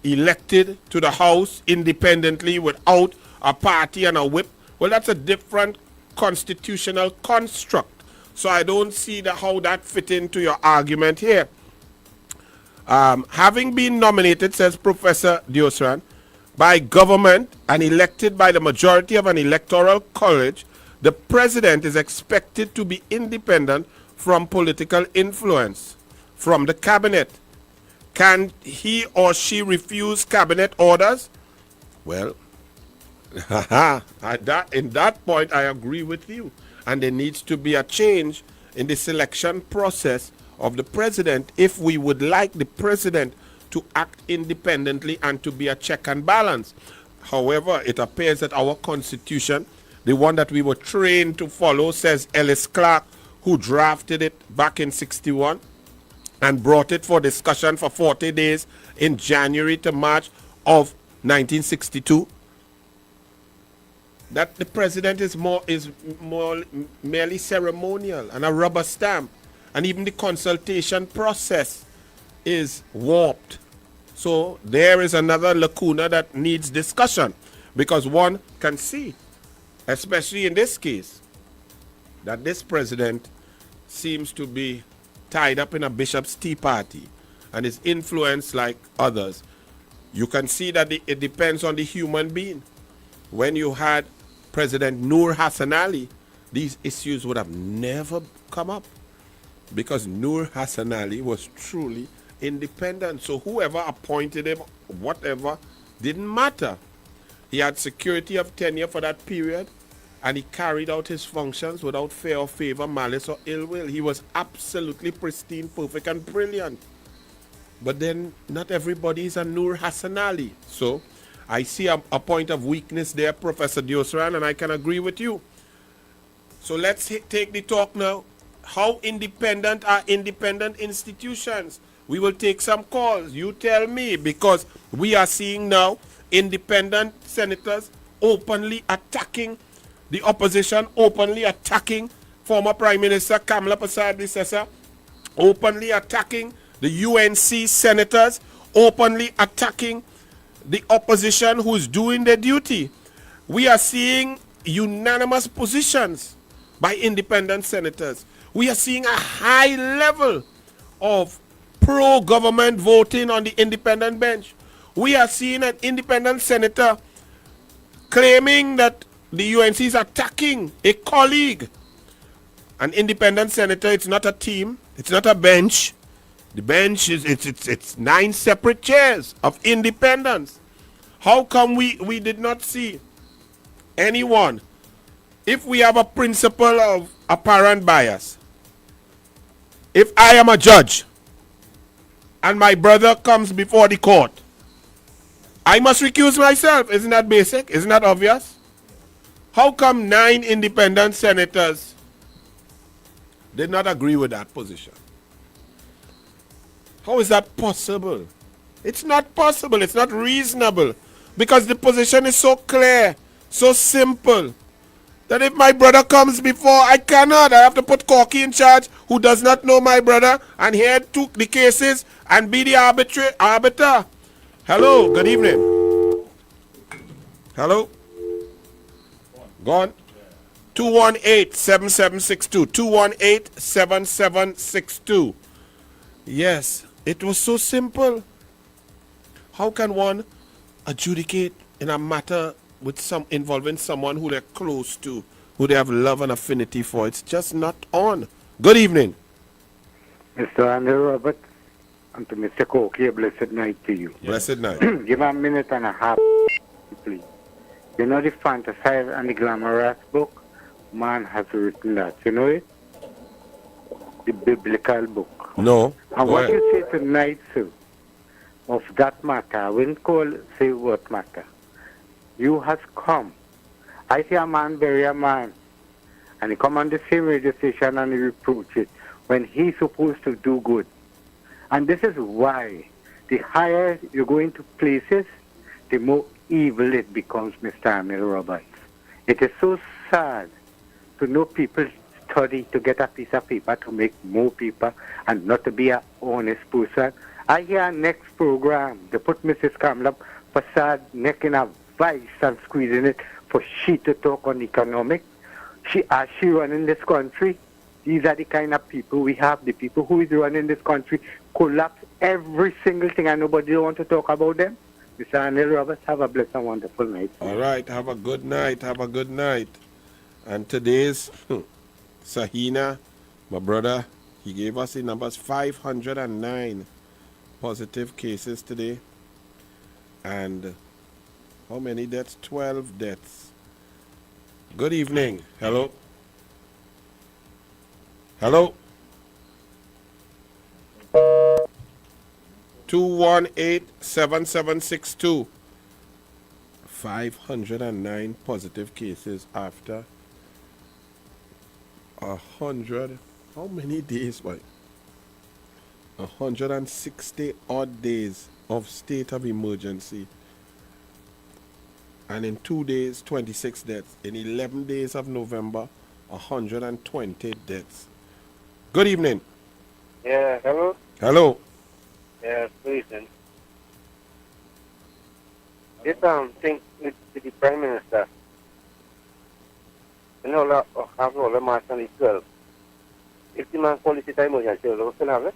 elected to the House independently without a party and a whip, well, that's a different constitutional construct. So I don't see how that fit into your argument here. Having been nominated, says Professor Diosran, by government and elected by the majority of an electoral college, the president is expected to be independent from political influence from the cabinet. Can he or she refuse cabinet orders? Well, in that point, I agree with you. And there needs to be a change in the selection process of the president if we would like the president to act independently and to be a check and balance. However, it appears that our constitution, the one that we were trained to follow, says Ellis Clark, who drafted it back in 61 and brought it for discussion for 40 days in January to March of 1962, that the president is more merely ceremonial and a rubber stamp, and even the consultation process is warped. So there is another lacuna that needs discussion, because one can see, especially in this case, that this president seems to be tied up in a bishop's tea party and is influenced like others. You can see that it depends on the human being. When you had President Nur Hassan Ali, these issues would have never come up, because Nur Hassan Ali was truly independent. So whoever appointed him, whatever, didn't matter. He had security of tenure for that period, and he carried out his functions without fear or favor, malice or ill will. He was absolutely pristine, perfect, and brilliant. But then not everybody is a Nur Hassan Ali. So I see a point of weakness there, Professor Diosran, and I can agree with you. So let's take the talk now. How independent are independent institutions? We will take some calls. You tell me, because we are seeing now independent senators openly attacking the opposition, openly attacking former Prime Minister Kamala Persad-Bissessar, openly attacking the UNC senators, openly attacking the opposition who's doing their duty. We are seeing unanimous positions by independent senators. We are seeing a high level of pro-government voting on the independent bench. We are seeing an independent senator claiming that the UNC is attacking a colleague. An independent senator, it's not a team, it's not a bench. The bench is it's 9 separate chairs of independence. How come we did not see anyone? If we have a principle of apparent bias, if I am a judge and my brother comes before the court, I must recuse myself. Isn't that basic? Isn't that obvious? How come 9 independent senators did not agree with that position? How is that possible? It's not possible. It's not reasonable, because the position is so clear, so simple, that if my brother comes before, I cannot. I have to put Corky in charge, who does not know my brother, and here took the cases and be the arbiter. Hello, good evening. Hello? Gone? 218-7762. 218-7762. Yes, it was so simple. How can one adjudicate in a matter with involving someone who they're close to, who they have love and affinity for? It's just not on. Good evening. Mr. Anil Robert, and to Mr. Corky, a blessed night to you. Blessed night. Give me a minute and a half, please. You know the Fantasize and the Glamorous book? Man has written that. You know it? The biblical book. No. And what you say tonight, sir, of that matter, I won't call say what matter. You has come. I see a man bury a man, and he come on the same radio station and he reproach it. when he's supposed to do good. And this is why the higher you go into places, the more evil it becomes, Mr. Anil Roberts. It is so sad to know people study to get a piece of paper to make more paper and not to be an honest person. I hear next program, they put Mrs. Kamla Prasad neck in a vice and squeezing it for she to talk on economic. She running this country. These are the kind of people we have. The people who is running this country collapse every single thing and nobody want to talk about them. Mr. Anil Roberts, have a blessed and wonderful night. All right, have a good night. Have a good night. And today's Sahina, my brother, he gave us the numbers 509 positive cases today. And how many deaths? 12 deaths. Good evening. Hello. Hello. 218-7762. 509 positive cases after 100. How many days? 160 odd days of state of emergency. And in 2 days, 26 deaths. In 11 days of November, 120 deaths. Good evening. Yeah, hello? Hello. Yeah, listen. This thing with the Prime Minister. You know, have all the March on the 12th. If the man call it a emergency, what's going to have it?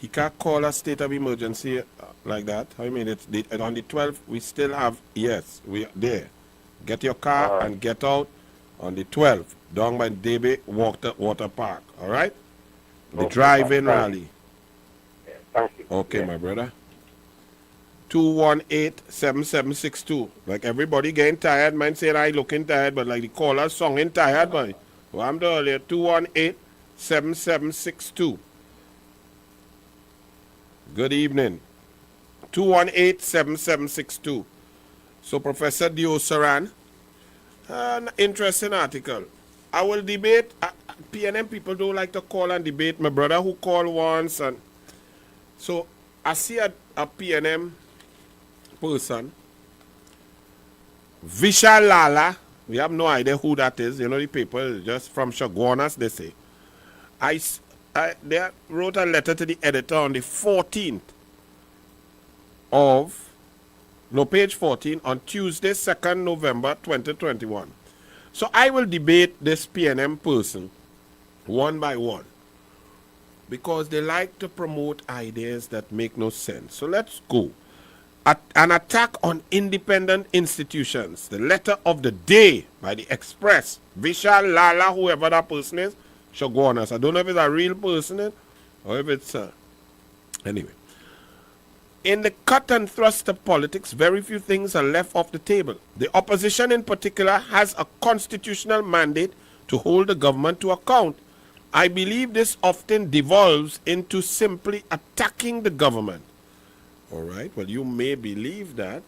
He can't call a state of emergency like that. I mean, it's on the 12th, we still have, yes, we are there. Get your car and get out on the 12th, down by Debe Water Park, all right? The drive-in rally. Yeah, thank you. Okay, my brother. 218-7762. Like everybody getting tired, man saying I looking tired, but like the caller songing tired, man. Well, I'm the earlier. 218-7762. Good evening. 218-7762. So Professor Diosaran, an interesting article. I will debate. PNM people don't like to call and debate. My brother who called once, and so I see a PNM person, Vishal Lala. We have no idea who that is. You know, the people just from Shagwanas, they say. They wrote a letter to the editor on the 14th of, no, page 14, on Tuesday, 2nd November 2021. So I will debate this PNM person one by one because they like to promote ideas that make no sense. So let's go. An attack on independent institutions. The letter of the day by the Express. Vishal Lala, whoever that person is, Shagwanas. I don't know if it's a real person or if it's anyway. In the cut and thrust of politics, very few things are left off the table. The opposition in particular has a constitutional mandate to hold the government to account. I believe this often devolves into simply attacking the government. All right, well, you may believe that,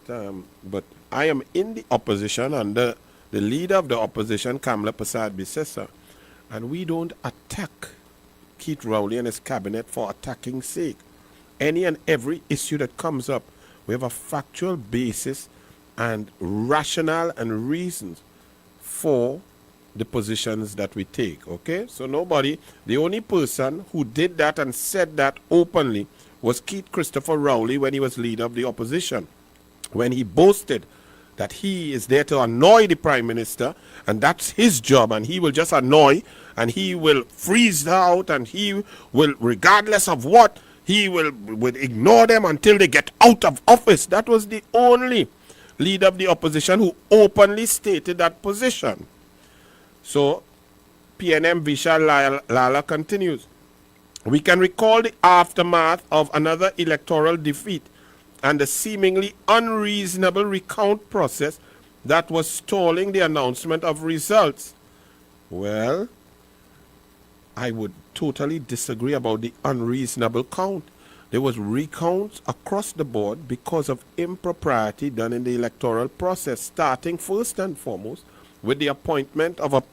but I am in the opposition under the leader of the opposition, Kamla Prasad Bisesa, and we don't attack Keith Rowley and his cabinet for attacking sake. Any and every issue that comes up, we have a factual basis and rationale and reasons for the positions that we take, okay? So nobody, the only person who did that and said that openly was Keith Christopher Rowley when he was leader of the opposition, when he boasted that he is there to annoy the Prime Minister and that's his job and he will just annoy and he will freeze out and he will, regardless of what, he will ignore them until they get out of office. That was the only leader of the opposition who openly stated that position. So PNM Vishal Lala continues. We can recall the aftermath of another electoral defeat and the seemingly unreasonable recount process that was stalling the announcement of results. Well, I would totally disagree about the unreasonable count. There was recounts across the board because of impropriety done in the electoral process, starting first and foremost with the appointment of a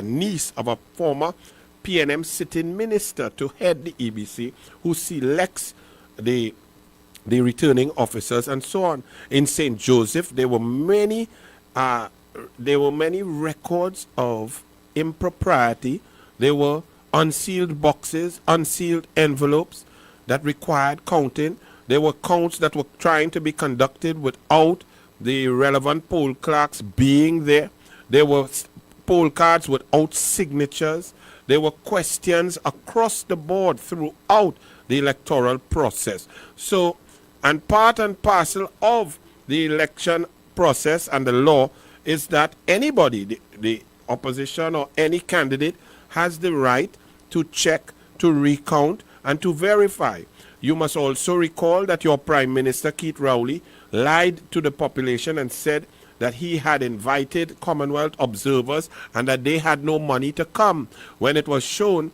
niece of a former PNM sitting minister to head the EBC, who selects the returning officers and so on. In St. Joseph, there were many records of impropriety. There were unsealed boxes, unsealed envelopes that required counting. There were counts that were trying to be conducted without the relevant poll clerks being there. There were poll cards without signatures. There were questions across the board throughout the electoral process. So, and part and parcel of the election process and the law is that anybody, the opposition or any candidate, has the right to check, to recount, and to verify. You must also recall that your Prime Minister, Keith Rowley, lied to the population and said that he had invited Commonwealth observers and that they had no money to come, when it was shown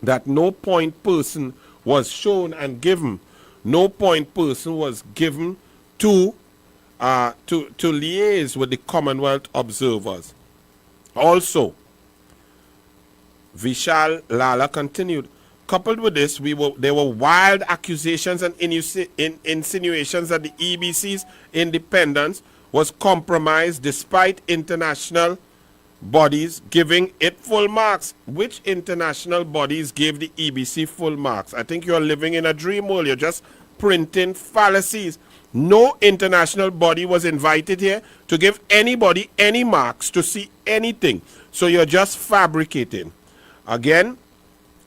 that no point person was shown and given. No point person was given to liaise with the Commonwealth observers. Also, Vishal Lala continued, coupled with this, there were wild accusations and insinuations that the EBC's independence was compromised despite international bodies giving it full marks. Which international bodies gave the EBC full marks? I think you're living in a dream world. You're just printing fallacies. No international body was invited here to give anybody any marks to see anything. So you're just fabricating. Again,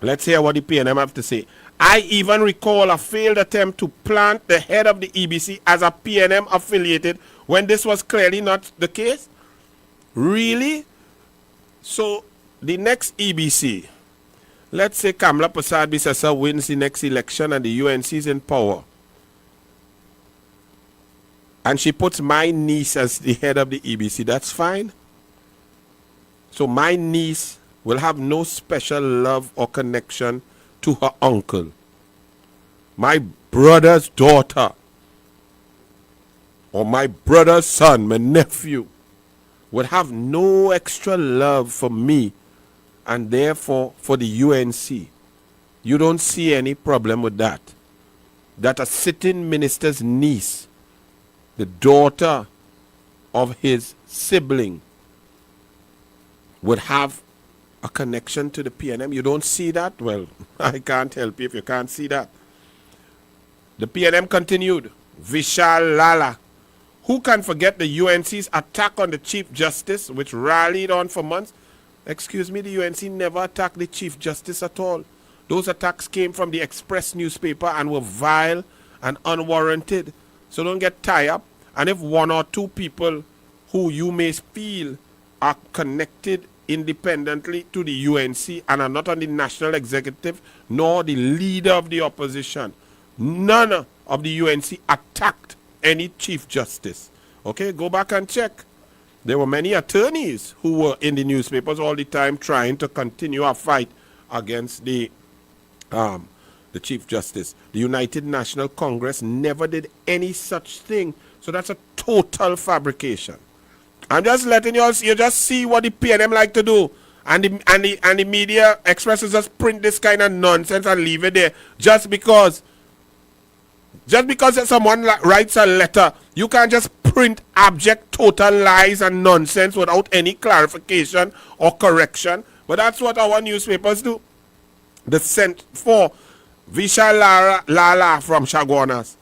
let's hear what the PNM have to say. I even recall a failed attempt to plant the head of the EBC as a PNM affiliated when this was clearly not the case. Really? So the next EBC, let's say Kamla Prasad Bisesa wins the next election and the UNC is in power, and she puts my niece as the head of the EBC, that's fine. So my niece will have no special love or connection to her uncle. My brother's daughter or my brother's son, my nephew, would have no extra love for me and therefore for the UNC. You don't see any problem with that. That a sitting minister's niece, the daughter of his sibling, would have a connection to the PNM. You don't see that? Well, I can't help you if you can't see that. The PNM continued. Vishal Lala. Who can forget the UNC's attack on the Chief Justice, which rallied on for months? Excuse me, the UNC never attacked the Chief Justice at all. Those attacks came from the Express newspaper and were vile and unwarranted. So don't get tied up. And if one or two people who you may feel are connected independently to the UNC and are not on the national executive nor the leader of the opposition, none of the UNC attacked any Chief Justice. Okay, go back and check. There were many attorneys who were in the newspapers all the time trying to continue a fight against the Chief Justice. The United National Congress never did any such thing. So that's a total fabrication. I'm just letting you all see, you just see what the PNM like to do. And the media expresses just print this kind of nonsense and leave it there. Just because someone writes a letter, you can't just print abject total lies and nonsense without any clarification or correction. But that's what our newspapers do. The sent for Vishal Lala from Chaguanas.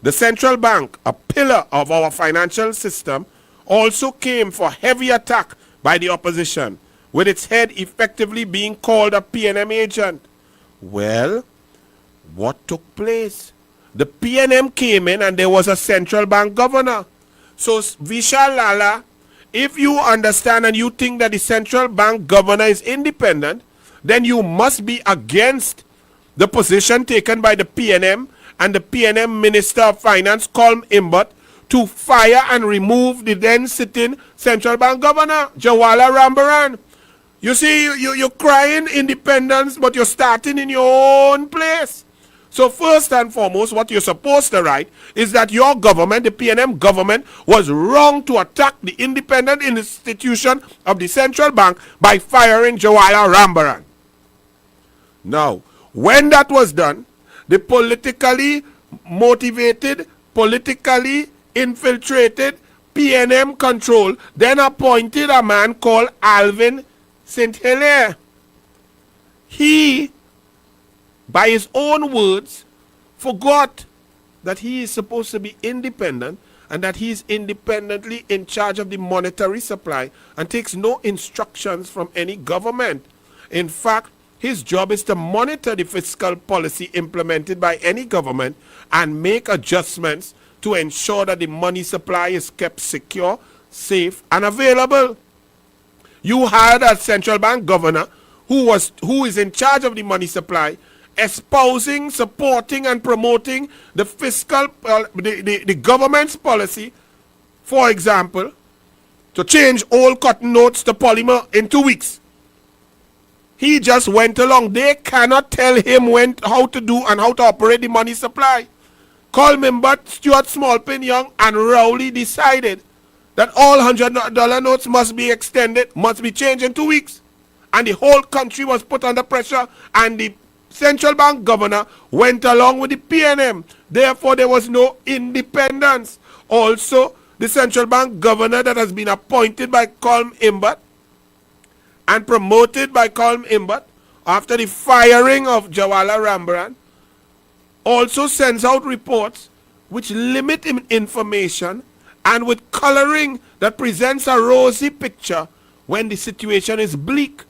The central bank, a pillar of our financial system, also came for heavy attack by the opposition, with its head effectively being called a PNM agent. Well, what took place? The PNM came in and there was a central bank governor. So Vishal Lala, if you understand and you think that the central bank governor is independent, then you must be against the position taken by the PNM and the PNM Minister of Finance, Colm Imbot, to fire and remove the then sitting central bank governor, Jawala Rambaran. You see, you're crying independence, but you're starting in your own place. So first and foremost, what you're supposed to write is that your government, the PNM government, was wrong to attack the independent institution of the central bank by firing DouglAR Rambaran. Now, when that was done, the politically motivated, politically infiltrated PNM control then appointed a man called Alvin St. Hilaire. He, by his own words, forgot that he is supposed to be independent and that he is independently in charge of the monetary supply and takes no instructions from any government. In fact, his job is to monitor the fiscal policy implemented by any government and make adjustments to ensure that the money supply is kept secure, safe, and available. You hired a central bank governor who is in charge of the money supply, espousing, supporting, and promoting the fiscal, the government's policy, for example, to change old cotton notes to polymer in 2 weeks. He just went along. They cannot tell him how to do and how to operate the money supply. Colmimbat, Stuart Smallpin Young, and Rowley decided that all $100 notes must be extended, must be changed in 2 weeks. And the whole country was put under pressure, and the central bank governor went along with the PNM. Therefore, there was no independence. Also, the central bank governor that has been appointed by Colm Imbat and promoted by Colm Imbat after the firing of DouglAR Rambaran also sends out reports which limit information and with coloring that presents a rosy picture when the situation is bleak.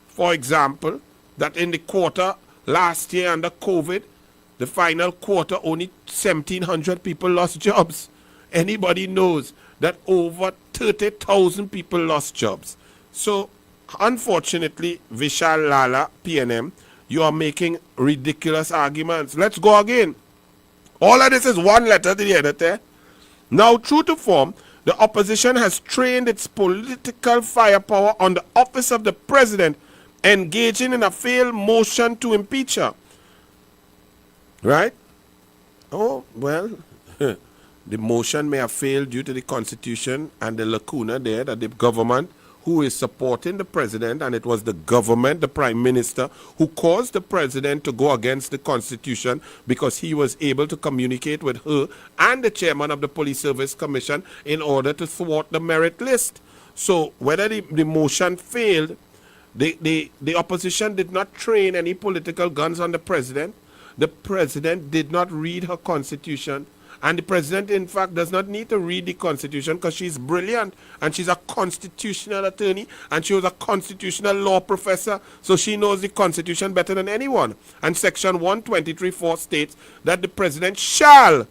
For example, that in the quarter last year under COVID, the final quarter, only 1,700 people lost jobs. Anybody knows that over 30,000 people lost jobs. So, unfortunately, Vishal Lala, PNM, you are making ridiculous arguments. Let's go again. All of this is one letter to the editor. Now, true to form, the opposition has trained its political firepower on the office of the president, engaging in a failed motion to impeach her. Right? Oh, well, the motion may have failed due to the constitution and the lacuna there that the government who is supporting the president, and it was the government, the prime minister, who caused the president to go against the constitution because he was able to communicate with her and the chairman of the Police Service Commission in order to thwart the merit list. So whether the motion failed, the opposition did not train any political guns on the president. The president did not read her constitution. And the president, in fact, does not need to read the constitution because she's brilliant and she's a constitutional attorney and she was a constitutional law professor, so she knows the constitution better than anyone. And section 123(4) states that the president shall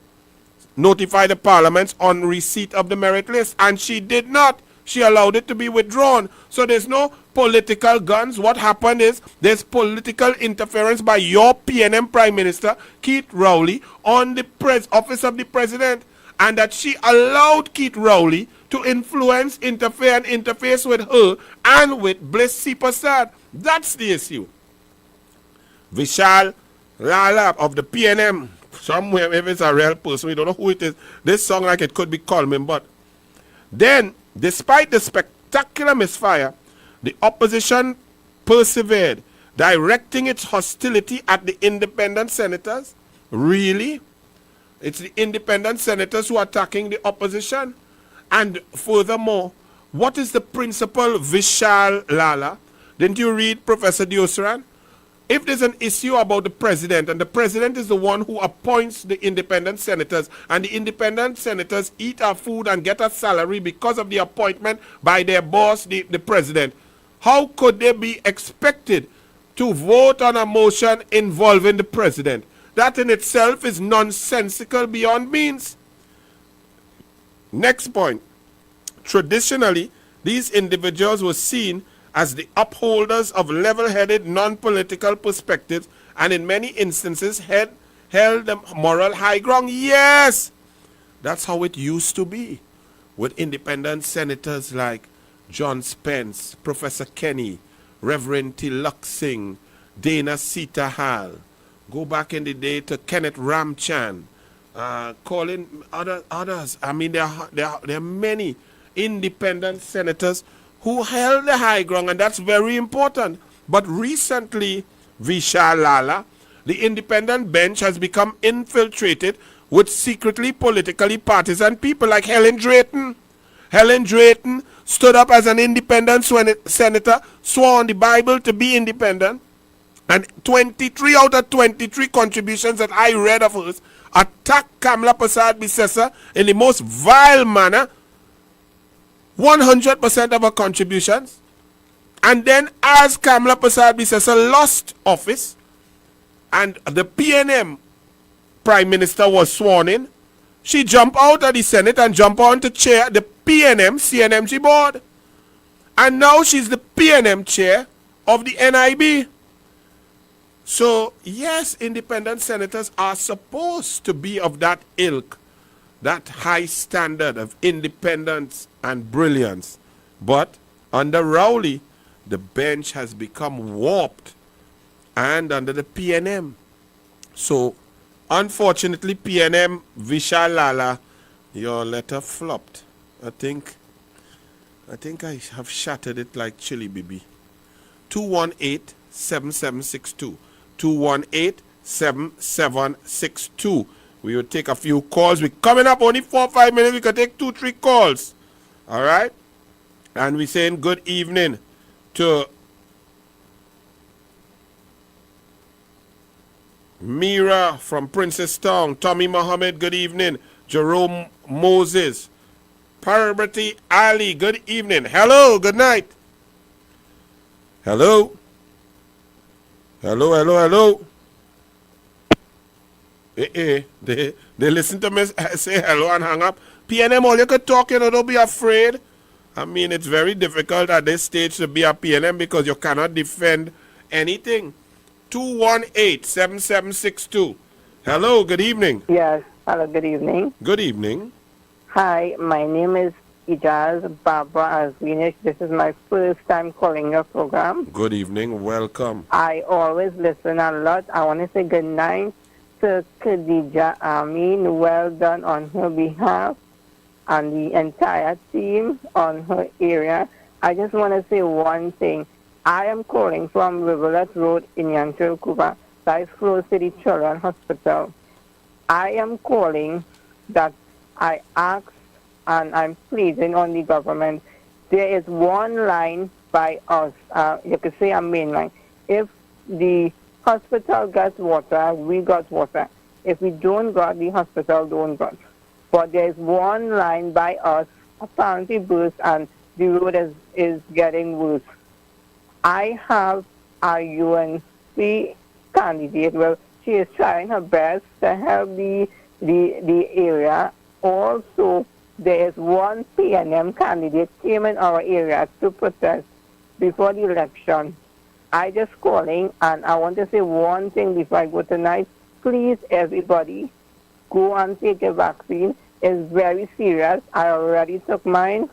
notify the parliaments on receipt of the merit list, and she did not. She allowed it to be withdrawn. So there's no political guns. What happened is there's political interference by your PNM Prime Minister, Keith Rowley, on the office of the president, and that she allowed Keith Rowley to influence, interfere, and interface with her and with Bliss Sipasad. That's the issue. Vishal Lala of the PNM, somewhere, if it's a real person, we don't know who it is. This song like it could be Coleman, but then, despite the spectacular misfire, the opposition persevered, directing its hostility at the independent senators. Really? It's the independent senators who are attacking the opposition. And furthermore, what is the principal Vishal Lala? Didn't you read Professor Diosran? If there's an issue about the president, and the president is the one who appoints the independent senators, and the independent senators eat our food and get a salary because of the appointment by their boss, the president, how could they be expected to vote on a motion involving the president? That in itself is nonsensical beyond means. Next point. Traditionally, these individuals were seen as the upholders of level-headed non-political perspectives, and in many instances held the moral high ground. Yes! That's how it used to be with independent senators like John Spence, Professor Kenny, Reverend Tilak Singh, Dana Sita Hall, Go back in the day to Kenneth Ramchan, calling others. I mean, there are many independent senators who held the high ground, and that's very important. But recently, Vishal Lala, the independent bench has become infiltrated with secretly politically partisan people like Helen Drayton. Helen Drayton stood up as an independent senator, swore on the Bible to be independent, and 23 out of 23 contributions that I read of hers attacked Kamla Prasad Bisesa in the most vile manner. 100% of her contributions. And then as Kamla Prasad Bisesa lost office and the PNM Prime Minister was sworn in, she jumped out of the Senate and jumped on to chair the PNM CNMG board. And now she's the PNM chair of the NIB. So, yes, independent senators are supposed to be of that ilk, that high standard of independence and brilliance. But under Rowley, the bench has become warped, and under the PNM. So, unfortunately, PNM, Vishal Lala, your letter flopped. I think I have shattered it like Chili Bibi. 218-7762. 218-7762. We will take a few calls. We're coming up only 4 or 5 minutes. We can take 2-3 calls. All right? And we're saying good evening to Mira from Princestown. Tommy Mohammed, good evening. Jerome Moses. Parvati Ali, good evening. Hello, good night. Hello. Hello. They listen to me say hello and hang up. PNM, all you could talk, don't be afraid. I mean, it's very difficult at this stage to be a PNM because you cannot defend anything. 218-7762. Hello, good evening. Yes, hello, good evening. Good evening. Hi, my name is Ijaz Barbara Azwinish. This is my first time calling your program. Good evening, welcome. I always listen a lot. I want to say good night to Khadija Amin. Well done on her behalf and the entire team on her area. I just want to say one thing. I am calling from Rivulet Road in Yantil, Cuba. That is close to the Children's Hospital. I am calling that I ask and I'm pleading on the government. There is one line by us, you could say a main line. If the hospital gets water, we got water. If we don't got, the hospital don't got. But there is one line by us, apparently burst, and the road is getting worse. I have a UNC candidate. Well, she is trying her best to help the area. Also, there is one PNM candidate came in our area to protest before the election. I just calling, and I want to say one thing before I go tonight. Please, everybody, go and take a vaccine. It's very serious. I already took mine.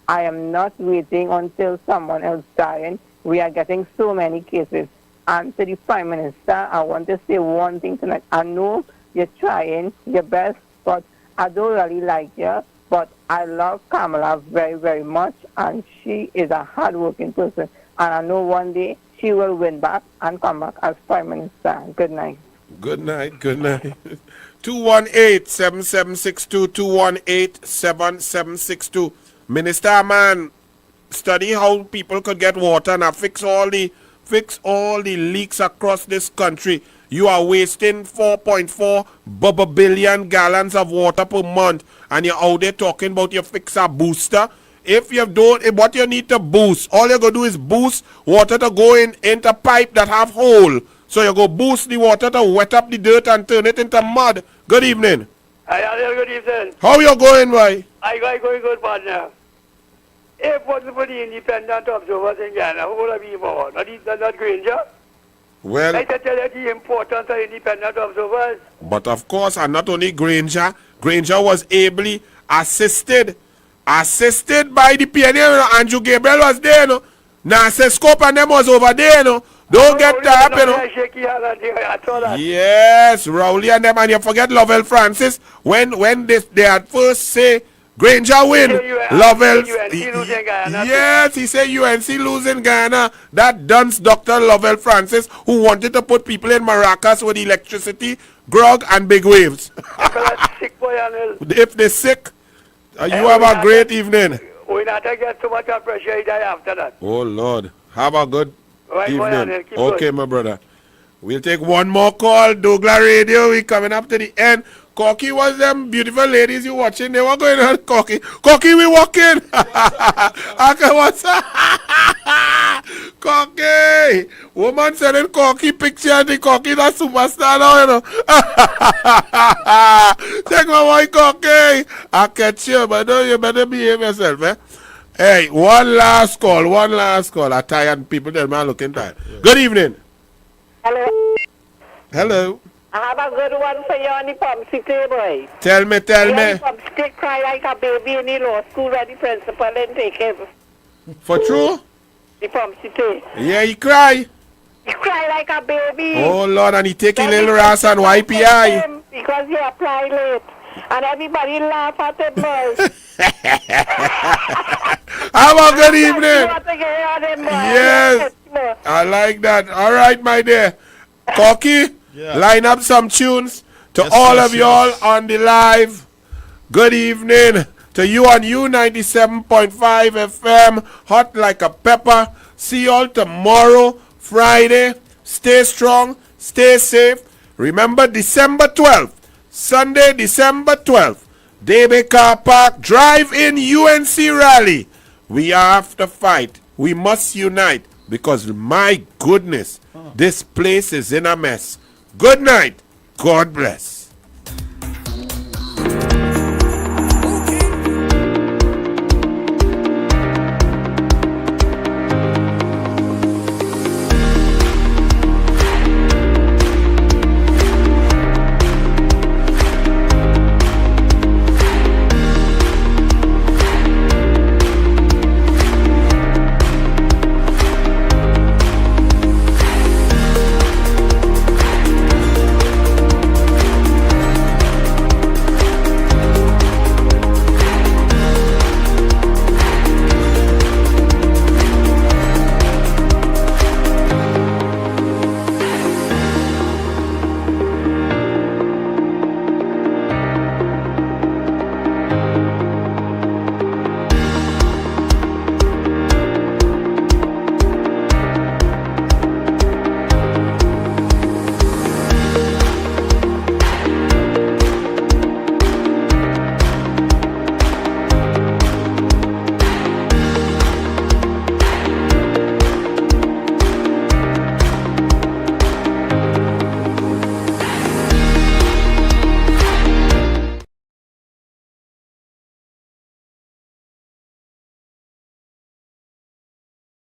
I am not waiting until someone else dying. We are getting so many cases. And to the Prime Minister, I want to say one thing tonight. I know you're trying your best, but I don't really like you. But I love Kamala very, very much, and she is a hard-working person. And I know one day she will win back and come back as Prime Minister. Good night. Good night. 218-7762, 218-7762. Minister man, study how people could get water and fix all the leaks across this country. You are wasting 4.4 billion gallons of water per month, and you're out there talking about you fix a booster. If you don't, what you need to boost, all you go do is boost water to go into pipe that have hole. So you go boost the water to wet up the dirt and turn it into mud. Good evening. Hi, Anil, good evening. How you going, boy? I going good, partner. If it wasn't for the independent observers in Ghana, who would have been more? Not Granger? Well, I can tell you the importance of independent observers. But of course, and not only Granger was ably assisted by the PNM. Andrew Gabriel was there, no. Nancy Scope and them was over there, no. Don't get that, you know. Yes, Rowley and them, and you forget Lovell Francis when they had first say Granger win. Lovell, yes, he said UNC losing Ghana. That dunce Dr. Lovell Francis, who wanted to put people in maracas with electricity, grog, and big waves. If they're sick, you have a great evening. We not get too much pressure after that. Oh Lord, have a good evening. Anil, Okay, my brother. We'll take one more call. DouglAR Radio. We coming up to the end. Corky was them beautiful ladies you watching. They were going on Corky. Corky, we walking. Okay, what's Corky? Woman sending Corky picture. The Corky that superstar now, you know. Take my boy Corky. I'll catch you, but no, you better behave yourself, eh? Hey, one last call. I'm tired people. They're looking tired. Yeah. Good evening. Hello. Hello. I have a good one for you on the Pump City, boy. Tell me. The Pump City cry like a baby in the law school where the principal didn't take him. For true? The Pump City. Yeah, he cry. He cry like a baby. Oh, Lord, and he take a little ras and YPI. Because he applied late. And everybody laugh at him, boy. Have a good evening. Yes. I like that. All right, my dear. Corky, line up some tunes to all of y'all on the live. Good evening to you on U97.5 FM. Hot like a pepper. See y'all tomorrow, Friday. Stay strong. Stay safe. Remember December 12th. Sunday, December 12th. Debe Car Park. Drive-in UNC rally. We have to fight. We must unite. Because my goodness, this place is in a mess. Good night. God bless.